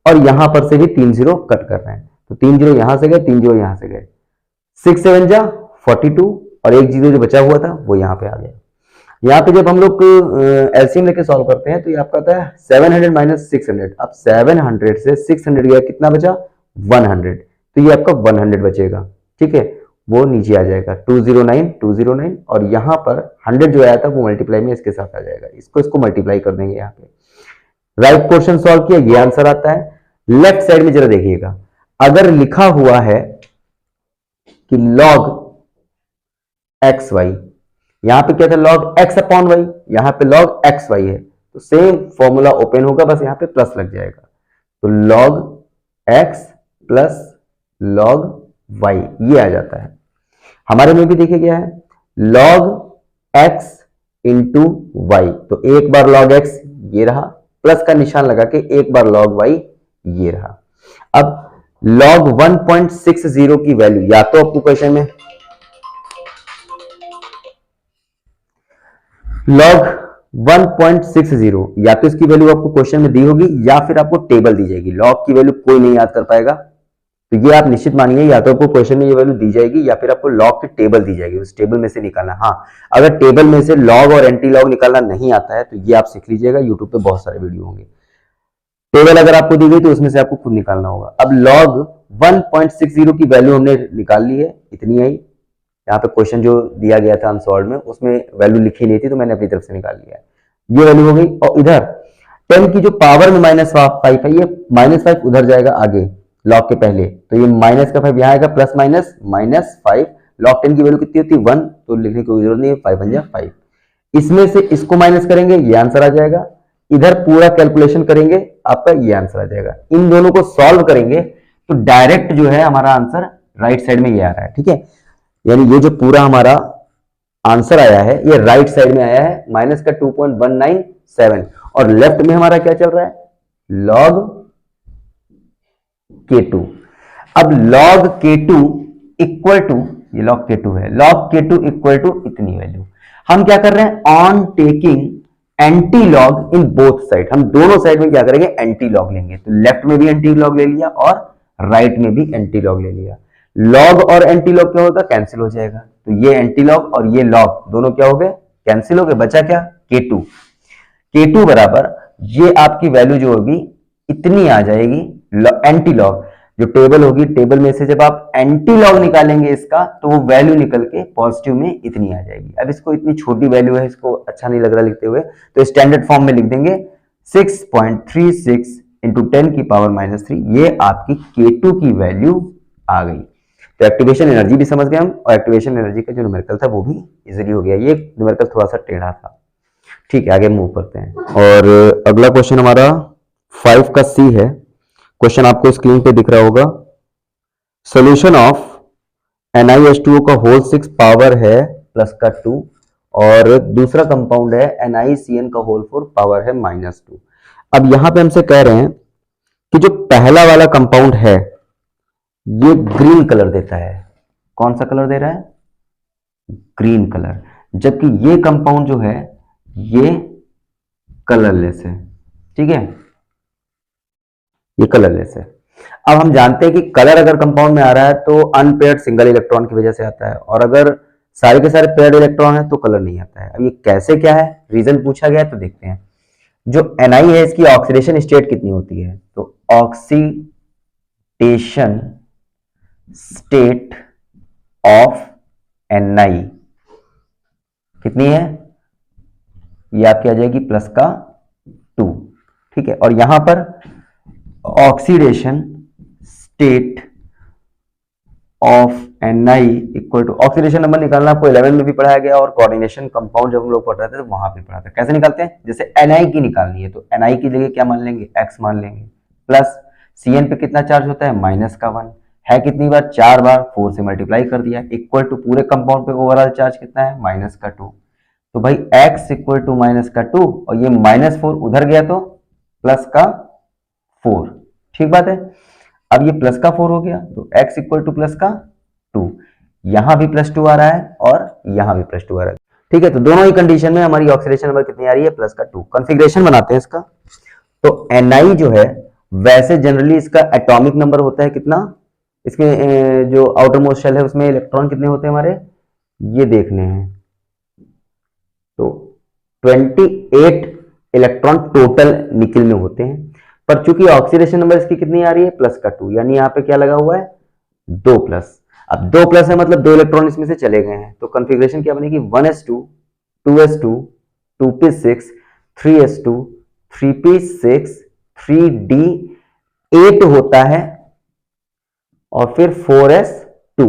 Speaker 1: और यहां पर से भी 3 जीरो कट कर रहे हैं। तो 3 जीरो यहां से गए, 3 जीरो यहां से गए, 6 7 जा 42 और 1 जीरो जो बचा हुआ था वो यहां पे आ गया। यहाँ पे जब हम लोग एलसीएम लेके सॉल्व करते हैं तो ये आपका आता है 700 माइनस 600। अब 700 से 600 गया, कितना बचा 100, तो ये आपका 100 बचेगा, ठीक है, वो नीचे आ जाएगा 209 209 और यहाँ पर 100 जो आया था वो मल्टीप्लाई में इसके साथ आ जाएगा, इसको मल्टीप्लाई कर देंगे यहाँ पे। राइट क्वेश्चन सॉल्व किया, ये आंसर आता है। लेफ्ट साइड में जरा देखिएगा, अगर लिखा हुआ है कि log एक्स वाई, यहां पे क्या था log x अपॉन वाई, यहां पे log एक्स वाई है, तो सेम फॉर्मूला ओपन होगा, बस यहां पे प्लस लग जाएगा। तो log x plus log y ये आ जाता है। हमारे में भी देखिए क्या है log x इंटू वाई, तो एक बार log x ये रहा, प्लस का निशान लगा के एक बार log y ये रहा। अब log 1.60 की वैल्यू, या तो आपको क्वेश्चन में log 1.60 या तो इसकी वैल्यू आपको क्वेश्चन में दी होगी या फिर आपको टेबल दी जाएगी। log की वैल्यू कोई नहीं याद कर पाएगा, तो ये आप निश्चित मानिए या तो आपको क्वेश्चन में ये वैल्यू दी जाएगी या फिर आपको log की टेबल दी जाएगी, उस टेबल में से निकालना। हाँ, अगर टेबल में से log और एंटी लॉग निकालना नहीं आता है तो ये आप सीख लीजिएगा, यूट्यूब पे बहुत सारे वीडियो होंगे। टेबल अगर आपको दी गई तो उसमें से आपको खुद निकालना होगा। अब log 1.60 की वैल्यू हमने निकाल ली है, इतनी आई। यहाँ पे क्वेश्चन जो दिया गया था अनसॉल्व में उसमें वैल्यू लिखी नहीं थी तो मैंने अपनी तरफ से निकाल लिया, ये वैल्यू हो गई। और इधर 10 की जो पावर में -5 है, ये -5 उधर जाएगा आगे लॉग के पहले, तो ये माइनस का 5 यहाँ आएगा, प्लस माइनस -5। लॉग 10 की वैल्यू कितनी होती है 1, तो लिखने की कोई जरूरत नहीं है, 5 1 5। इसमें से इसको माइनस करेंगे ये आंसर आ जाएगा, इधर पूरा कैलकुलेशन करेंगे आपका ये आंसर आ जाएगा। इन दोनों को सॉल्व करेंगे तो डायरेक्ट जो है हमारा आंसर राइट साइड में ये आ रहा है, ठीक है। यानी ये जो पूरा हमारा आंसर आया है ये राइट साइड में आया है, माइनस का 2.197 और लेफ्ट में हमारा क्या चल रहा है log K2। अब log K2 इक्वल टू, ये log K2 है, log K2 इक्वल टू इतनी वैल्यू। हम क्या कर रहे हैं on taking anti log in both side, हम दोनों साइड में क्या करेंगे एंटी लॉग लेंगे, तो लेफ्ट में भी एंटी लॉग ले लिया और राइट में भी एंटी लॉग ले लिया। लॉग और एंटी लॉग क्या होगा कैंसिल हो जाएगा, तो ये एंटी लॉग और ये लॉग दोनों क्या हो गए कैंसिल हो गए, बचा क्या K2। K2 बराबर ये आपकी वैल्यू जो होगी इतनी आ जाएगी। एंटी लॉग जो टेबल होगी, टेबल में से जब आप एंटी लॉग निकालेंगे इसका तो वो वैल्यू निकल के पॉजिटिव में इतनी आ जाएगी। अब इसको इतनी छोटी वैल्यू है, इसको अच्छा नहीं लग रहा लिखते हुए, तो स्टैंडर्ड फॉर्म में लिख देंगे 6.36 इंटू 10 की पावर -3, ये आपकी K2 की वैल्यू आ गई। तो एक्टिवेशन एनर्जी भी समझ गए हम, और एक्टिवेशन एनर्जी का जो न्यूमेरिकल था वो भी इजीली हो गया। ये न्यूमेरिकल थोड़ा सा टेढ़ा था, ठीक है, आगे मूव करते हैं। और अगला क्वेश्चन हमारा 5 का C है। क्वेश्चन आपको स्क्रीन पे दिख रहा होगा, सोल्यूशन ऑफ NiH2O का होल 6 पावर है प्लस का 2 और दूसरा कंपाउंड है NiCN का होल 4 पावर है -2। अब यहां पे हमसे कह रहे हैं कि जो पहला वाला कंपाउंड है ये ग्रीन कलर देता है। कौन सा कलर दे रहा है ग्रीन कलर, जबकि ये कंपाउंड जो है ये कलरलेस है, ठीक है, ये कलरलेस है। अब हम जानते हैं कि कलर अगर कंपाउंड में आ रहा है तो अनपेयर्ड सिंगल इलेक्ट्रॉन की वजह से आता है, और अगर सारे के सारे पेयर्ड इलेक्ट्रॉन है तो कलर नहीं आता है। अब ये कैसे क्या है, रीजन पूछा गया है तो देखते हैं। जो Ni है इसकी ऑक्सीडेशन स्टेट कितनी होती है, तो ऑक्सीडेशन स्टेट ऑफ Ni कितनी है, ये आपकी आ जाएगी प्लस का 2, ठीक है। और यहां पर oxidation state of Ni equal to, oxidation number निकालना आपको 11 में भी पढ़ाया गया और कोऑर्डिनेशन कंपाउंड जब हम लोग पढ़ रहे थे तो वहां भी पढ़ा था। कैसे निकालते हैं, जैसे Ni की निकालनी है तो Ni की जगह क्या मान लेंगे, x मान लेंगे, प्लस Cn पे कितना चार्ज होता है, माइनस का 1 है, कितनी बार, 4 बार, 4 से मल्टीप्लाई कर दिया, इक्वल टू पूरे कंपाउंड पे ओवरऑल चार्ज कितना है, माइनस का 2। तो भाई x इक्वल टू माइनस का 2 और ये -4 उधर गया तो प्लस का 4, ठीक बात है। अब ये प्लस का 4 हो गया तो x इक्वल टू प्लस का 2, यहां भी +2 आ रहा है और यहां भी +2 आ रहा है, ठीक है। तो दोनों ही कंडीशन में हमारी ऑक्सीडेशन नंबर कितनी आ रही है, प्लस का 2। कॉन्फ़िगरेशन बनाते हैं इसका, तो Ni जो है वैसे जनरली इसका एटॉमिक नंबर होता है कितना, इसमें जो आउटर मोस्ट शेल है उसमें इलेक्ट्रॉन कितने होते हैं हमारे, ये देखने हैं, तो 28 इलेक्ट्रॉन टोटल निकिल में होते हैं। पर चूंकि ऑक्सीडेशन नंबर इसकी कितनी आ रही है, प्लस का 2, यानी यहाँ पे क्या लगा हुआ है, 2 प्लस। अब 2 प्लस है मतलब 2 इलेक्ट्रॉन इसमें से चले गए हैं, तो कॉन्फ़िगरेशन क्या बनेगी, 1s2 2s2 2p6 3s2 3p6 3d8 होता है और फिर 4s2।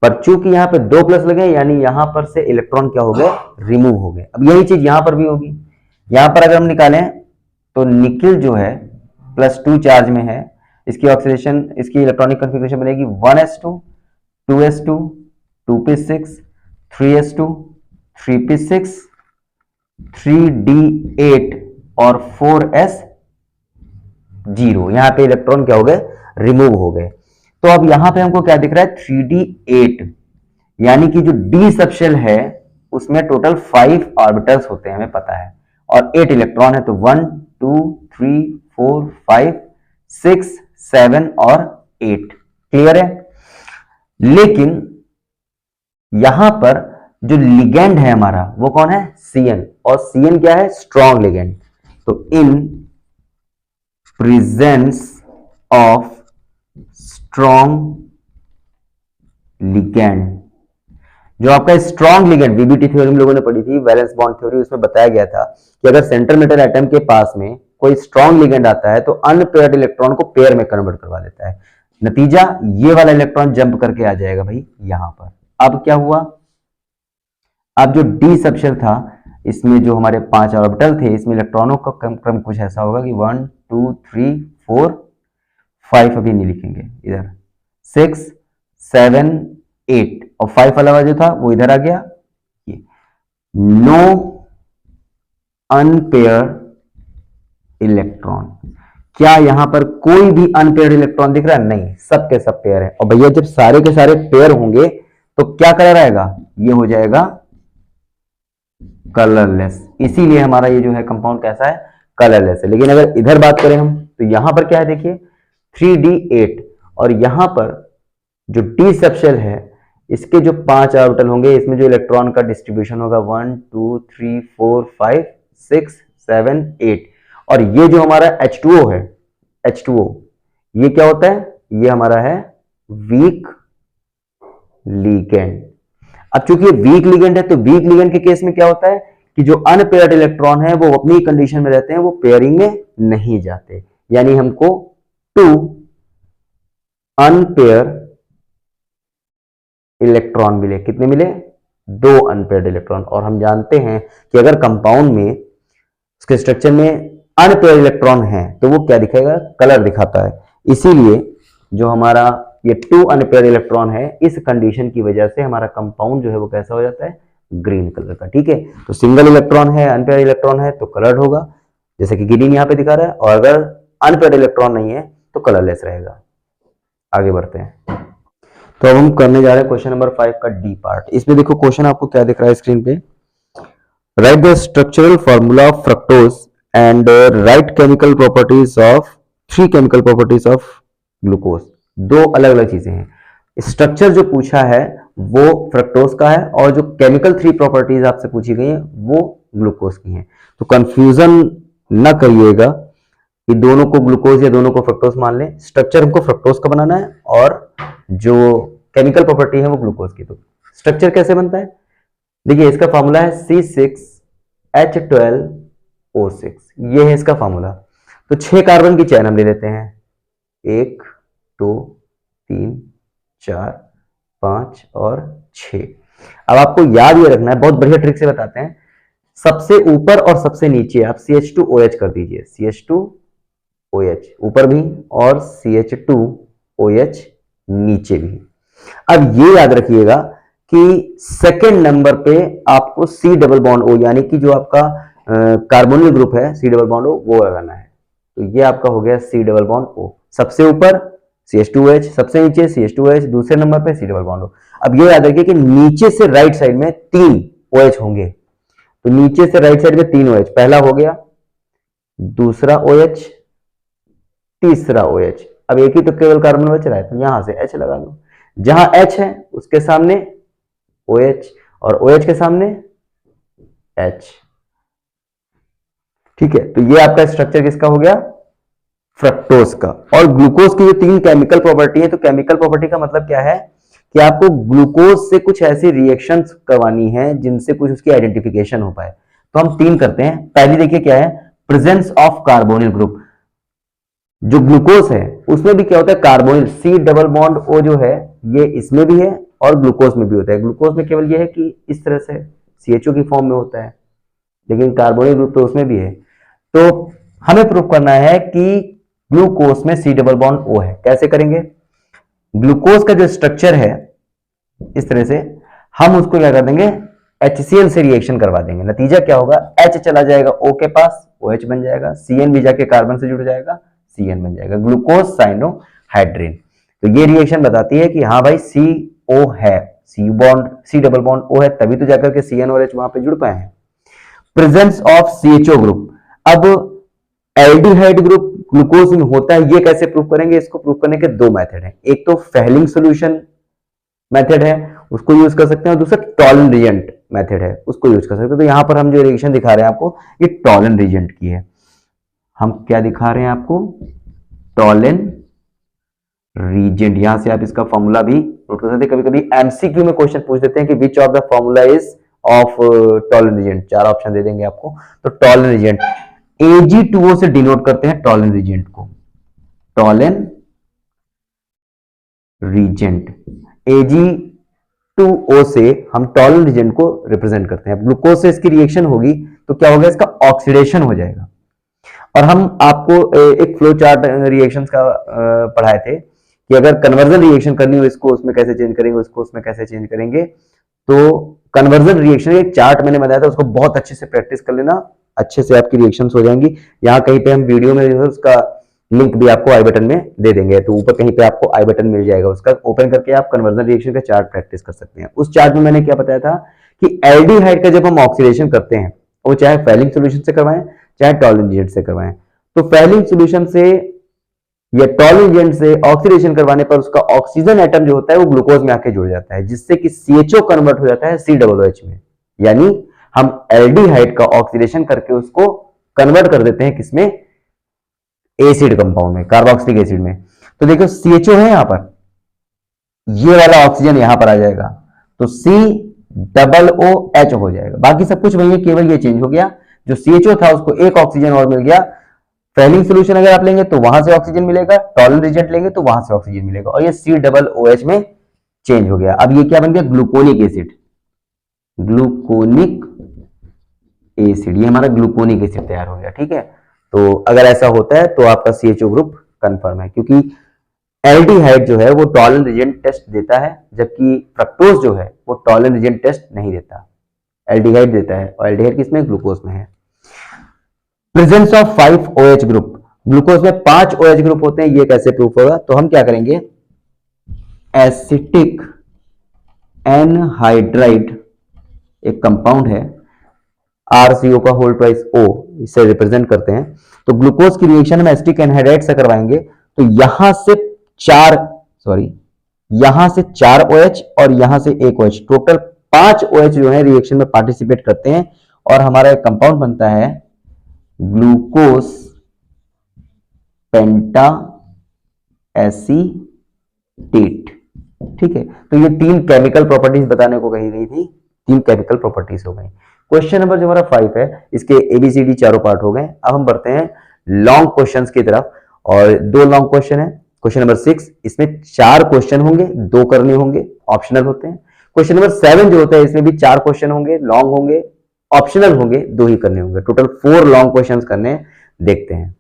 Speaker 1: पर चूंकि यहाँ पे 2 प्लस लगे यानी यहां पर से इलेक्ट्रॉन क्या हो गए, रिमूव हो गए। अब यही चीज यहां पर भी होगी, यहां पर अगर हम निकालें तो निकिल जो है +2 चार्ज में है, इसकी ऑक्सीडेशन, इसकी इलेक्ट्रॉनिक कॉन्फ़िगरेशन बनेगी 1s2 2s2 2p6 3s2 3p6 3d8 और 4s0। यहां पे इलेक्ट्रॉन क्या हो गए, रिमूव हो गए। तो अब यहां पे हमको क्या दिख रहा है, 3d8, यानी कि जो d सबशेल है उसमें टोटल 5 ऑर्बिटल्स होते हैं, हमें पता है, और 8 इलेक्ट्रॉन है, तो 1 2 3 4 5 6 7 और 8, क्लियर है। लेकिन यहां पर जो लिगेंड है हमारा वो कौन है, Cn, और Cn क्या है, स्ट्रॉन्ग लिगेंड। तो in presence of strong ligand, जो आपका स्ट्रॉन्ग लिगेंड वीबीटी थ्योरी हम लोगों ने पढ़ी थी, वैलेंस बॉन्ड थ्योरी, उसमें बताया गया था कि अगर सेंट्रल मेटल एटम के पास में कोई स्ट्रॉन्ग लिगेंड आता है तो अनपेयर्ड इलेक्ट्रॉन को पेयर में कन्वर्ट करवा देता है। नतीजा ये वाला इलेक्ट्रॉन जंप करके आ जाएगा भाई यहां पर। अब क्या हुआ, अब जो डी सबशेल था इसमें जो हमारे 5 ऑर्बिटल थे, इसमें इलेक्ट्रॉनों का क्रम कुछ ऐसा होगा कि 1 2 3 4 5, अभी नहीं लिखेंगे इधर, 6 7 8 और 5 अलावा जो था वो इधर आ गया। नो अनपेयर्ड इलेक्ट्रॉन, क्या यहां पर कोई भी अनपेयर्ड इलेक्ट्रॉन दिख रहा है, नहीं, सब के सब पेयर है। और भैया जब सारे के सारे पेयर होंगे तो क्या कलर आएगा, ये हो जाएगा कलरलेस। इसीलिए हमारा ये जो है कंपाउंड कैसा है, कलरलेस है। लेकिन अगर इधर बात करें हम तो यहां पर क्या है, देखिए 3d8, और यहां पर जो डी सबशेल है इसके जो 5 ऑर्बिटल होंगे, इसमें जो इलेक्ट्रॉन का डिस्ट्रीब्यूशन होगा 1 2 3 4 5 6 7 8, और ये जो हमारा H2O है, H2O ये क्या होता है, ये हमारा है वीक लिगेंड। अब चूंकि ये वीक लिगेंड है तो वीक लिगेंड के केस में क्या होता है कि जो अनपेयर्ड इलेक्ट्रॉन है वो अपनी कंडीशन में रहते हैं, वो पेयरिंग में नहीं जाते, यानी हमको 2 अनपेयर इलेक्ट्रॉन मिले। कितने मिले, 2 अनपेयर्ड इलेक्ट्रॉन। और हम जानते हैं कि अगर कंपाउंड में उसके स्ट्रक्चर में अनपेयर्ड इलेक्ट्रॉन है तो वो क्या दिखाएगा, कलर दिखाता है। इसीलिए जो हमारा ये 2 अनपेयर्ड इलेक्ट्रॉन है, इस कंडीशन की वजह से हमारा कंपाउंड जो है वो कैसा हो जाता है, ग्रीन कलर का, ठीक है। तो सिंगल इलेक्ट्रॉन है, अनपेयर्ड इलेक्ट्रॉन है तो कलर्ड होगा, जैसे कि ग्रीन यहां पे दिखा रहा है, और अगर अनपेयर्ड इलेक्ट्रॉन नहीं है तो कलरलेस रहेगा। आगे बढ़ते हैं, तो अब हम करने जा रहे हैं क्वेश्चन नंबर 5 का डी पार्ट। इसमें देखो क्वेश्चन आपको क्या दिख रहा है स्क्रीन पे, right the structural formula of fructose and right chemical properties of 3 chemical properties of glucose. 2 अलग अलग चीजें हैं। स्ट्रक्चर जो पूछा है वो फ्रक्टोज का है और जो केमिकल 3 प्रॉपर्टीज आपसे पूछी गई है वो ग्लूकोज की हैं। तो कंफ्यूजन न करिएगा कि दोनों को ग्लूकोज या दोनों को फ्रक्टोज मान लें। स्ट्रक्चर हमको फ्रक्टोज का बनाना है और जो केमिकल प्रॉपर्टी है वो ग्लूकोज की। तो स्ट्रक्चर कैसे बनता है, देखिए इसका फॉर्मूला है C6H12O6, ये है इसका फॉर्मूला। तो 6 कार्बन की चेन हम ले लेते हैं, 1 2 3 4 5 और 6। अब आपको याद ये रखना है, बहुत बढ़िया ट्रिक से बताते हैं, सबसे ऊपर और सबसे नीचे आप CH2OH कर दीजिए, CH2OH ऊपर भी और CH2OH नीचे भी। अब ये याद रखिएगा कि सेकंड नंबर पे आपको C डबल बॉन्ड O, यानी कि जो आपका कार्बोनिल ग्रुप है C डबल बॉन्ड O, वो लगाना है। तो ये आपका हो गया C डबल बॉन्ड O। सबसे ऊपर CH2OH, सबसे नीचे CH2OH, दूसरे नंबर पे C डबल बॉन्ड O। अब ये याद रखिए कि नीचे से राइट साइड में 3 OH होंगे, तो नीचे से राइट साइड में 3 OH, पहला हो गया, दूसरा OH, तीसरा OH। अब एक ही तो केवल कार्बन बच रहा है, तो यहां से H लगा लो, जहां H है उसके सामने OH और OH के सामने H। ठीक है, तो ये आपका स्ट्रक्चर किसका हो गया, फ्रक्टोज का। और ग्लूकोज की जो 3 केमिकल प्रॉपर्टी है, तो केमिकल प्रॉपर्टी का मतलब क्या है कि आपको ग्लूकोज से कुछ ऐसी रिएक्शंस करवानी है जिनसे कुछ उसकी आइडेंटिफिकेशन हो पाए। तो हम 3 करते हैं। पहली देखिए क्या है, प्रेजेंस ऑफ कार्बोनिल ग्रुप। जो ग्लूकोज है उसमें भी क्या होता है, carbonyl C double bond O जो है ये इसमें भी है और ग्लूकोज में भी होता है। ग्लूकोज में केवल ये है कि इस तरह से CHO की फॉर्म में होता है, लेकिन कार्बोनिल ग्रुप तो उसमें भी है। तो हमें प्रूव करना है कि ग्लूकोज में C डबल बॉन्ड O है। कैसे करेंगे, ग्लूकोज का जो स्ट्रक्चर है इस तरह से, हम उसको क्या कर देंगे, HCl से रिएक्शन करवा देंगे। नतीजा क्या होगा, H चला जाएगा O के पास, OH बन जाएगा, CN भी जाके कार्बन से जुड़ जाएगा, CN बन जाएगा, ग्लूकोज साइनोहाइड्रिन। तो ये रिएक्शन बताती है कि हाँ भाई CO है, C डबल बॉन्ड O है, तभी तो जाकर के CN और H वहां पे जुड़ पाए हैं। Presence of CHO group. अब एल्डिहाइड ग्रुप ग्लूकोज में होता है, ये कैसे प्रूव करेंगे, इसको प्रूव करने के 2 मेथड हैं। एक तो फेहलिंग सॉल्यूशन मेथड है, उसको यूज कर सकते हैं, और दूसरा टॉलन रिएजेंट मेथड है, उसको यूज कर सकते हैं। तो यहां पर हम जो रिएक्शन दिखा रहे हैं आपको, ये टॉलन रिएजेंट की है। हम क्या दिखा रहे हैं आपको, टॉलन रिएजेंट। यहां से आप इसका फॉर्मूला भी नोट कर सकते हैं। कभी कभी एमसीक्यू में क्वेश्चन पूछ देते हैं कि which of the formula is of Tollen reagent, 4 option दे देंगे आपको। तो टॉलन रिएजेंट Ag2O से डिनोट करते हैं टॉलन रिएजेंट को, टॉलन रिएजेंट। Ag2O से हम टॉलन रिएजेंट को रिप्रेजेंट करते हैं। ग्लूकोज से इसकी रिएक्शन होगी तो क्या होगा, इसका ऑक्सीडेशन हो जाएगा। और हम आपको एक फ्लो चार्ट रिएक्शंस का पढ़ाए थे कि अगर कन्वर्जन रिएक्शन करनी हो, इसको उसमें कैसे चेंज करेंगे, उसको उसमें कैसे चेंज करेंगे। तो कन्वर्जन रिएक्शन एक चार्ट मैंने बताया था, उसको बहुत अच्छे से प्रैक्टिस कर लेना, अच्छे से आपकी रिएक्शंस हो जाएंगी। यहाँ कहीं पे हम वीडियो में उसका लिंक भी आपको आई बटन में दे देंगे, तो ऊपर कहीं पे आपको आई बटन मिल जाएगा, उसका ओपन करके आप कन्वर्जन रिएक्शन का चार्ट प्रैक्टिस कर सकते हैं। उस चार्ट में मैंने क्या बताया था कि एल्डिहाइड का जब हम ऑक्सीडेशन करते हैं, वो चाहे फेलिंग सोल्यूशन से करवाएं चाहे टॉलन रिएजेंट से करवाएं, तो फेलिंग सोल्यूशन से या टॉलन रिएजेंट से ऑक्सीडेशन करवाने पर उसका ऑक्सीजन एटम जो होता है वो ग्लूकोज में आके जुड़ जाता है, जिससे कि CHO कन्वर्ट हो जाता है COOH में। यानी हम एल्डिहाइड का ऑक्सीडेशन करके उसको कन्वर्ट कर देते हैं किसमें, एसिड कंपाउंड में, कार्बोक्सिलिक एसिड में। तो देखो CHO है यहां पर, ये वाला ऑक्सीजन यहां पर आ जाएगा, तो COOH हो जाएगा। बाकी सब कुछ वही है, केवल ये चेंज हो गया, जो CHO था उसको एक ऑक्सीजन और मिल गया। फेलिंग सोल्यूशन अगर आप लेंगे तो वहां से ऑक्सीजन मिलेगा, टॉलन रिएजेंट लेंगे तो वहां से ऑक्सीजन मिलेगा, और ये COOH में चेंज हो गया। अब ये क्या बन गया, ग्लूकोनिक एसिड, ग्लूकोनिक एसिड, ये हमारा ग्लूकोनिक एसिड तैयार हो गया। ठीक है, तो अगर ऐसा होता है तो आपका CHO ग्रुप कंफर्म है, क्योंकि एल्डिहाइड जो है वो टॉलन रिएजेंट टेस्ट देता है, जबकि फ्रक्टोज जो है वो टॉलन रिएजेंट टेस्ट नहीं देता, एल्डिहाइड देता है, और एल्डिहाइड किसमें, ग्लूकोज में है। Presence of 5 OH group, glucose में 5 OH ग्रुप होते हैं, ये कैसे प्रूफ होगा, तो हम क्या करेंगे, एसिटिक एनहाइड्राइड एक कंपाउंड है, RCO का होल ट्वाइस O, इसे रिप्रेजेंट करते हैं। तो ग्लूकोज की रिएक्शन हम एसिटिक एनहाइड्राइड से करवाएंगे, तो यहां से 4 OH और यहां से 1 OH, टोटल 5 OH जो है रिएक्शन में पार्टिसिपेट करते हैं, और हमारा एक कंपाउंड बनता है ग्लूकोज पेंटा एसीटेट। ठीक है, तो ये 3 केमिकल प्रॉपर्टीज बताने को कही गई थी, तीन केमिकल प्रॉपर्टीज हो गई। क्वेश्चन नंबर जो हमारा 5 है, इसके ABCD चारों पार्ट हो गए। अब हम बढ़ते हैं लॉन्ग क्वेश्चंस की तरफ, और दो लॉन्ग क्वेश्चन है। क्वेश्चन नंबर 6, इसमें 4 क्वेश्चन होंगे, 2 करने होंगे, ऑप्शनल होते हैं। क्वेश्चन नंबर 7 जो होता है, इसमें भी 4 क्वेश्चन होंगे, लॉन्ग होंगे, ऑप्शनल होंगे, 2 ही करने होंगे। टोटल 4 लॉन्ग क्वेश्चन करने, देखते हैं।